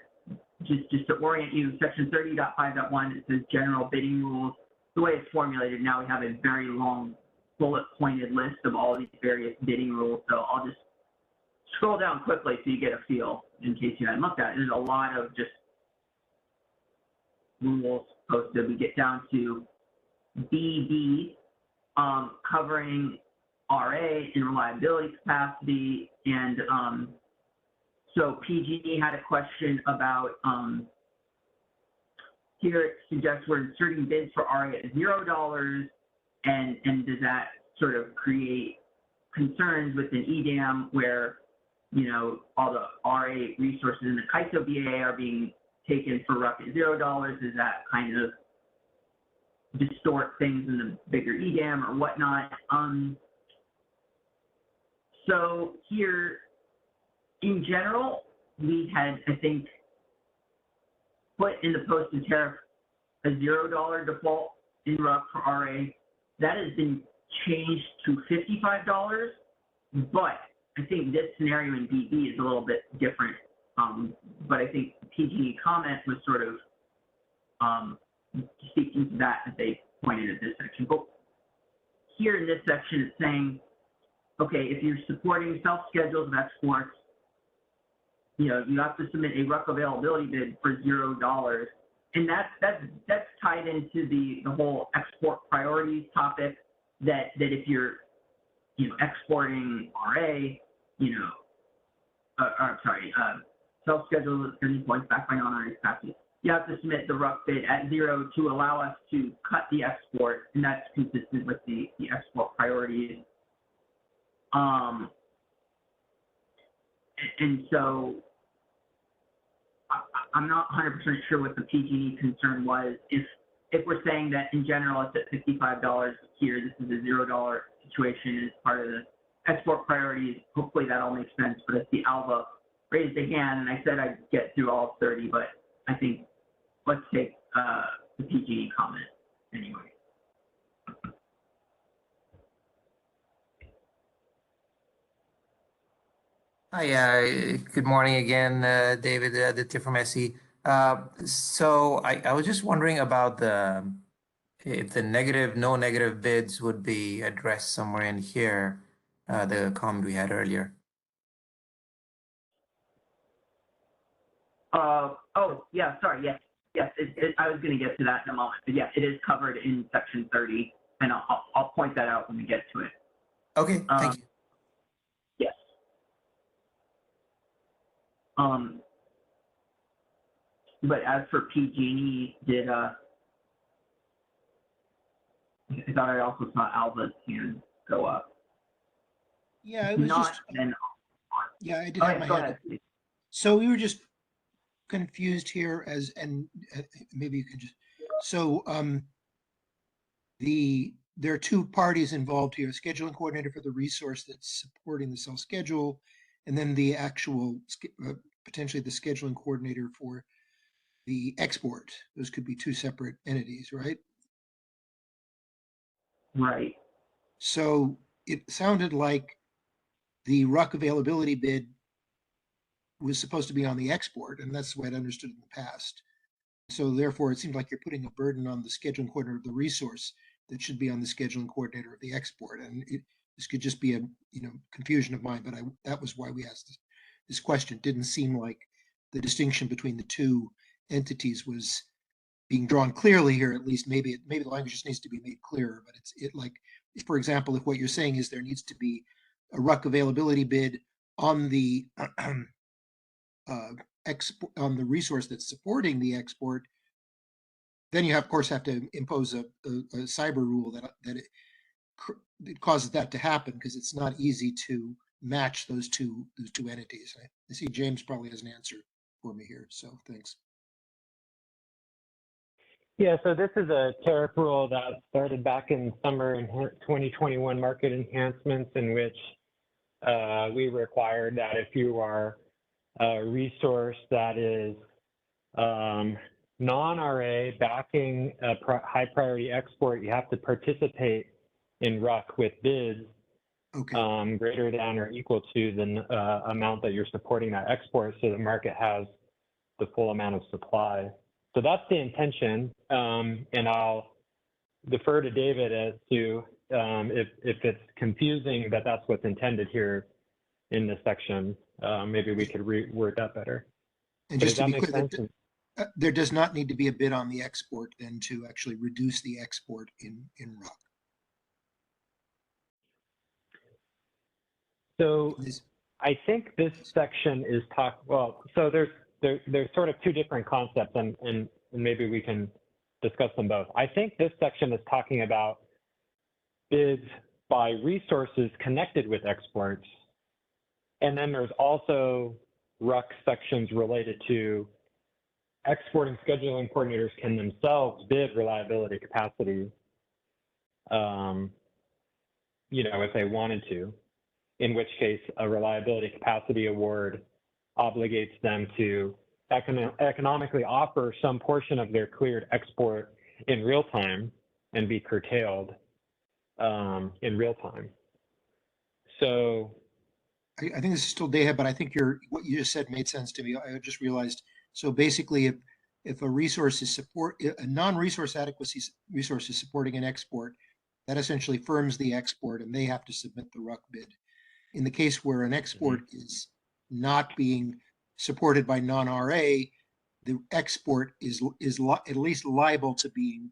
just to orient you, section 30.5.1, it says general bidding rules. The way it's formulated now, we have a very long bullet-pointed list of all these various bidding rules, so I'll just scroll down quickly so you get a feel in case you hadn't looked at it. There's a lot of just rules posted. We get down to BB, covering RA and reliability capacity. And so PG&E had a question about, here it suggests we're inserting bids for RA at $0, and does that sort of create concerns with an EDAM where, you know, all the RA resources in the CAISO BA are being taken for RUC at $0? Does that kind of distort things in the bigger EDAM or whatnot? So here, in general, we had, I think, put in the posted tariff a $0 default in RUC for RA. That has been changed to $55, but I think this scenario in BB is a little bit different. But I think the PG&E comment was sort of speaking to that as they pointed at this section. But here in this section, it's saying, okay, if you're supporting self-schedules of exports, you know, you have to submit a RUC availability bid for $0. And that's tied into the whole export priorities topic, that if you're, you know, exporting RA, you know, self-schedule earning points backed by non-RA capacity, you have to submit the RUC bid at $0 to allow us to cut the export, and that's consistent with the export priorities. And so I'm not 100% sure what the PG&E concern was. If we're saying that in general it's at $55 here, this is a $0 situation as part of the export priorities, hopefully that all makes sense. But if the ALVA raised a hand, and I said I'd get through all 30, but I think let's take the PG&E comment anyway. Hi, good morning again, David, Aditya from SE. So I was just wondering about if the no negative bids would be addressed somewhere in here, the comment we had earlier. Oh, yeah, sorry, yes. Yes, I was going to get to that in a moment. But yes, it is covered in section 30, and I'll point that out when we get to it. Okay, thank you. Yes. But as for PG&E, I thought I also saw Alva's hand go up. Yeah, it was Not just, then. yeah, I did have my Go hand ahead, up. please. So we were just confused here and maybe you could just, so there are two parties involved here, scheduling coordinator for the resource that's supporting the cell schedule, and then the actual, potentially the scheduling coordinator for the export. Those could be two separate entities, right? Right. So it sounded like the RUC availability bid was supposed to be on the export, and that's the way I'd understood it in the past. So therefore, it seemed like you're putting a burden on the scheduling coordinator of the resource that should be on the scheduling coordinator of the export. And this could just be a confusion of mine, but that was why we asked this question. It didn't seem like the distinction between the two entities was being drawn clearly here. At least maybe the language just needs to be made clearer. But like, for example, if what you're saying is there needs to be a RUC availability bid on the on the resource that's supporting the export, then you of course have to impose a cyber rule that it causes that to happen, because it's not easy to match those two entities. I see James probably has an answer for me here, so thanks. Yeah, so this is a tariff rule that started back in summer in 2021 market enhancements, in which we required that if you are a resource that is non-RA backing a high priority export, you have to participate in RUC with bids greater than or equal to the amount that you're supporting that export, so the market has the full amount of supply. So that's the intention, and I'll defer to David as to if it's confusing that that's what's intended here in this section. Maybe we could reword that better. And just to be clear, there does not need to be a bid on the export then to actually reduce the export in RUC. So I think this section is so there's sort of two different concepts, and maybe we can discuss them both. I think this section is talking about bids by resources connected with exports. And then there's also RUC sections related to exporting scheduling coordinators can themselves bid reliability capacity, if they wanted to, in which case a reliability capacity award obligates them to economically offer some portion of their cleared export in real time and be curtailed in real time. So I think this is still day-ahead, but I think what you just said made sense to me. I just realized. So basically, if a resource is a non-resource adequacy resource is supporting an export, that essentially firms the export, and they have to submit the RUC bid. In the case where an export is not being supported by non-RA, the export is at least liable to being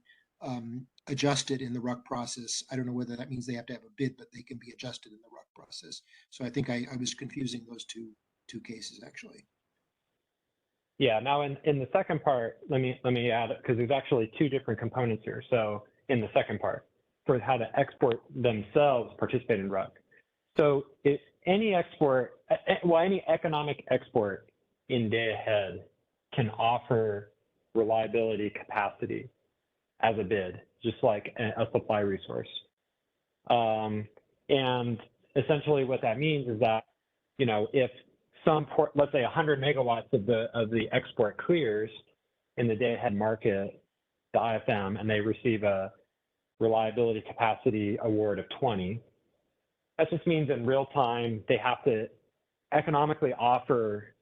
adjusted in the RUC process. I don't know whether that means they have to have a bid, but they can be adjusted in the RUC process. So I think I was confusing those two cases actually. Yeah. Now in the second part, let me add it, because there's actually two different components here. So in the second part, for how the export themselves participate in RUC. So any economic export in day ahead can offer reliability capacity as a bid, just like a supply resource. And essentially what that means is that, if let's say 100 megawatts of the export clears in the day ahead market, the IFM, and they receive a reliability capacity award of 20, that just means in real time, they have to economically offer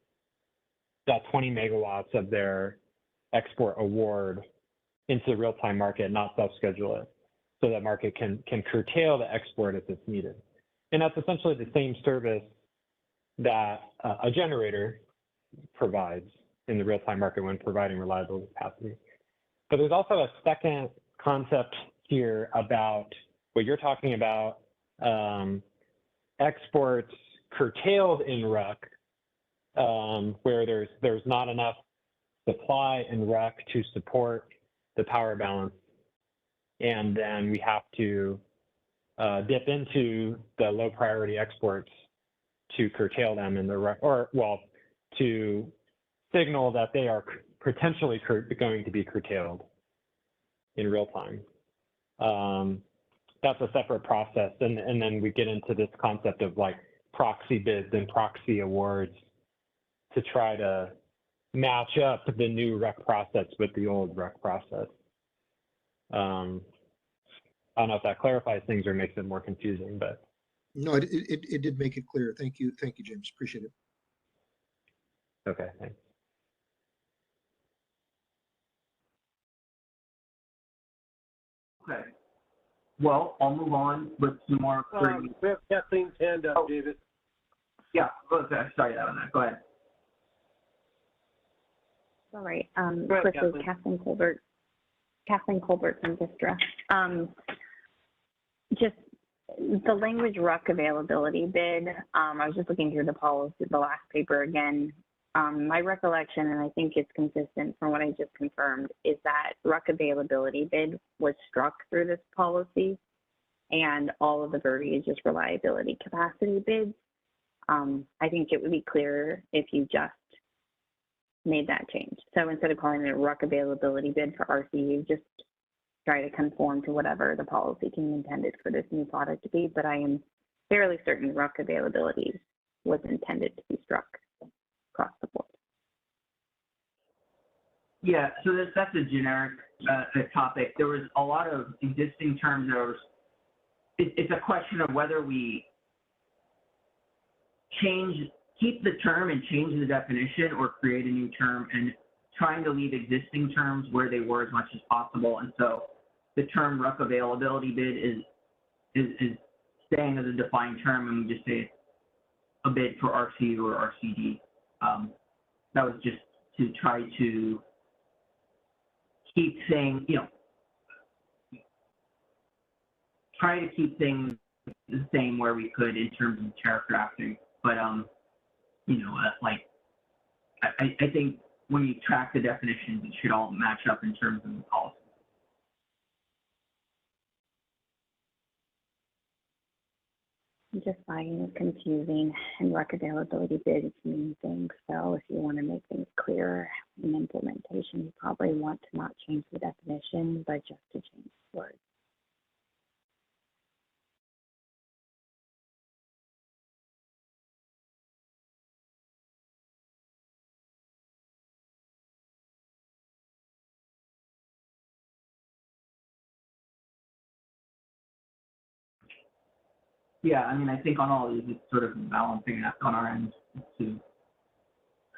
that 20 megawatts of their export award into the real-time market, not self-schedule it, so that market can curtail the export if it's needed. And that's essentially the same service that a generator provides in the real-time market when providing reliable capacity. But there's also a second concept here about what you're talking about, exports curtailed in RUC, where there's not enough supply in RUC to support the power balance, and then we have to dip into the low priority exports to curtail them in the RUC, or well, to signal that they are potentially going to be curtailed in real time. That's a separate process, and then we get into this concept of like proxy bids and proxy awards to try to match up the new RUC process with the old RUC process. I don't know if that clarifies things or makes it more confusing, but. No, it did make it clear. Thank you, James. Appreciate it. Okay, thanks. Okay. Well, I'll move on with some more. We have Kathleen's hand up, David. Yeah, okay. Sorry about that. Go ahead. All right. Ahead, Quickly, Kathleen Colbert from Vistra. Just the language RUC availability bid. I was just looking through the policy, the last paper again. My recollection, and I think it's consistent from what I just confirmed, is that RUC availability bid was struck through this policy, and all of the verbiage is reliability capacity bids. I think it would be clearer if you just made that change. So instead of calling it a RUC availability bid for RCU, just try to conform to whatever the policy can be intended for this new product to be. But I am fairly certain RUC availability was intended to be struck across the board. Yeah, so that's a generic topic. There was a lot of existing terms. It's a question of whether we keep the term and change the definition, or create a new term, and trying to leave existing terms where they were as much as possible. And so the term RUC availability bid is staying as a defined term, and we just say a bid for RCU or RCD. That was just to try to keep saying, try to keep things the same where we could in terms of tariff drafting. But, I think when you track the definitions, it should all match up in terms of the policy. I'm just finding it confusing, and RUC availability bids mean things. So if you want to make things clearer in implementation, you probably want to not change the definition, but just to change the words. Yeah, I mean, I think on all of these, it's sort of a balancing act on our end to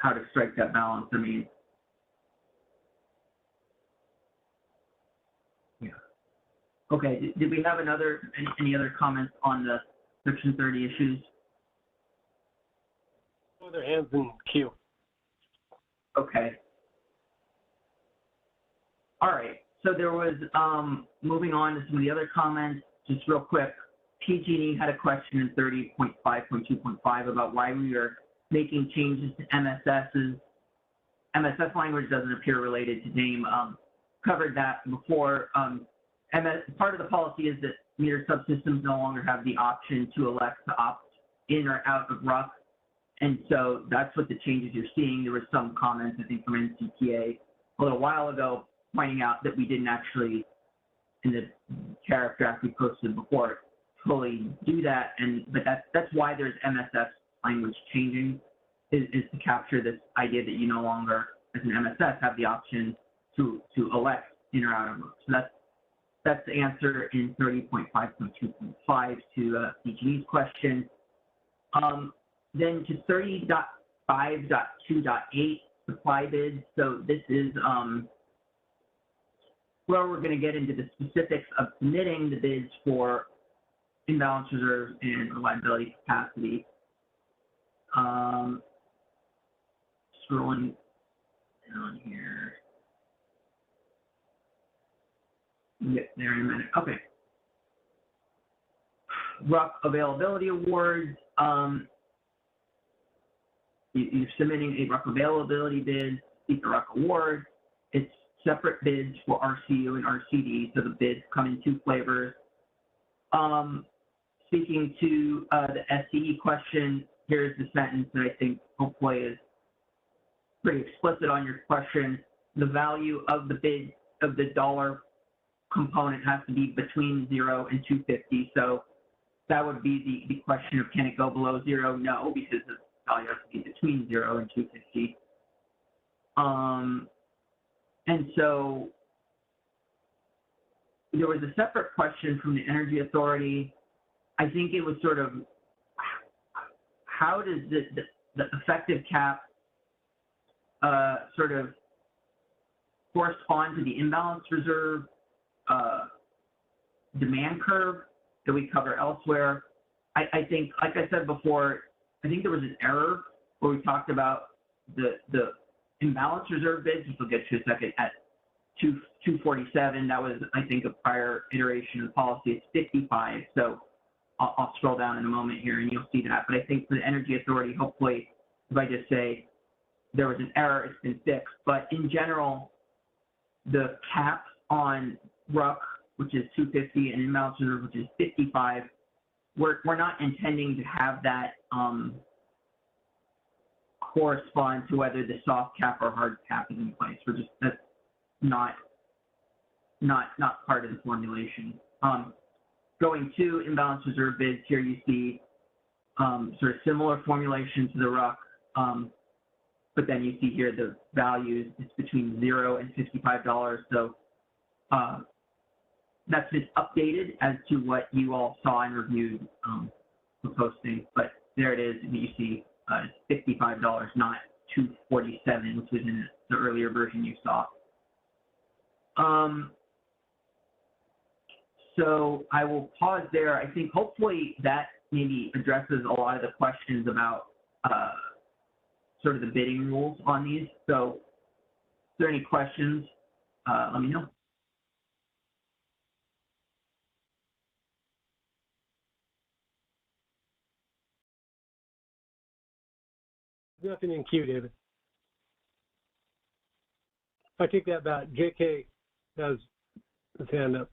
how to strike that balance. I mean, yeah. Okay, did we have any other comments on the Section 30 issues? Other hands in queue. Okay. All right, so there was, moving on to some of the other comments, just real quick. PG&E had a question in 30.5.2.5 about why we are making changes to MSS's. MSS language doesn't appear related to name. Covered that before. Part of the policy is that meter subsystems no longer have the option to elect to opt in or out of RUC. And so that's what the changes you're seeing. There was some comments, I think, from NCTA a little while ago pointing out that we didn't actually, in the tariff draft we posted before, fully do that, but that's why there's MSS language changing, is to capture this idea that you no longer, as an MSS, have the option to elect in or out of RUC. So that's the answer in 30.5.2.5 to PG&E's question. then to 30.5.2.8 supply bids. So this is where we're going to get into the specifics of submitting the bids for imbalance reserves and reliability capacity. Scrolling down here. We'll get there in a minute. Okay. RUC availability awards. You're submitting a RUC availability bid, seek a RUC award. It's separate bids for RCU and RCD, so the bids come in two flavors. Speaking to the SCE question, here's the sentence that I think hopefully is pretty explicit on your question. The value of the bid of the dollar component has to be between 0 and 250. So that would be the question of, can it go below 0? No, because the value has to be between 0 and 250. And so there was a separate question from the Energy Authority. I think it was sort of, how does the effective cap sort of correspond to the imbalance reserve demand curve that we cover elsewhere? I think, like I said before, I think there was an error where we talked about the imbalance reserve bids, which we'll get to in a second, at 247. That was, I think, a prior iteration of the policy. It's 55. So I'll scroll down in a moment here and you'll see that. But I think for the Energy Authority, hopefully, if I just say there was an error, it's been fixed. But in general, the caps on RUC, which is 250, and imbalance reserve, which is 55, we're not intending to have that correspond to whether the soft cap or hard cap is in place. We're just, that's not part of the formulation. Going to imbalance reserve bids, here you see sort of similar formulation to the RUC, but then you see here the values, it's between 0 and $55. So that's been updated as to what you all saw and reviewed the posting, but there it is. You see it's $55, not $247, which was in the earlier version you saw. So I will pause there. I think hopefully that maybe addresses a lot of the questions about sort of the bidding rules on these. So if there are any questions, let me know. Nothing in queue, David. I take that back. JK has his hand up.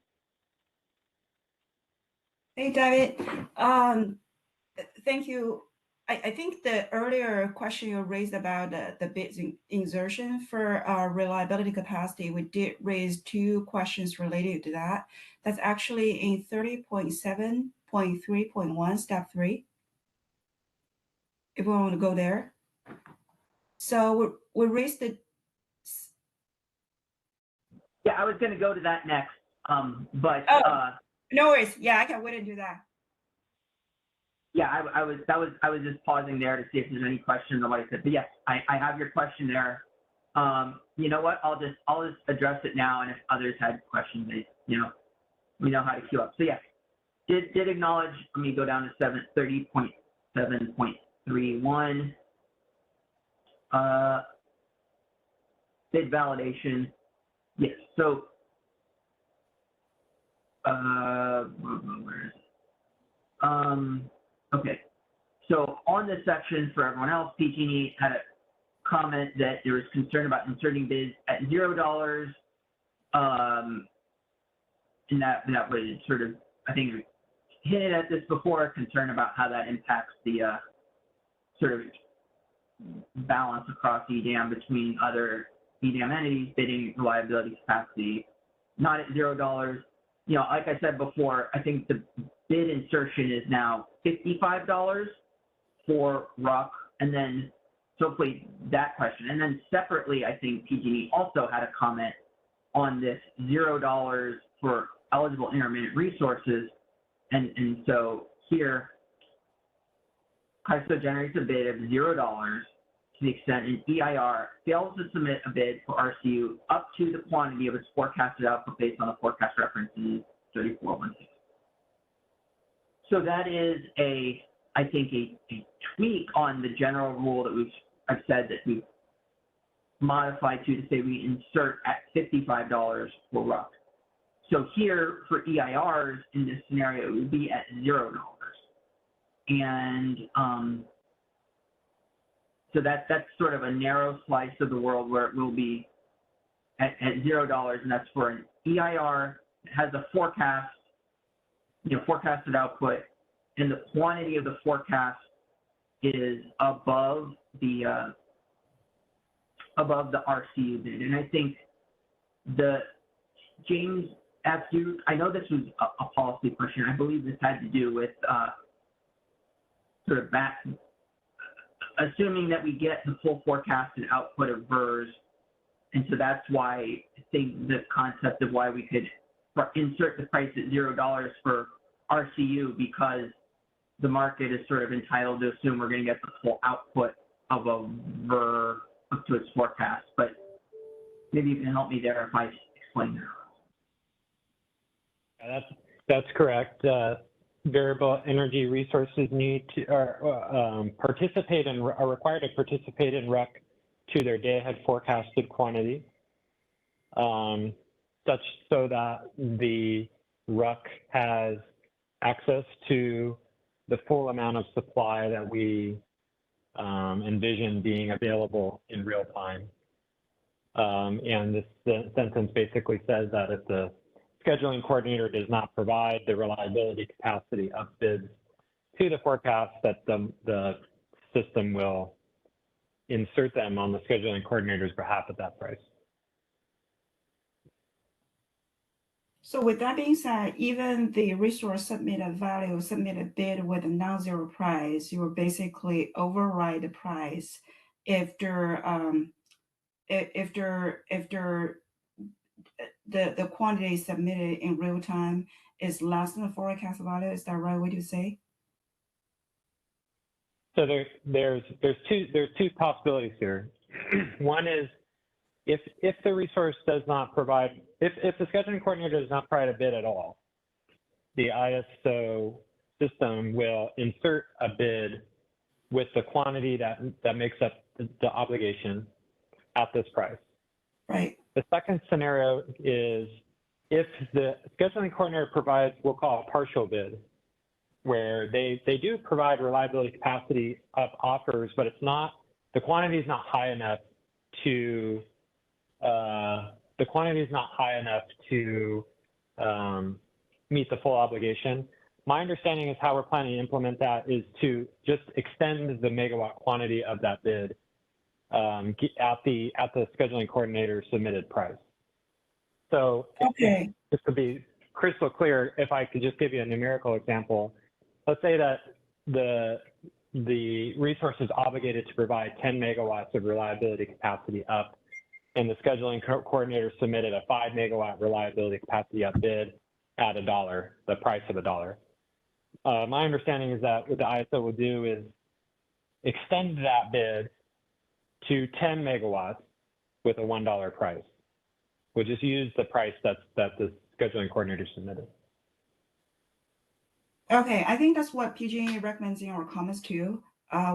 Hey, David. Thank you. I think the earlier question you raised about the bids insertion for reliability capacity, we did raise two questions related to that. That's actually in 30.7.3.1, step 3. If we want to go there. So we raised the. Yeah, I was going to go to that next, but no worries. Yeah, I can wait and do that. Yeah, I was just pausing there to see if there's any questions on what I said. But yes, I have your question there. You know what? I'll just address it now, and if others had questions, we know how to queue up. So yes, did acknowledge. Let me go down to 30.7.31. Bid validation. Yes. So where is it? Okay. So on this section, for everyone else, PG&E had a comment that there was concern about inserting bids at $0, and that was sort of, I think, we hinted at this before, concern about how that impacts the sort of balance across EDAM between other EDAM entities bidding reliability capacity, not at $0. You know, like I said before, I think the bid insertion is now $55 for RUC, and then so hopefully that question. And then separately, I think PG&E also had a comment on this $0 for eligible intermittent resources. And so here, ISO generates a bid of $0 to the extent an EIR fails to submit a bid for RCU up to the quantity of its forecasted output based on the forecast reference in 3416. So that is I think a tweak on the general rule that I've said that we've modified to say we insert at $55 for RUC. So here for EIRs in this scenario, it would be at $0. And so that's sort of a narrow slice of the world where it will be at $0, and that's for an EIR that has a forecast, forecasted output, and the quantity of the forecast is above the RCU bid. And I think James asked you, I know this was a policy question. I believe this had to do with sort of assuming that we get the full forecasted output of VERS. And so that's why I think the concept of why we could insert the price at $0 for RCU, because the market is sort of entitled to assume we're going to get the full output of a VER up to its forecast. But maybe you can help me there if I explain that. That's correct. Variable energy resources need to participate in, are required to participate in RUC to their day-ahead forecasted quantity, such so that the RUC has access to the full amount of supply that we envision being available in real time. And this sentence basically says that if the scheduling coordinator does not provide the reliability capacity of bids to the forecast, that the system will insert them on the scheduling coordinator's behalf at that price. So with that being said, even the resource submitted bid with a non-zero price, you will basically override the price if the quantity submitted in real time is less than the forecast value. Is that right? What do you say? So there's two possibilities here. One is if the resource does not provide, if the scheduling coordinator does not provide a bid at all, the ISO system will insert a bid with the quantity that makes up the obligation at this price. Right. The second scenario is if the scheduling coordinator provides, we'll call a partial bid, where they do provide reliability capacity offers, but it's not, the quantity is not high enough to meet the full obligation. My understanding is how we're planning to implement that is to just extend the megawatt quantity of that bid at the scheduling coordinator submitted price. So okay, just to be crystal clear, if I could just give you a numerical example, let's say that the resource is obligated to provide 10 megawatts of reliability capacity up, and the scheduling coordinator submitted a 5 megawatt reliability capacity up bid at $1, the price of $1. My understanding is that what the ISO will do is extend that bid to 10 megawatts with a $1 price. We'll just use the price that the scheduling coordinator submitted. Okay, I think that's what PG&E recommends in our comments too.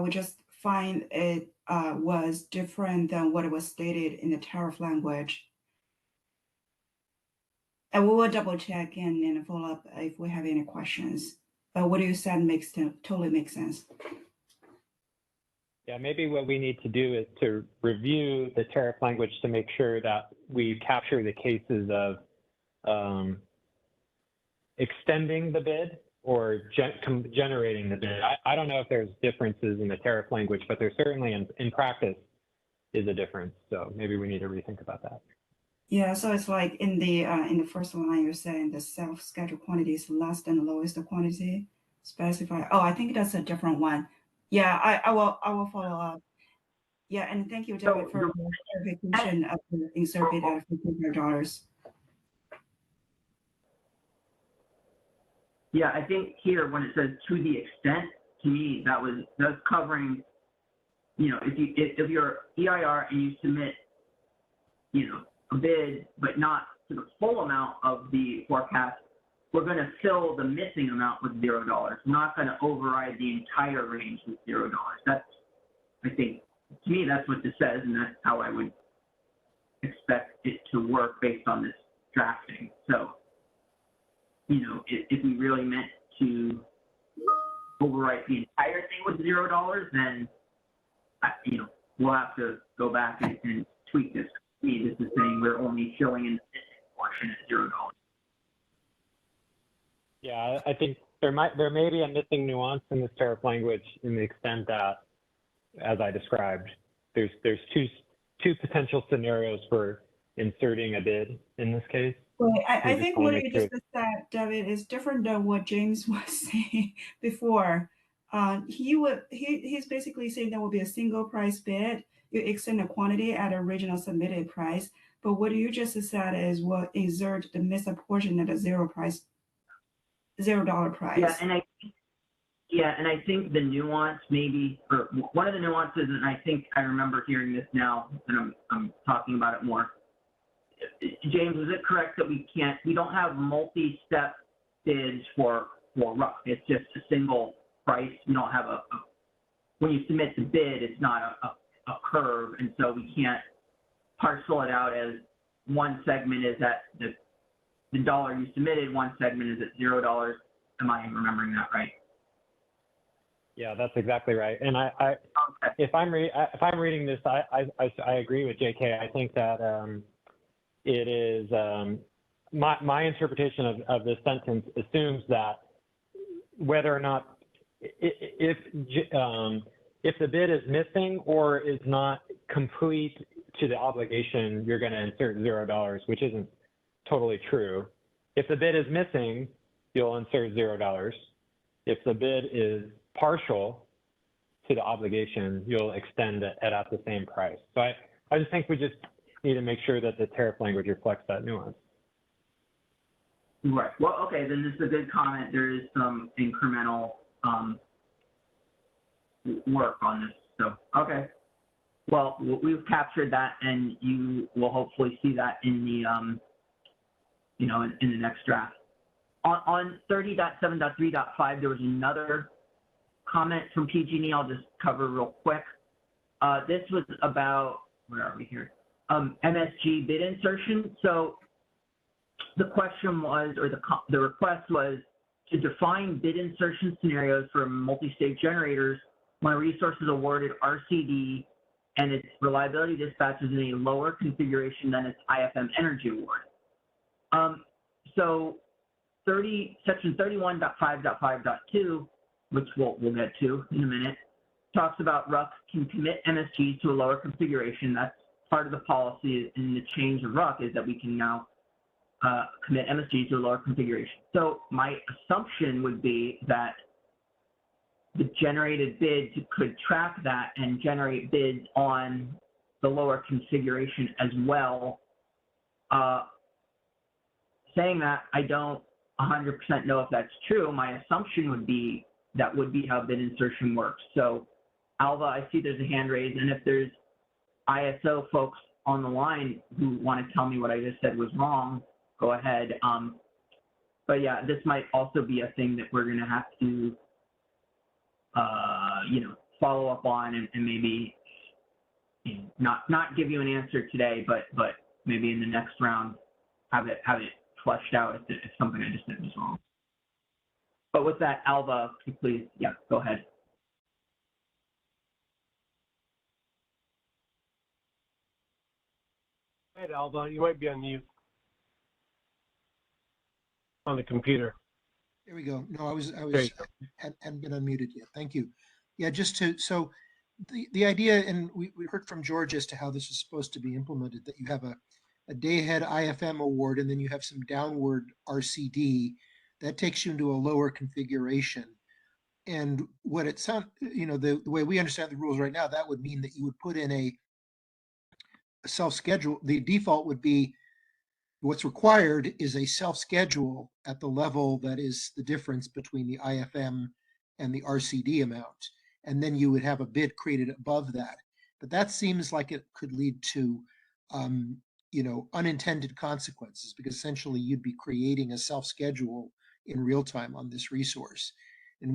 We just find it was different than what it was stated in the tariff language. And we will double check and follow up if we have any questions. But what you said totally makes sense. Yeah, maybe what we need to do is to review the tariff language to make sure that we capture the cases of extending the bid or generating the bid. I don't know if there's differences in the tariff language, but there certainly in practice is a difference. So maybe we need to rethink about that. Yeah, so it's like in the first line, you're saying the self-scheduled quantity is less than the lowest quantity specified. Oh, I think that's a different one. Yeah, I will follow up. Yeah, and thank you, David, for the clarification of the insert bid at $55. Yeah, I think here when it says to the extent, to me, that's covering, you know, if you're EIR and you submit, you know, a bid, but not to the full amount of the forecast, we're going to fill the missing amount with $0. We're not going to override the entire range with $0. That's, I think, to me, that's what this says, and that's how I would expect it to work based on this drafting. So, you know, if we really meant to overwrite the entire thing with $0, then, you know, we'll have to go back and tweak this. To me, this is saying we're only filling in the missing portion at $0. Yeah, I think there may be a missing nuance in this tariff language in the extent that, as I described, there's two potential scenarios for inserting a bid in this case. Well, I think what you just said, David, is different than what James was saying before. He's basically saying there will be a single price bid. You extend the quantity at original submitted price. But what you just said is what insert the missing portion at a $0 price. Yeah, and I think the nuance maybe, or one of the nuances, and I think I remember hearing this now, and I'm talking about it more. James, is it correct that we don't have multi-step bids for RUC? It's just a single price. You don't have when you submit the bid, it's not a curve, and so we can't parcel it out as one segment is at the dollar you submitted, one segment is at $0. Am I remembering that right? Yeah, that's exactly right. And if I'm reading this, I agree with JK. I think that it is my interpretation of this sentence assumes that whether or not if the bid is missing or is not complete to the obligation, you're going to insert $0, which isn't totally true. If the bid is missing, you'll insert $0. If the bid is partial to the obligation, you'll extend it at the same price. So I just think we just need to make sure that the tariff language reflects that nuance. Right. Well, okay, then this is a good comment. There is some incremental work on this. So, okay. Well, we've captured that, and you will hopefully see that in the, you know, in the next draft. On 30.7.3.5, there was another comment from PG&E I'll just cover real quick. This was about, where are we here? MSG bid insertion. So the question was, or the request was to define bid insertion scenarios for multi-state generators when a resource is awarded RCD and its reliability dispatch is in a lower configuration than its IFM energy award. So section 31.5.5.2, which we'll get to in a minute, talks about RUC can commit MSGs to a lower configuration. That's part of the policy in the change of RUC is that we can now commit MSGs to a lower configuration. So my assumption would be that the generated bid could track that and generate bids on the lower configuration as well. Saying that, I don't 100% know if that's true. My assumption would be that would be how bid insertion works. So Alva, I see there's a hand raised, and if there's ISO folks on the line who want to tell me what I just said was wrong, go ahead. But yeah, this might also be a thing that we're going to have to, you know, follow up on and maybe, you know, not give you an answer today, but maybe in the next round have it fleshed out if something I just said was wrong. But with that, Alva, please, yeah, go ahead. Go ahead, Alva, you might be on mute on the computer. There we go. No, hadn't been unmuted yet. Thank you. Yeah, so the idea, and we heard from George as to how this is supposed to be implemented, that you have a day-ahead IFM award, and then you have some downward RCD that takes you into a lower configuration. And what it sounds, you know, the way we understand the rules right now, that would mean that you would put in a self-schedule. The default would be what's required is a self-schedule at the level that is the difference between the IFM and the RCD amount. And then you would have a bid created above that. But that seems like it could lead to, unintended consequences, because essentially you'd be creating a self-schedule in real time on this resource. And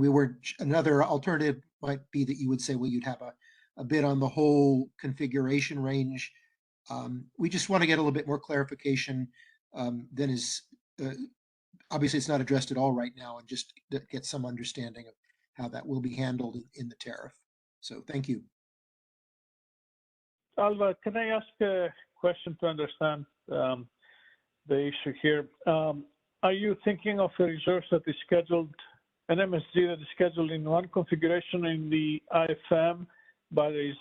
another alternative might be that you would say, well, you'd have a bid on the whole configuration range. We just want to get a little bit more clarification than is, obviously it's not addressed at all right now, and just get some understanding of how that will be handled in the tariff. So thank you. Alva, can I ask a question to understand the issue here? Are you thinking of a resource that is scheduled, an MSG that is scheduled in one configuration in the IFM, but is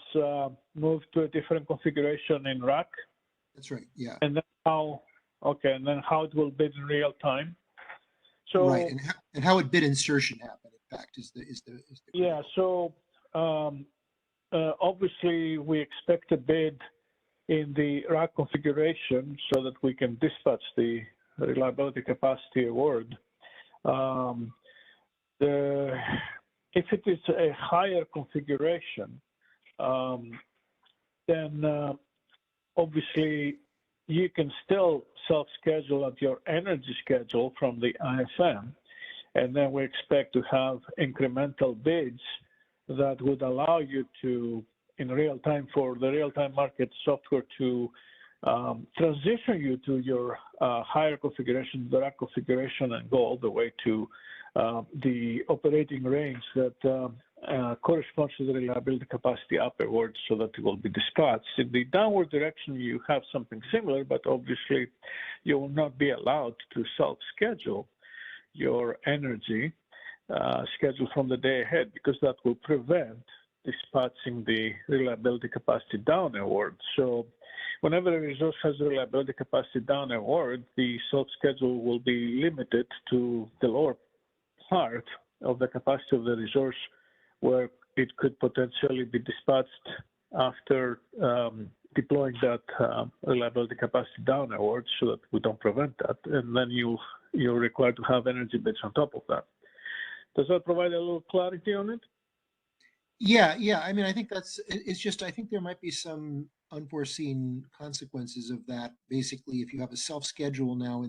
moved to a different configuration in RAC? That's right, yeah. And then how it will bid in real time? So, right, and how would bid insertion happen, in fact, is the yeah, so obviously we expect a bid in the rack configuration so that we can dispatch the reliability capacity award. If it is a higher configuration, then obviously you can still self-schedule at your energy schedule from the IFM, and then we expect to have incremental bids that would allow you to, in real time, for the real-time market software to transition you to your higher configuration, the rack configuration, and go all the way to the operating range that corresponds to the reliability capacity upwards, so that it will be dispatched. In the downward direction, you have something similar, but obviously you will not be allowed to self-schedule your energy schedule from the day ahead, because that will prevent dispatching the reliability capacity downward. So whenever a resource has a reliability capacity downward, the self-schedule will be limited to the lower part of the capacity of the resource, where it could potentially be dispatched after deploying that reliability capacity downwards, so that we don't prevent that. And then you're required to have energy bids on top of that. Does that provide a little clarity on it? Yeah. I mean, I think it's just, I think there might be some unforeseen consequences of that. Basically, if you have a self-schedule now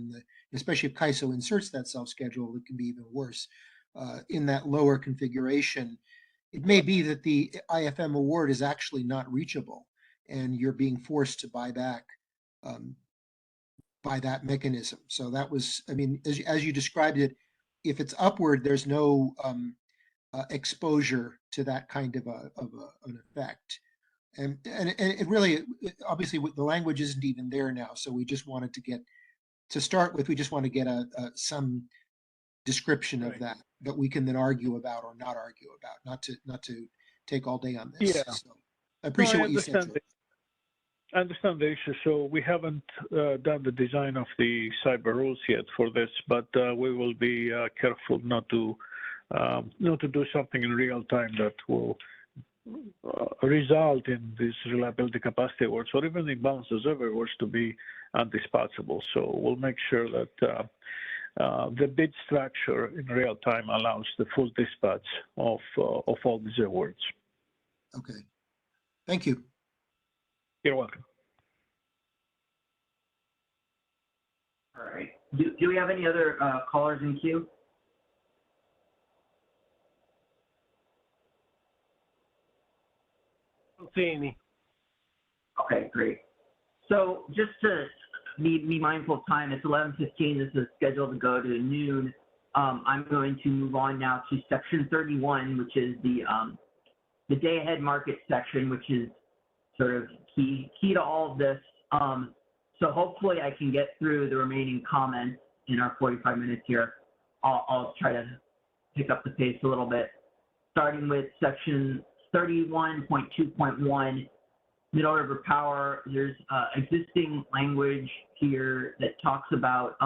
especially if KISO inserts that self-schedule, it can be even worse. In that lower configuration, it may be that the IFM award is actually not reachable, and you're being forced to buy back by that mechanism. So that was, I mean, as you described it, if it's upward, there's no exposure to that kind of an effect. And it really, obviously, the language isn't even there now. So we just wanted to start with, we just want to get some description of that we can then argue about or not argue about, not to take all day on this. Yeah. So I appreciate what you said. I understand the issue. So we haven't done the design of the cyber rules yet for this, but we will be careful not to do something in real time that will result in these reliability capacity awards, or even imbalance reserve awards, to be undispatchable. So we'll make sure that the bid structure in real time allows the full dispatch of all these awards. Okay, thank you. You're welcome. All right. Do we have any other callers in queue? I don't see any. Okay, great. So just to be mindful of time, it's 11:15. This is scheduled to go to noon. I'm going to move on now to section 31, which is the day ahead market section, which is sort of key to all of this. So hopefully I can get through the remaining comments in our 45 minutes here. I'll try to pick up the pace a little bit, starting with section 31.2.1, Middle River Power. There's existing language here that talks about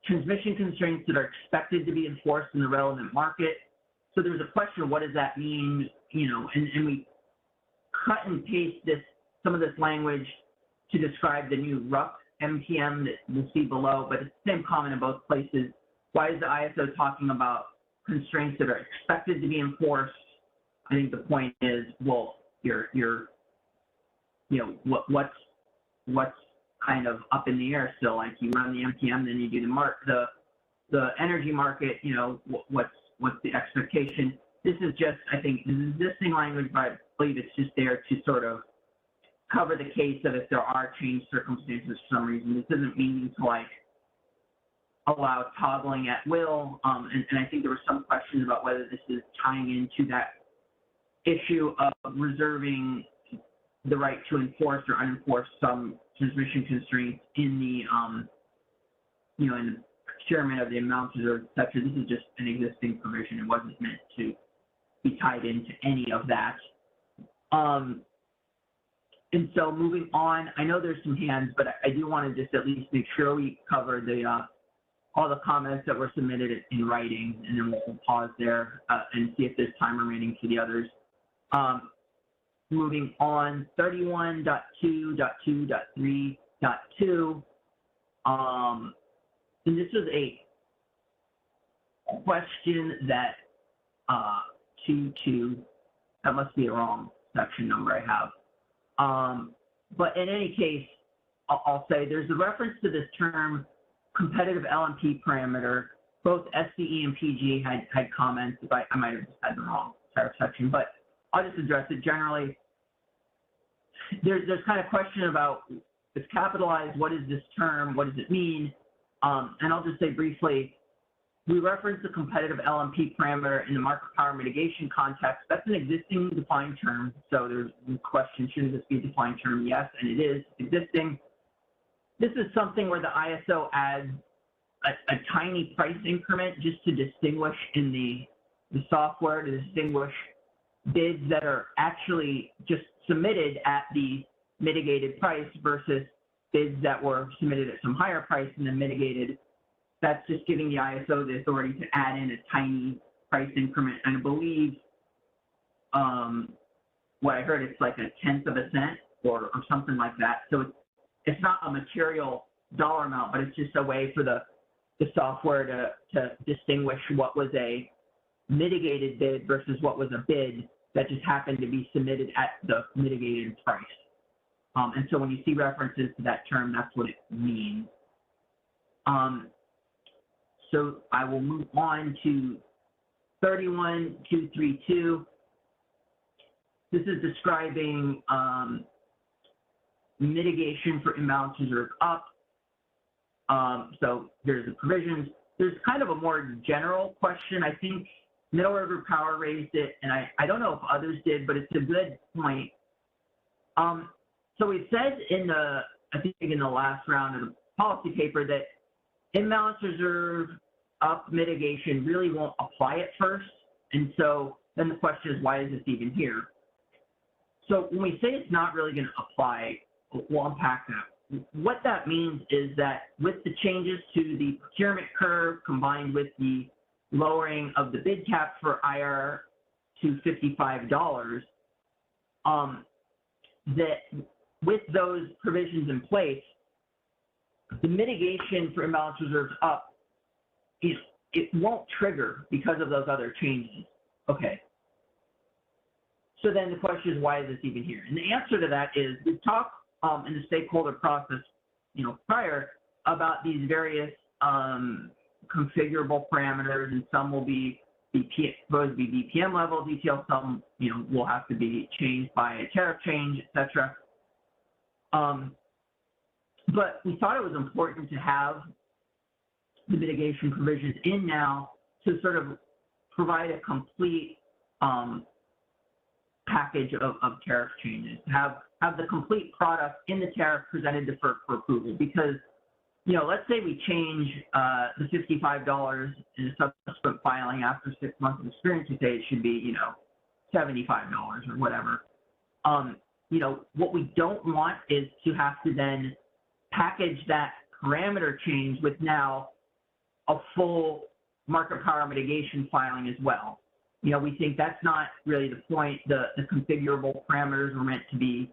transmission constraints that are expected to be enforced in the relevant market. So there's a question of what does that mean, and we cut and paste some of this language to describe the new RUC MTM that you'll see below, but it's the same comment in both places. Why is the ISO talking about constraints that are expected to be enforced, I think the point is, well, what's kind of up in the air still? Like you run the MTM, then you do the energy market. What's the expectation? This is just, I think, this is existing language, but I believe it's just there to sort of cover the case of if there are changed circumstances for some reason. This isn't meaning to like allow toggling at will. And I think there were some questions about whether this is tying into that issue of reserving the right to enforce or unenforce some transmission constraints in the, in the procurement of the amounts reserved, et cetera. This is just an existing provision. It wasn't meant to be tied into any of that. And so moving on, I know there's some hands, but I do want to just at least make sure we cover the all the comments that were submitted in writing, and then we'll pause there and see if there's time remaining for the others. Moving on, 31.2.2.3.2. And this was a question that that must be a wrong section number I have. But in any case, I'll say there's a reference to this term competitive LMP parameter. Both SCE and PG had comments. If I might have just had the wrong tariff section, but I'll just address it generally. There's kind of question about it's capitalized. What is this term? What does it mean? And I'll just say briefly, we reference the competitive LMP parameter in the market power mitigation context. That's an existing defined term. So there's a question, shouldn't this be a defined term? Yes, and it is existing. This is something where the ISO adds a tiny price increment just to distinguish in the software, to distinguish bids that are actually just submitted at the mitigated price versus bids that were submitted at some higher price and then mitigated. That's just giving the ISO the authority to add in a tiny price increment. And I believe what I heard, it's like 1/10 of a cent or something like that. So it's not a material dollar amount, but it's just a way for the software to distinguish what was a mitigated bid versus what was a bid that just happened to be submitted at the mitigated price. And so when you see references to that term, that's what it means. So I will move on to 31.232. This is describing mitigation for imbalance reserve up. So there's the provisions. There's kind of a more general question. I think Middle River Power raised it, and I don't know if others did, but it's a good point. So it says I think in the last round of the policy paper that imbalance reserve up mitigation really won't apply at first. And so then the question is, why is this even here? So when we say it's not really going to apply, we'll unpack that. What that means is that with the changes to the procurement curve combined with the lowering of the bid cap for IR to $55, that with those provisions in place, the mitigation for imbalance reserves up, it won't trigger because of those other changes. Okay. So then the question is, why is this even here? And the answer to that is we've talked in the stakeholder process, prior about these various configurable parameters, and some will be supposed to be BPM level detail, some will have to be changed by a tariff change, etc. But we thought it was important to have the mitigation provisions in now to sort of provide a complete package of tariff changes, have the complete product in the tariff presented to FERC for approval. Because, let's say we change the $55 in a subsequent filing after 6 months of experience, we say it should be, $75 or whatever. What we don't want is to have to then package that parameter change with now a full market power mitigation filing as well. We think that's not really the point. The configurable parameters were meant to be,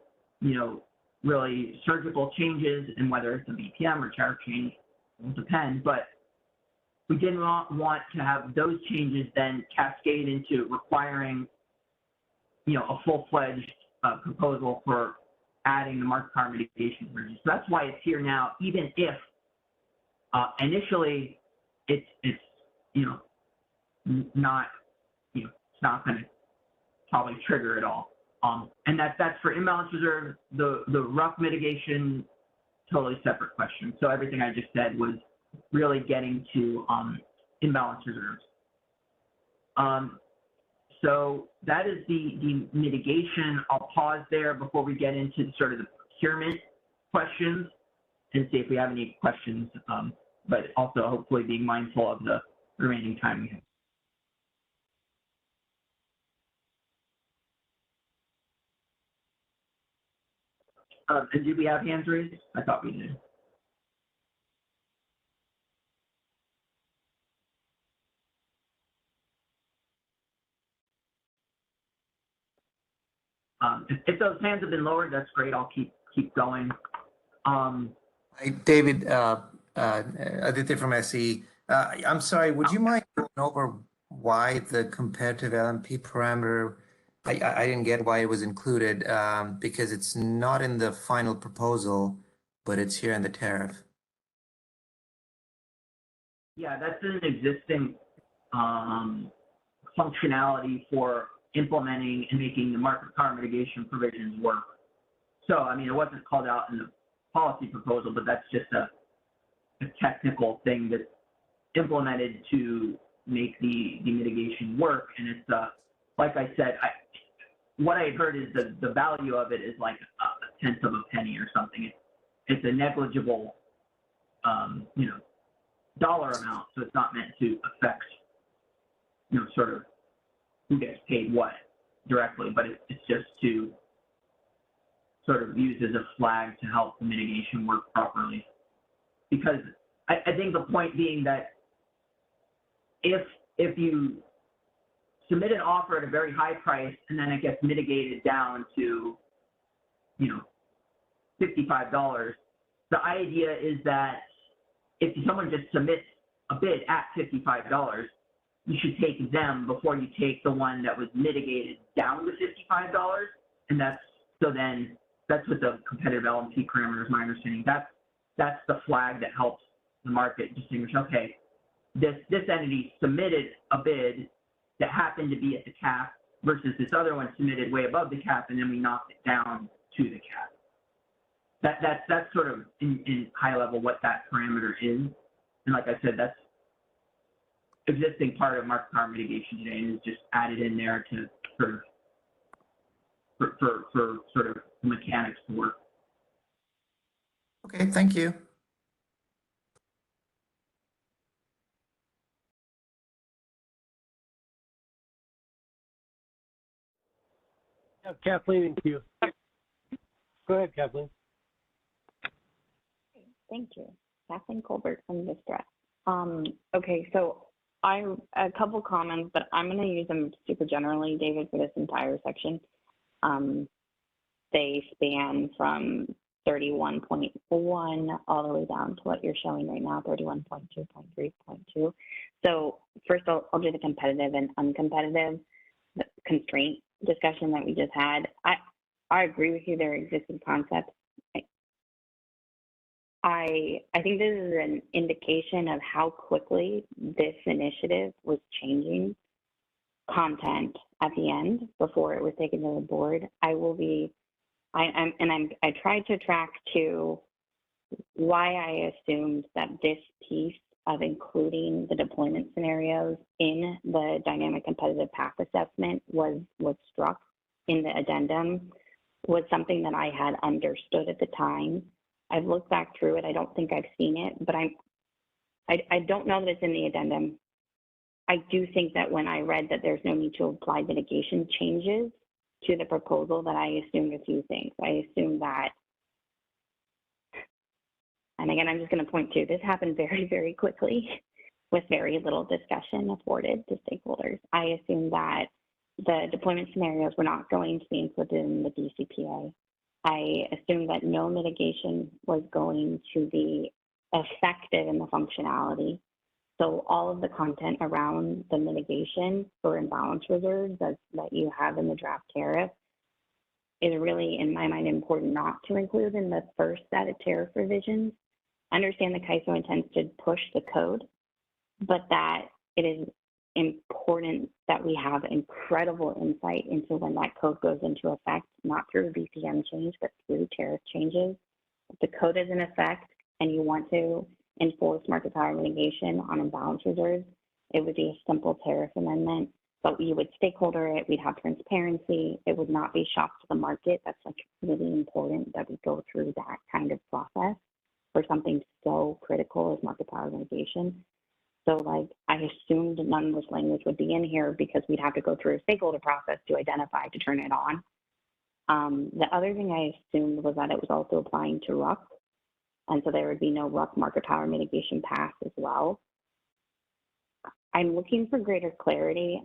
really surgical changes, and whether it's a BPM or tariff change will depend. But we didn't want to have those changes then cascade into requiring, a full-fledged proposal for adding the market car mitigation provision. So that's why it's here now, even if initially it's not it's not going to probably trigger at all. And that's for imbalance reserve. The rough mitigation, totally separate question. So everything I just said was really getting to imbalance reserves. So that is the mitigation. I'll pause there before we get into sort of the procurement questions and see if we have any questions, but also hopefully being mindful of the remaining time we have. And do we have hands raised? I thought we did. If those hands have been lowered, that's great. I'll keep going. David, Aditya from SE. I'm sorry, would you mind going over why the competitive LMP parameter, I didn't get why it was included, because it's not in the final proposal, but it's here in the tariff. Yeah, that's an existing functionality for implementing and making the market car mitigation provisions work. So, I mean, it wasn't called out in the policy proposal, but that's just a technical thing that's implemented to make the mitigation work. And it's, like I said, what I heard is the value of it is like a tenth of a penny or something. It's a negligible, dollar amount, so it's not meant to affect, sort of who gets paid what directly, but it's just to sort of use as a flag to help the mitigation work properly. Because I think the point being that if you submit an offer at a very high price and then it gets mitigated down to, $55, the idea is that if someone just submits a bid at $55, you should take them before you take the one that was mitigated down to $55. And that's what the competitive LMP parameter is my understanding. That's the flag that helps the market distinguish, okay, this entity submitted a bid that happened to be at the cap versus this other one submitted way above the cap, and then we knocked it down to the cap. That's sort of in high level what that parameter is. And like I said, that's existing part of market car mitigation today and is just added in there to sort of for sort of the mechanics to work. Okay, thank you. Kathleen and Q. Go ahead, Kathleen. Thank you. Kathleen Colbert from Distress. Okay, so a couple comments, but I'm going to use them super generally, David, for this entire section. They span from 31.1 all the way down to what you're showing right now, 31.2.3.2. So first I'll do the competitive and uncompetitive constraint discussion that we just had. I agree with you, they're existing concepts. I think this is an indication of how quickly this initiative was changing content at the end before it was taken to the board. I tried to track to why I assumed that this piece of including the deployment scenarios in the dynamic competitive path assessment was struck in the addendum was something that I had understood at the time. I've looked back through it. I don't think I've seen it, but I don't know that it's in the addendum. I do think that when I read that there's no need to apply mitigation changes to the proposal, that I assumed a few things. I assumed that, and again, I'm just going to point to, this happened very, very quickly with very little discussion afforded to stakeholders. I assumed that the deployment scenarios were not going to be included in the DCPA. I assumed that no mitigation was going to be effective in the functionality. So all of the content around the mitigation for imbalance reserves that you have in the draft tariff is really, in my mind, important not to include in the first set of tariff revisions. I understand the CAISO intends to push the code, but that it is important that we have incredible insight into when that code goes into effect, not through a VPM change, but through tariff changes. If the code is in effect and you want to enforce market power mitigation on imbalance reserves, it would be a simple tariff amendment, but we would stakeholder it, we'd have transparency, it would not be shock to the market. That's like really important that we go through that kind of process for something so critical as market power mitigation. So like, I assumed none of this language would be in here because we'd have to go through a stakeholder process to identify to turn it on. The other thing I assumed was that it was also applying to RUC, and so there would be no RUC market power mitigation pass as well. I'm looking for greater clarity,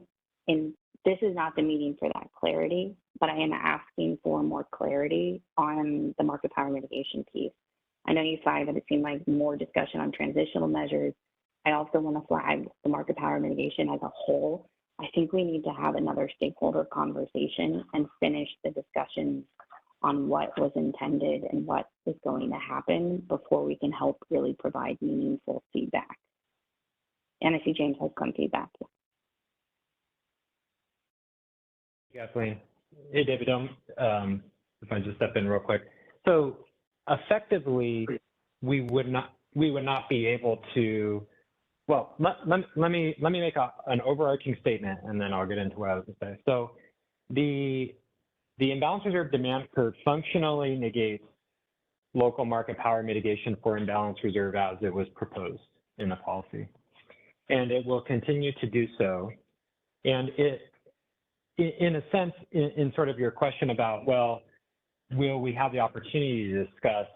and this is not the meeting for that clarity, but I am asking for more clarity on the market power mitigation piece. I know you flagged that it seemed like more discussion on transitional measures. I also want to flag the market power mitigation as a whole. I think we need to have another stakeholder conversation and finish the discussions on what was intended and what is going to happen before we can help really provide meaningful feedback. And I see James has some feedback. Kathleen. Hey, David, if I just step in real quick. So effectively, we would not be able to, well, let me make an overarching statement, and then I'll get into what I was going to say. So the imbalance reserve demand curve functionally negates local market power mitigation for imbalance reserve as it was proposed in the policy. And it will continue to do so. And it, in a sense, in sort of your question about, well, will we have the opportunity to discuss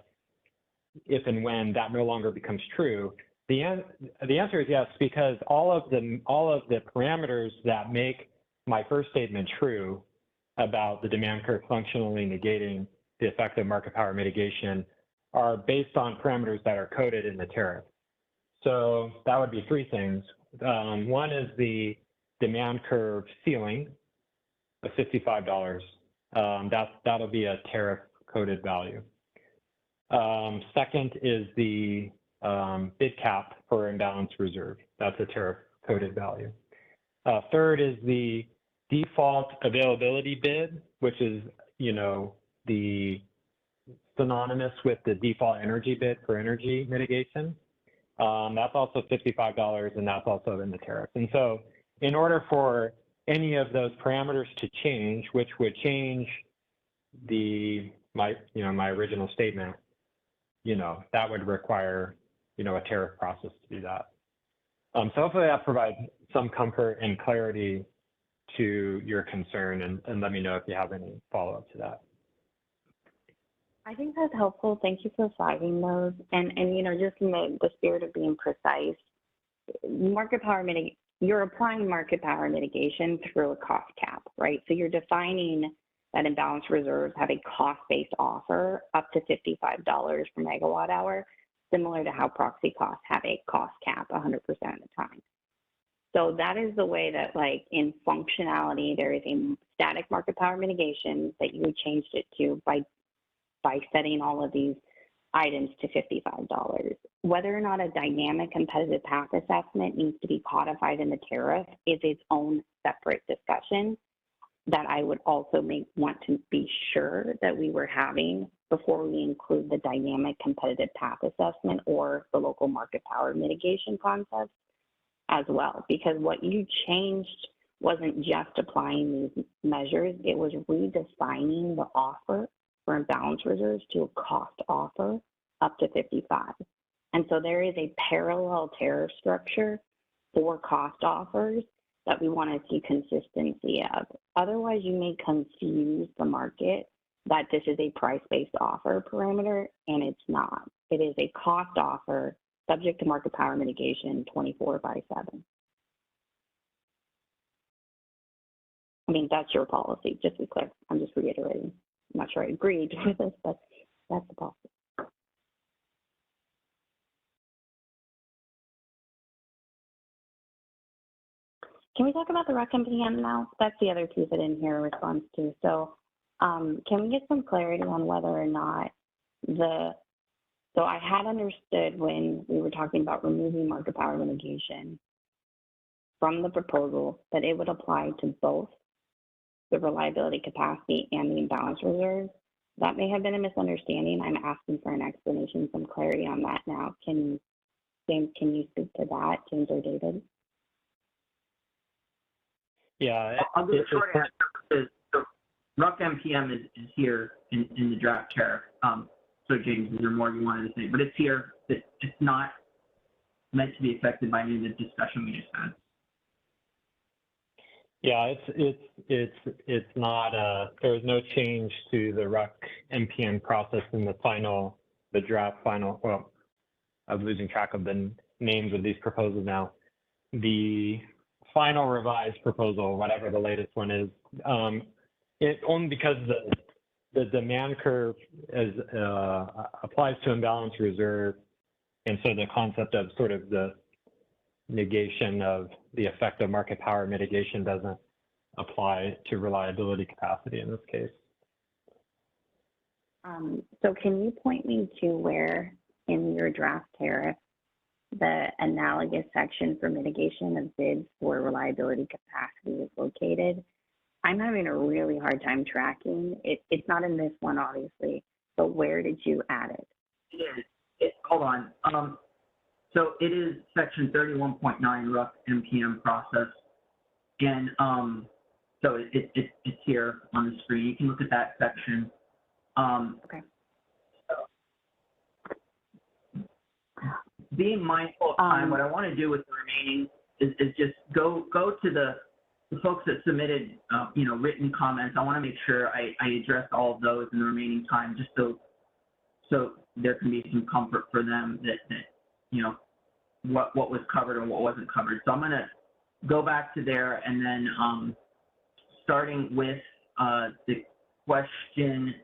if and when that no longer becomes true? The answer is yes, because all of the parameters that make my first statement true about the demand curve functionally negating the effect of market power mitigation are based on parameters that are coded in the tariff. So that would be three things. One is the demand curve ceiling of $55. That'll be a tariff coded value. Second is the bid cap for imbalance reserve. That's a tariff coded value. Third is the default availability bid, which is, the synonymous with the default energy bid for energy mitigation. That's also $55, and that's also in the tariff. And so in order for any of those parameters to change, which would change my original statement, that would require, a tariff process to do that. So hopefully that provides some comfort and clarity to your concern, and let me know if you have any follow-up to that. I think that's helpful. Thank you for flagging those. And just in the spirit of being precise, you're applying market power mitigation through a cost cap, right? So you're defining that imbalance reserves have a cost-based offer up to $55 per megawatt hour, similar to how proxy costs have a cost cap 100% of the time. So that is the way that, like, in functionality, there is a static market power mitigation that you changed it to by setting all of these items to $55. Whether or not a dynamic competitive path assessment needs to be codified in the tariff is its own separate discussion that I would also want to be sure that we were having before we include the dynamic competitive path assessment or the local market power mitigation concepts as well. Because what you changed wasn't just applying these measures, it was redefining the offer for imbalance reserves to a cost offer up to 55. And so there is a parallel tariff structure for cost offers that we want to see consistency of. Otherwise, you may confuse the market that this is a price-based offer parameter, and it's not. It is a cost offer subject to market power mitigation 24/7. I mean, that's your policy, just to be clear. I'm just reiterating. I'm not sure I agreed with this, but that's the policy. Can we talk about the RUC MPM now? That's the other piece I didn't hear a response to. So can we get some clarity on whether or not so I had understood when we were talking about removing market power mitigation from the proposal that it would apply to both the reliability capacity and the imbalance reserve. That may have been a misunderstanding. I'm asking for an explanation, some clarity on that now. James, can you speak to that, James or David? Yeah. I'll give a short answer because the RUC MPM is here in the draft tariff. So James, is there more you wanted to say? But it's here. It's not meant to be affected by any of the discussion we just had. Yeah, it's not, there was no change to the RUC MPM process in the draft final, well, I'm losing track of the names of these proposals now. The final revised proposal, whatever the latest one is, it only because the demand curve applies to imbalance reserve. And so the concept of sort of the negation of the effect of market power mitigation doesn't apply to reliability capacity in this case. So can you point me to where in your draft tariff the analogous section for mitigation of bids for reliability capacity is located? I'm having a really hard time tracking. It's not in this one, obviously, but where did you add it? Hold on. So it is section 31.9 RUC MPM process. And so it's here on the screen. You can look at that section. Okay. Being mindful of time, what I want to do with the remaining is just go to the folks that submitted, written comments. I want to make sure I address all of those in the remaining time, just so there can be some comfort for them that what was covered and what wasn't covered. So I'm going to go back to there, and then starting with the question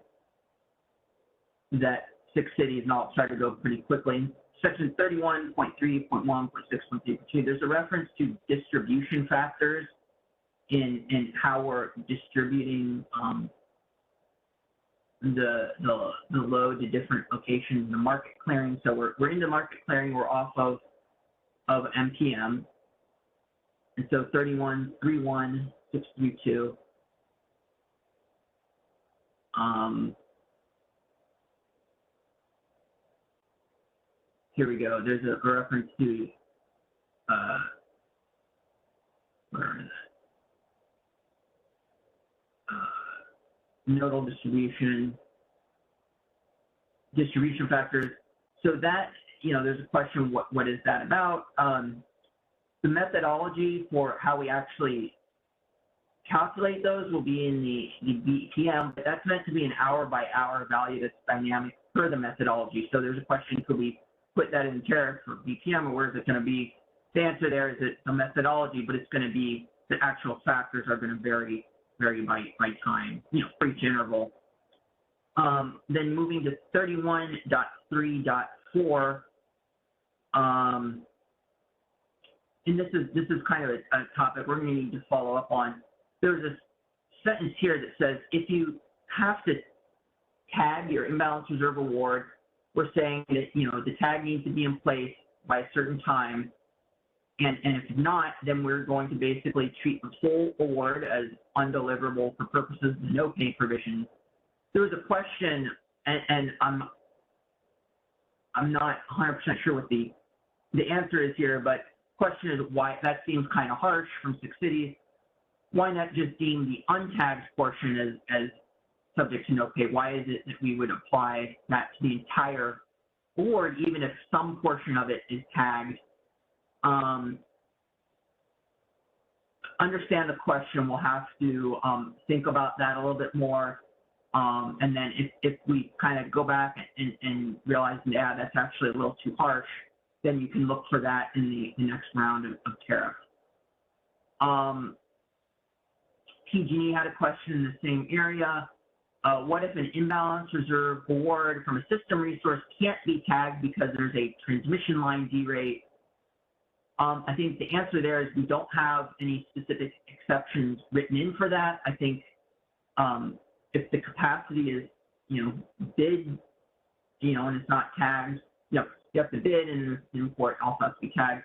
that 6 cities, and I'll try to go pretty quickly. Section 31.3.1.6.2, there's a reference to distribution factors in how we're distributing the load to different locations in the market clearing. So we're into market clearing, we're off of MPM. And so 31.3.1.6.2. Here we go. There's a reference to where is it? Nodal distribution factors. So that, there's a question, what is that about? The methodology for how we actually calculate those will be in the BPM, but that's meant to be an hour-by-hour value that's dynamic per the methodology. So there's a question, could we put that in tariff for BPM, or where is it going to be? The answer there is it's a methodology, but it's going to be, the actual factors are going to vary by time, for each interval. Then moving to 31.3.4, and this is kind of a topic we're going to need to follow up on. There's a sentence here that says if you have to tag your imbalance reserve award, we're saying that the tag needs to be in place by a certain time, and if not, then we're going to basically treat the whole award as undeliverable for purposes of the no pay provision. There was a question, and I'm not 100% sure what the answer is here, but question is why that seems kind of harsh from 6 cities. Why not just deem the untagged portion as subject to no pay? Why is it that we would apply that to the entire award, even if some portion of it is tagged? Understand the question. We'll have to think about that a little bit more. And then if we kind of go back and realize, yeah, that's actually a little too harsh, then you can look for that in the next round of tariff. PG&E had a question in the same area. What if an imbalance reserve award from a system resource can't be tagged because there's a transmission line derate? I think the answer there is we don't have any specific exceptions written in for that. I think if the capacity is, bid, and it's not tagged, you have to bid and the report also has to be tagged.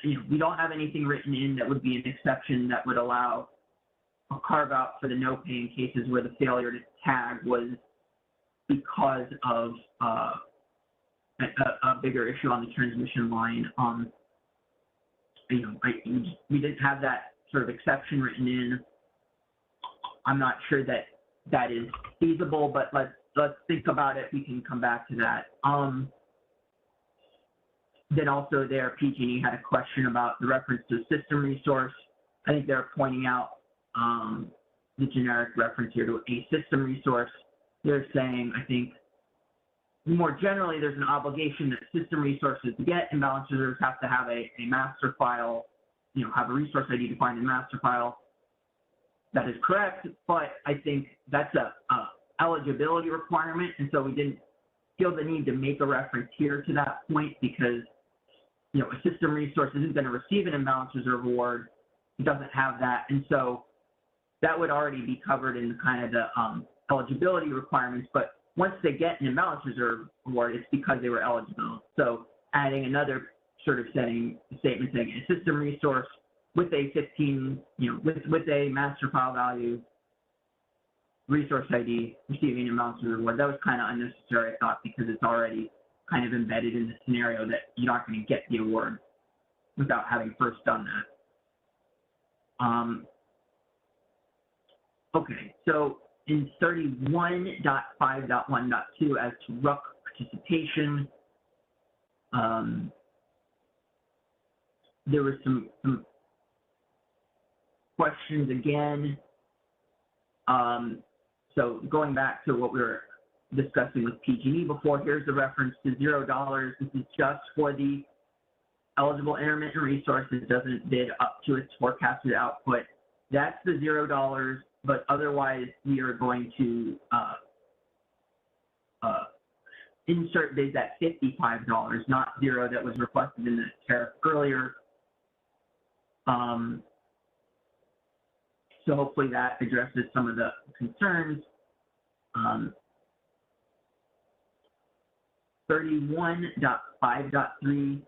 We don't have anything written in that would be an exception that would allow a carve out for the no pay in cases where the failure to tag was because of a bigger issue on the transmission line. We didn't have that sort of exception written in. I'm not sure that that is feasible, but let's think about it. We can come back to that. Then also there, PG&E had a question about the reference to a system resource. I think they're pointing out the generic reference here to a system resource. They're saying, I think, more generally, there's an obligation that system resources to get imbalance reserves have to have a master file, have a resource ID defined in master file. That is correct, but I think that's a eligibility requirement, and so we didn't feel the need to make a reference here to that point because, a system resource isn't going to receive an imbalance reserve award. It doesn't have that, and so that would already be covered in kind of the eligibility requirements, but once they get an imbalance reserve award, it's because they were eligible. So adding another sort of statement saying a system resource with a 15, with a master file value, resource ID, receiving an imbalance reserve award, that was kind of unnecessary, I thought, because it's already kind of embedded in the scenario that you're not going to get the award without having first done that. Okay, so in 31.5.1.2 as to RUC participation, there were some questions again. So going back to what we were discussing with PG&E before, here's the reference to $0. This is just for the eligible intermittent resource. It doesn't bid up to its forecasted output. That's the $0, but otherwise we are going to insert bids at $55, not $0 that was requested in the tariff earlier. So hopefully that addresses some of the concerns. 31.5.3,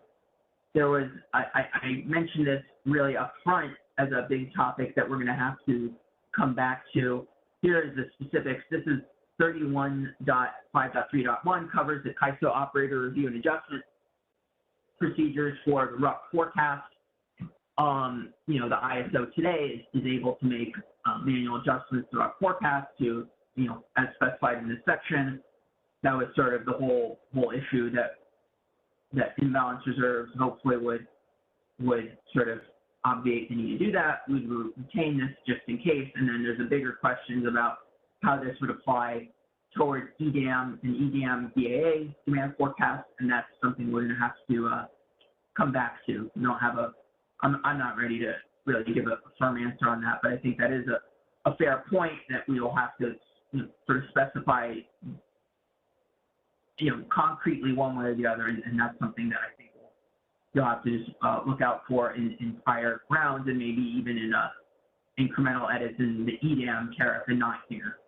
there was, I mentioned this really up front as a big topic that we're going to have to come back to. Here is the specifics. This is 31.5.3.1 covers the CAISO operator review and adjustment procedures for the RUC forecast. The ISO today is able to make manual adjustments to our forecast to, as specified in this section. That was sort of the whole issue that imbalance reserves hopefully would sort of obviate the need to do that. We would retain this just in case, and then there's a bigger questions about how this would apply towards EDAM and EDAM BAA demand forecast, and that's something we're going to have to come back to. We don't have I'm not ready to really give a firm answer on that, but I think that is a fair point that we will have to sort of specify, concretely one way or the other, and that's something that I think you'll have to just look out for in prior rounds and maybe even in incremental edits in the EDAM tariff and not here.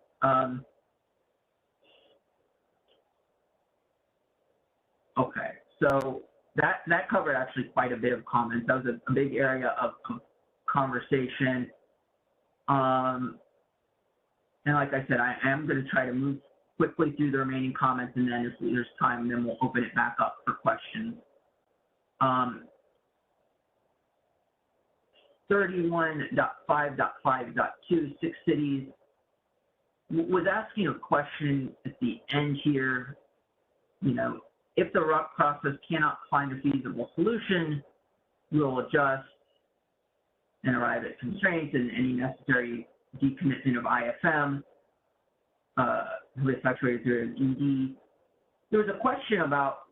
Okay, so that covered actually quite a bit of comments. That was a big area of conversation. And like I said, I am going to try to move quickly through the remaining comments, and then if there's time, then we'll open it back up for questions. 31.5.5.2, 6 cities, was asking a question at the end here, if the RUC process cannot find a feasible solution, we'll adjust and arrive at constraints and any necessary decommitment of IFM, who effectuated through an ED. There was a question about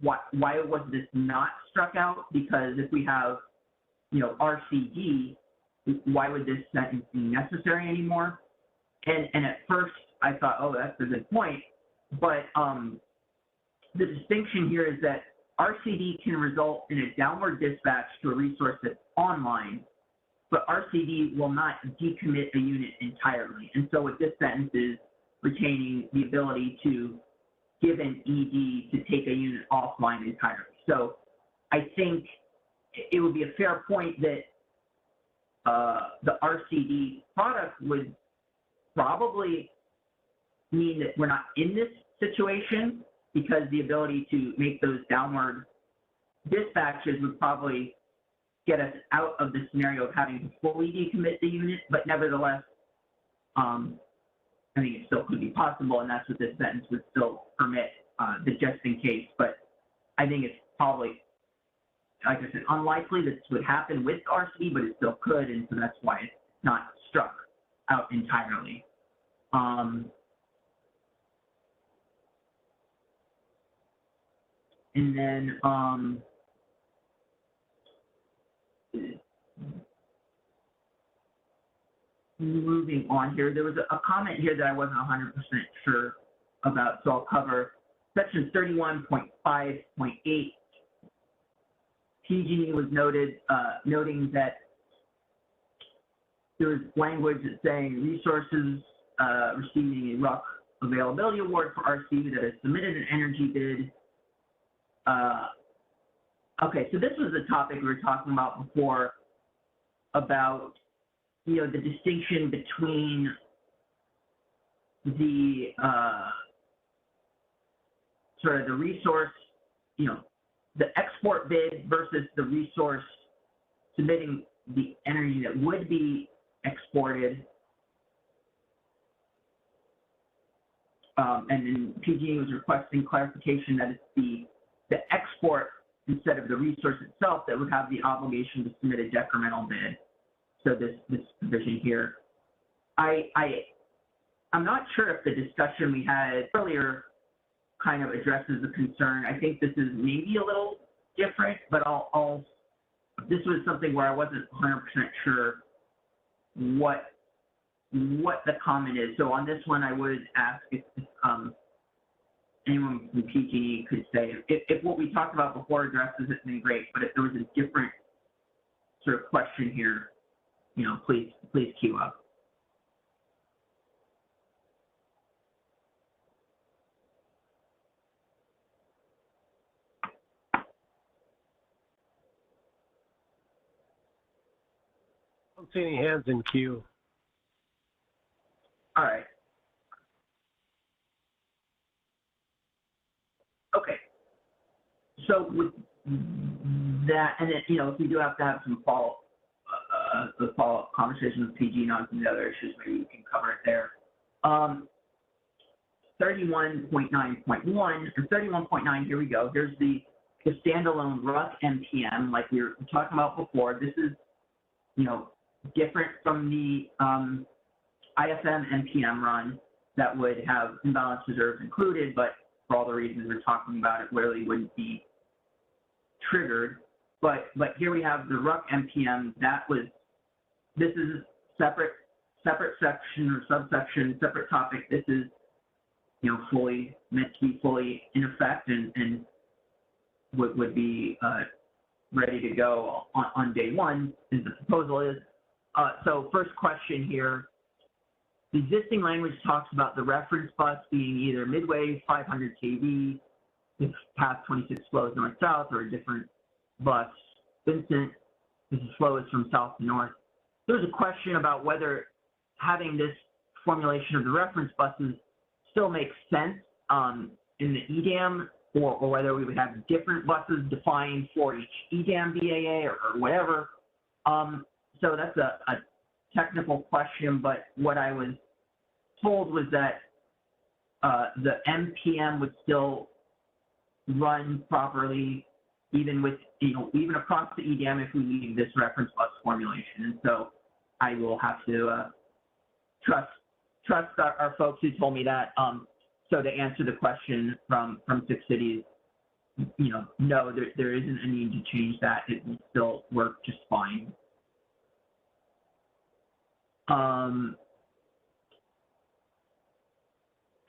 why was this not struck out? Because if we have, RCD, why would this sentence be necessary anymore? And at first I thought, oh, that's a good point. But the distinction here is that RCD can result in a downward dispatch to a resource that's online, but RCD will not decommit a unit entirely. And so what this sentence is retaining the ability to give an ED to take a unit offline entirely. So I think it would be a fair point that the RCD product would probably mean that we're not in this situation, because the ability to make those downward dispatches would probably get us out of the scenario of having to fully decommit the unit, but nevertheless, I think it still could be possible, and that's what this sentence would still permit, the just in case. But I think it's probably, like I said, unlikely this would happen with RCD, but it still could, and so that's why it's not struck out entirely. And then moving on here, there was a comment here that I wasn't 100% sure about, so I'll cover section 31.5.8. PG&E was noting that there was language saying resources receiving a RUC availability award for RC that has submitted an energy bid. Okay, so this was the topic we were talking about before, about, you know, the distinction between the sort of the resource, you know, the export bid versus the resource submitting the energy that would be exported. And then PG&E was requesting clarification that it's the export instead of the resource itself that would have the obligation to submit a decremental bid. So this provision here, I'm not sure if the discussion we had earlier kind of addresses the concern. I think this is maybe a little different, but this was something where I wasn't 100% sure what the comment is. So on this one, I would ask if anyone from PG&E could say, if what we talked about before addresses it, then great. But if there was a different sort of question here, you know, please queue up. I don't see any hands in queue. All right. Okay. So with that, and then, you know, if we do have to have some follow-up conversation with PG on some of the other issues, maybe we can cover it there. 31.9.1 or 31.9, here we go. Here's the standalone RUC NPM, like we were talking about before. This is, you know, different from the ISM NPM run that would have imbalance reserves included, but for all the reasons we're talking about, it really wouldn't be triggered. But here we have the RUC NPM. This is separate section or subsection, separate topic. This is, you know, meant to be fully in effect and would be ready to go on day one, as the proposal is. So first question here. The existing language talks about the reference bus being either midway 500 kV if path 26 flows north-south, or a different bus. Vincent, this flow is from south to north. There's a question about whether having this formulation of the reference buses still makes sense in the EDAM, or whether we would have different buses defined for each EDAM BAA or whatever. So that's a technical question, but what I was told was that the MPM would still run properly, even with, you know, even across the EDAM if we leave this reference bus formulation. And so I will have to trust our folks who told me that. So to answer the question from Six Cities, you know, no, there isn't a need to change that. It will still work just fine.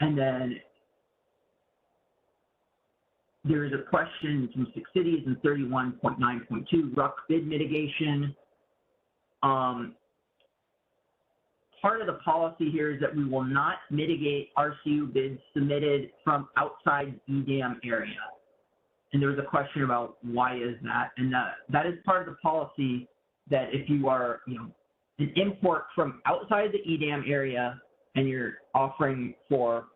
And then There is a question from 6 cities in 31.9.2, RUC bid mitigation. Part of the policy here is that we will not mitigate RCU bids submitted from outside EDAM area. And there was a question about why is that? And that is part of the policy that if you are, an import from outside the EDAM area and you're offering for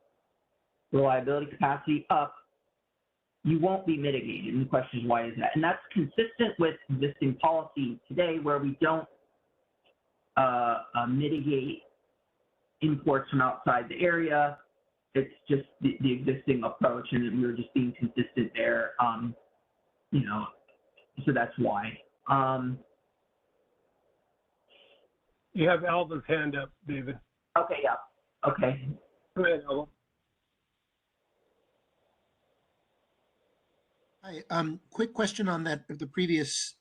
reliability capacity up, you won't be mitigated. And the question is, why is that? And that's consistent with existing policy today where we don't mitigate imports from outside the area. It's just the existing approach, and we're just being consistent there. So that's why. You have Alvin's hand up, David. Okay, yeah. Okay. Go ahead, Alvin. Hi, quick question on that, the previous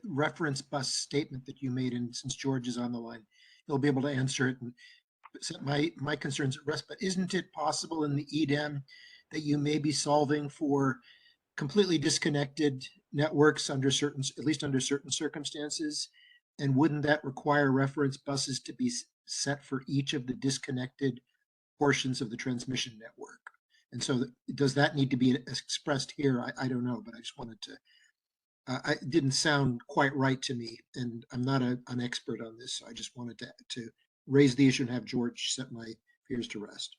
reference bus statement that you made, and since George is on the line, he'll be able to answer it and set my concerns at rest. But isn't it possible in the EDAM that you may be solving for completely disconnected networks under certain, at least under certain circumstances? And wouldn't that require reference buses to be set for each of the disconnected portions of the transmission network? And so does that need to be expressed here? I don't know, but I just wanted to, it didn't sound quite right to me, and I'm not an expert on this, so I just wanted to raise the issue and have George set my fears to rest.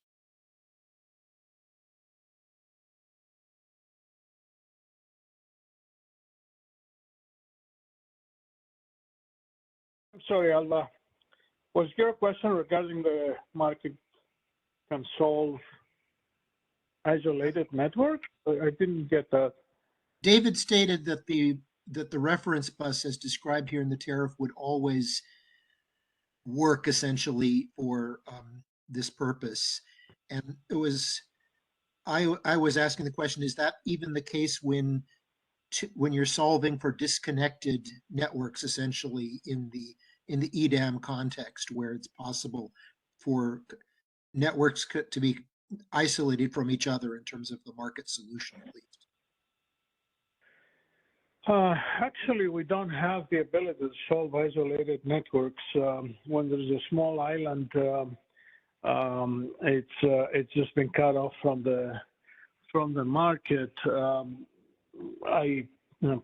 I'm sorry, Alva. Was your question regarding the market can solve isolated network? I didn't get that. David stated that the reference bus as described here in the tariff would always work essentially for this purpose. And it was, I was asking the question, is that even the case when you're solving for disconnected networks essentially in the EDAM context, where it's possible for networks to be isolated from each other in terms of the market solution, at least? Actually, we don't have the ability to solve isolated networks. When there's a small island, it's just been cut off from the market.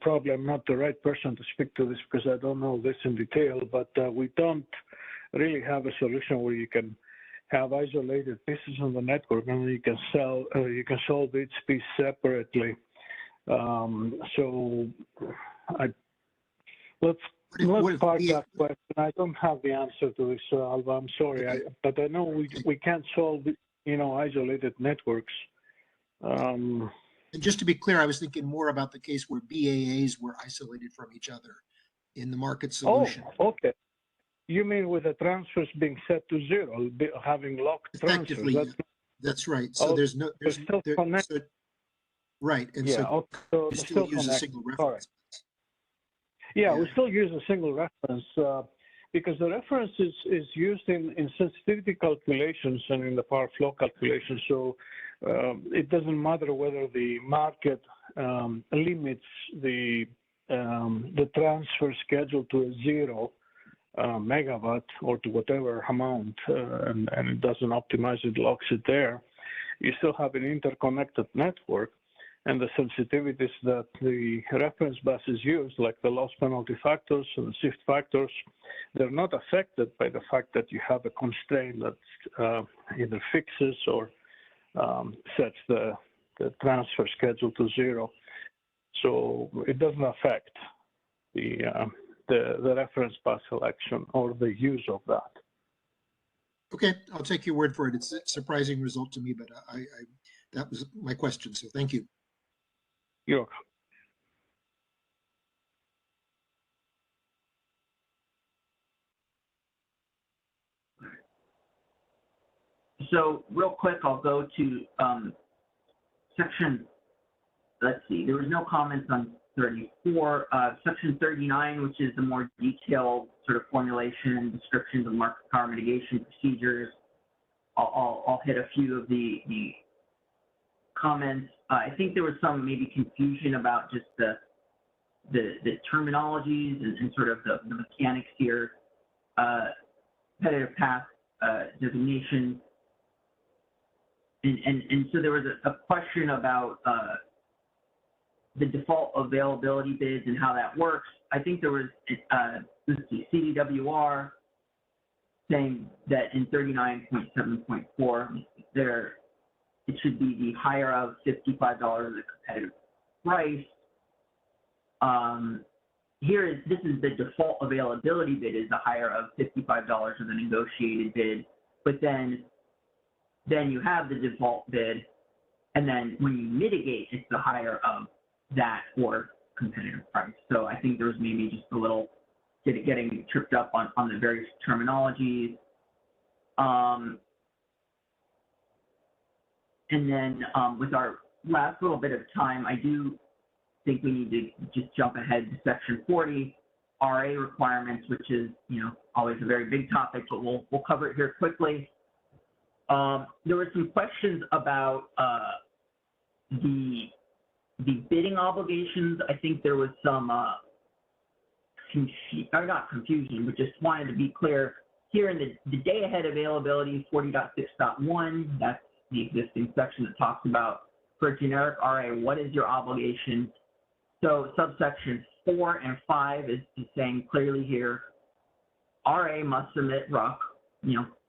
Probably I'm not the right person to speak to this because I don't know this in detail, but we don't really have a solution where you can have isolated pieces on the network and you can solve each piece separately. So let's park that question. I don't have the answer to this, Alva. I'm sorry, but I know we can't solve isolated networks. And just to be clear, I was thinking more about the case where BAAs were isolated from each other in the market solution. Oh, okay. You mean with the transfers being set to zero, having locked effectively, transfers? That's right. So there's no, right. And yeah, so so you still use a single reference. Yeah, we still use a single reference because the reference is used in sensitivity calculations and in the power flow calculations. So it doesn't matter whether the market limits the transfer schedule to a 0 megawatt or to whatever amount, and it doesn't optimize it, locks it there. You still have an interconnected network, and the sensitivities that the reference buses use, like the loss penalty factors and the shift factors, they're not affected by the fact that you have a constraint that either fixes or sets the transfer schedule to 0. So it doesn't affect the reference bus selection or the use of that. Okay, I'll take your word for it. It's a surprising result to me, but that was my question, so thank you. You're welcome. So real quick, I'll go to section, let's see, there was no comments on 34. Section 39, which is the more detailed sort of formulation and descriptions of market power mitigation procedures. I'll hit a few of the comments. I think there was some maybe confusion about just the terminologies and sort of the mechanics here. Competitive path designation. And so there was a question about the default availability bids and how that works. I think there was, let's see, CDWR saying that in 39.7.4, it should be the higher of $55 of the competitive price. This is the default availability bid is the higher of $55 of the negotiated bid, but then you have the default bid, and then when you mitigate, it's the higher of that or competitive price. So I think there was maybe just a little getting tripped up on the various terminologies. And then with our last little bit of time, I do think we need to just jump ahead to section 40, RA requirements, which is, always a very big topic, but we'll cover it here quickly. There were some questions about the bidding obligations. I think there was some not confusion, but just wanted to be clear here in the day ahead availability 40.6.1. That's the existing section that talks about for generic RA, what is your obligation? So subsection 4 and 5 is saying clearly here, RA must submit RUC,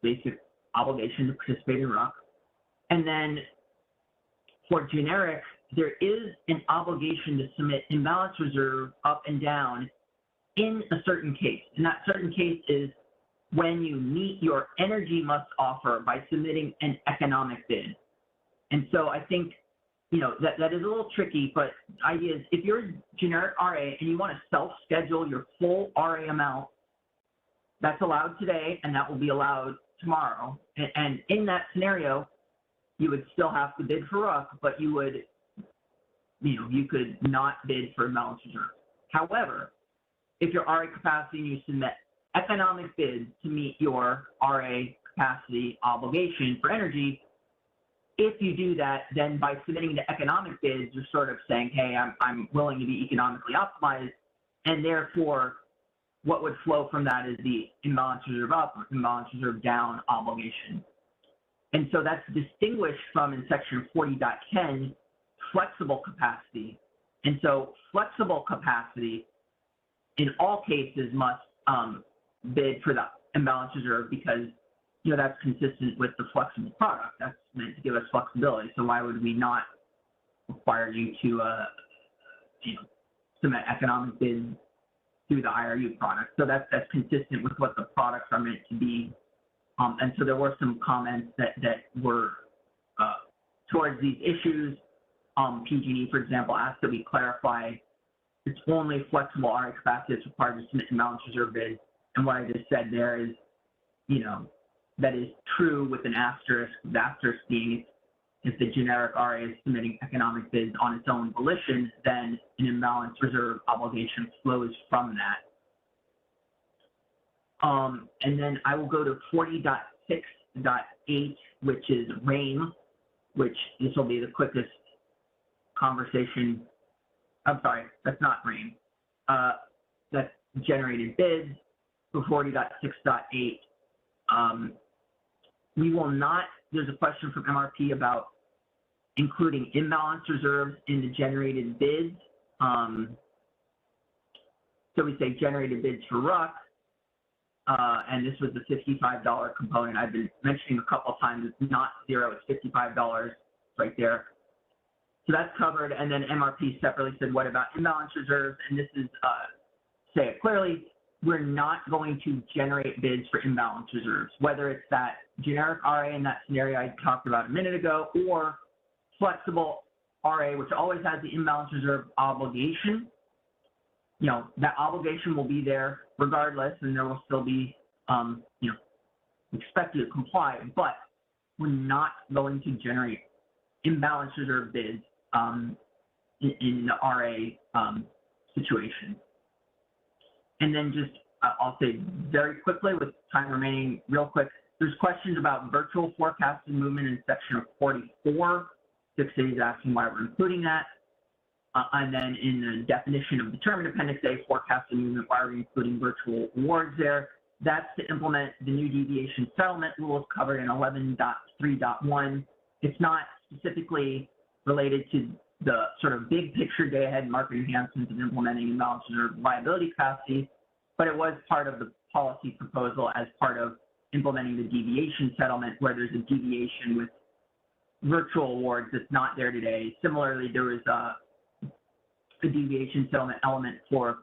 basic obligation to participate in RUC. And then for generic, there is an obligation to submit imbalance reserve up and down in a certain case. And that certain case is when you meet your energy must offer by submitting an economic bid. And so I think, that is a little tricky, but the idea is if you're a generic RA and you want to self-schedule your full RA amount, that's allowed today and that will be allowed tomorrow. And in that scenario, you would still have to bid for RUC, but you would, you could not bid for imbalance reserve. However, if your RA capacity and you submit economic bids to meet your RA capacity obligation for energy, if you do that, then by submitting the economic bids, you're sort of saying, hey, I'm willing to be economically optimized, and therefore what would flow from that is the imbalance reserve up or imbalance reserve down obligation. And so that's distinguished from in section 40.10, flexible capacity. And so flexible capacity in all cases must bid for the imbalance reserve because that's consistent with the flexible product. That's meant to give us flexibility. So why would we not require you to submit economic bids through the IRU product? So that's consistent with what the products are meant to be. And so there were some comments that were towards these issues. PG&E, for example, asked that we clarify it's only flexible RA capacity that's required to submit imbalance reserve bids. And what I just said there is, that is true with an asterisk. The asterisk being if the generic RA is submitting economic bids on its own volition, then an imbalance reserve obligation flows from that. And then I will go to 40.6.8, which is RAIM, which this will be the quickest conversation. I'm sorry, that's not RAIM. That's generated bids for 40.6.8. We will not, there's a question from MRP about including imbalance reserves in the generated bids. So we say generated bids for RUC, and this was the $55 component I've been mentioning a couple of times. It's not zero, it's $55 right there. So that's covered, and then MRP separately said, what about imbalance reserves? And this is, say it clearly, we're not going to generate bids for imbalance reserves, whether it's that generic RA in that scenario I talked about a minute ago, or flexible RA, which always has the imbalance reserve obligation. That obligation will be there regardless, and there will still be, expected to comply, but we're not going to generate imbalance reserve bids in the RA situation. And then just, I'll say very quickly with time remaining real quick, there's questions about virtual forecasted movement in section 44. 6A is asking why we're including that. And then in the definition of the term in Appendix A, forecasted movement, why are we including virtual awards there? That's to implement the new deviation settlement rules covered in 11.3.1. It's not specifically related to the sort of big picture day-ahead market enhancements of implementing imbalance reserve liability capacity, but it was part of the policy proposal as part of implementing the deviation settlement, where there's a deviation with virtual awards that's not there today. Similarly, there was a deviation settlement element for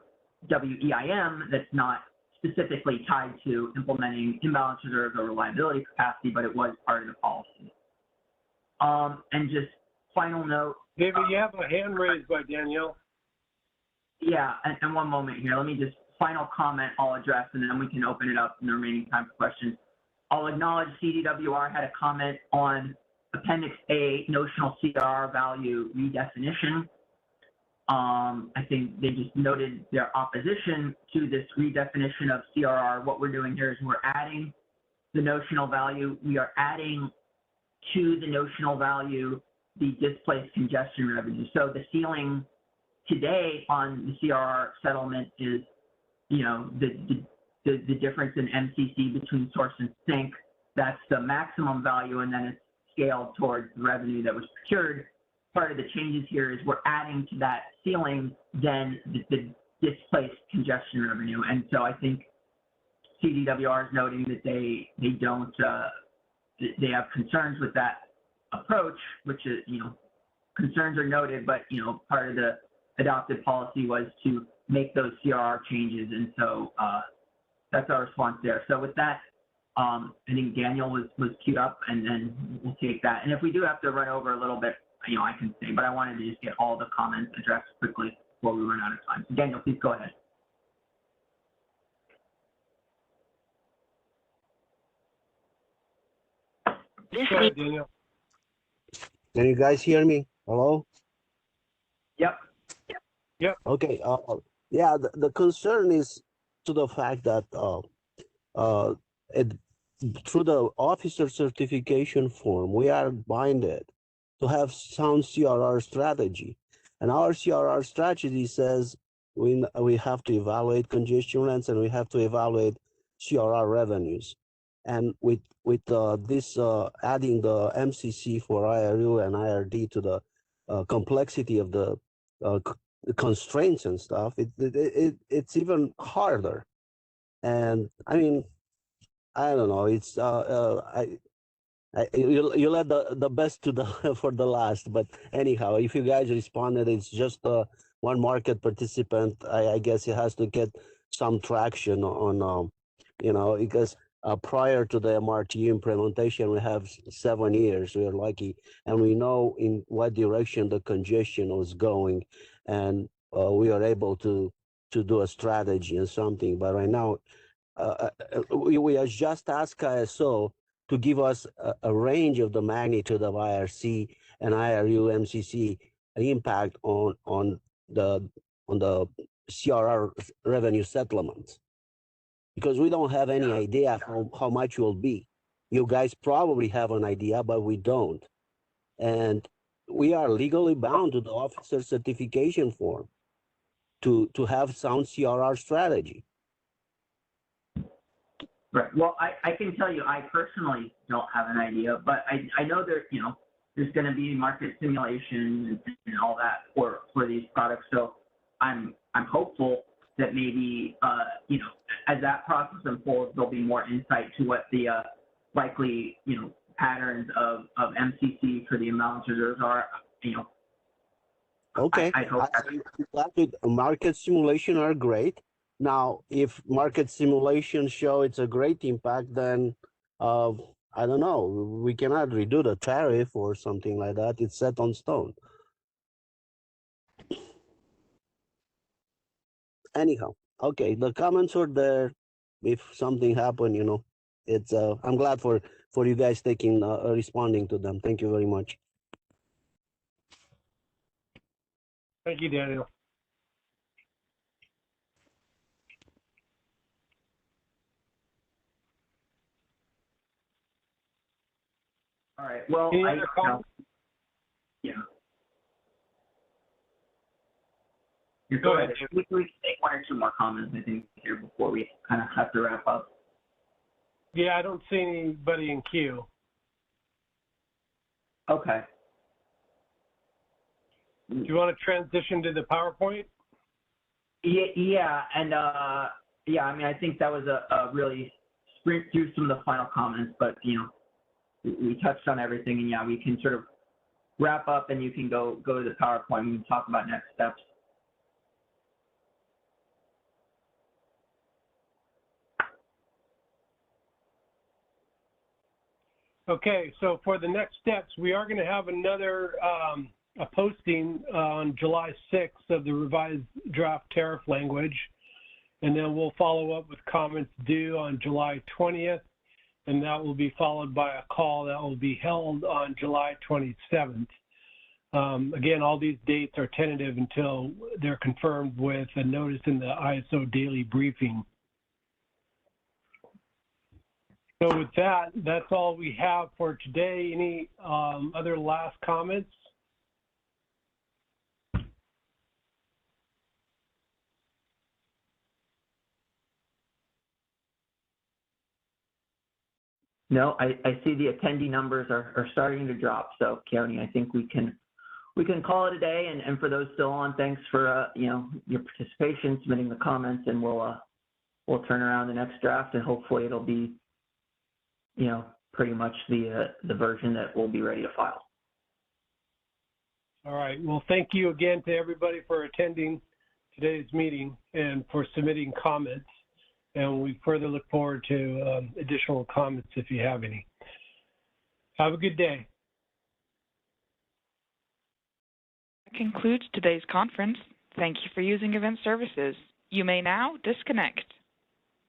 WEIM that's not specifically tied to implementing imbalance reserves or liability capacity, but it was part of the policy. And just final note. David, you have a hand raised by Danielle. Yeah, and one moment here. Let me just, final comment I'll address, and then we can open it up in the remaining time for questions. I'll acknowledge CDWR had a comment on Appendix A, notional CRR value redefinition. I think they just noted their opposition to this redefinition of CRR. What we're doing here is we're adding the notional value. We are adding to the notional value the displaced congestion revenue. So the ceiling today on the CRR settlement is, you know, the difference in MCC between source and sink. That's the maximum value, and then it's scaled towards the revenue that was procured. Part of the changes here is we're adding to that ceiling then the displaced congestion revenue. And so I think CDWR is noting that they don't, they have concerns with that approach, which is, you know, concerns are noted, but, you know, part of the adopted policy was to make those CRR changes. And so that's our response there. So with that, I think Daniel was queued up, and then we'll take that. And if we do have to run over a little bit, you know, I can say, but I wanted to just get all the comments addressed quickly before we run out of time. So Daniel, please go ahead. Go ahead, Daniel. Can you guys hear me? Hello? Yep. Yep. Okay. Yeah, the concern is to the fact that through the officer certification form, we are binded to have sound CRR strategy. And our CRR strategy says we have to evaluate congestion rents and we have to evaluate CRR revenues. And with this adding the MCC for IRU and IRD to the complexity of the constraints and stuff, it's even harder. And I mean, I don't know. It's you let the best to the for the last. But anyhow, if you guys responded, it's just one market participant. I guess it has to get some traction on, you know, because prior to the MRT implementation, we have 7 years. We're lucky, and we know in what direction the congestion was going, and we are able to do a strategy and something. But right now, we have just asked ISO to give us a range of the magnitude of IRC and IRU MCC impact on the CRR revenue settlements, because we don't have any idea how much will be. You guys probably have an idea, but we don't. And we are legally bound to the officer certification form to have sound CRR strategy. Right. Well, I can tell you, I personally don't have an idea, but I know there, you know, there's going to be market simulation and all that for these products. So I'm hopeful that maybe, you know, as that process unfolds, there'll be more insight to what the likely, you know, patterns of MCC for the imbalance reserves are, you know. Okay. I hope market simulation are great. Now, if market simulations show it's a great impact, then I don't know, we cannot redo the tariff or something like that. It's set on stone. Anyhow, okay, the comments are there. If something happened, you know, it's I'm glad for you guys taking responding to them. Thank you very much. Thank you, Daniel. All right. Well, Yeah. Go ahead. We can take one or two more comments, I think, here before we kind of have to wrap up. Yeah, I don't see anybody in queue. Okay. Do you want to transition to the PowerPoint? Yeah, and yeah, I mean, I think that was a really sprint through some of the final comments, but you know, we touched on everything, and yeah, we can sort of wrap up, and you can go to the PowerPoint and we can talk about next steps. Okay, so for the next steps, we are going to have another a posting on July 6th of the revised draft tariff language, and then we'll follow up with comments due on July 20th, and that will be followed by a call that will be held on July 27th. Again, all these dates are tentative until they're confirmed with a notice in the ISO daily briefing. So with that, that's all we have for today. Any other last comments? No, I see the attendee numbers are starting to drop. So Keone, I think we can call it a day. And for those still on, thanks for you know, your participation, submitting the comments, and we'll turn around the next draft, and hopefully it'll be, you know, pretty much the version that we'll be ready to file. All right. Well, thank you again to everybody for attending today's meeting and for submitting comments. And we further look forward to additional comments if you have any. Have a good day. That concludes today's conference. Thank you for using Event Services. You may now disconnect.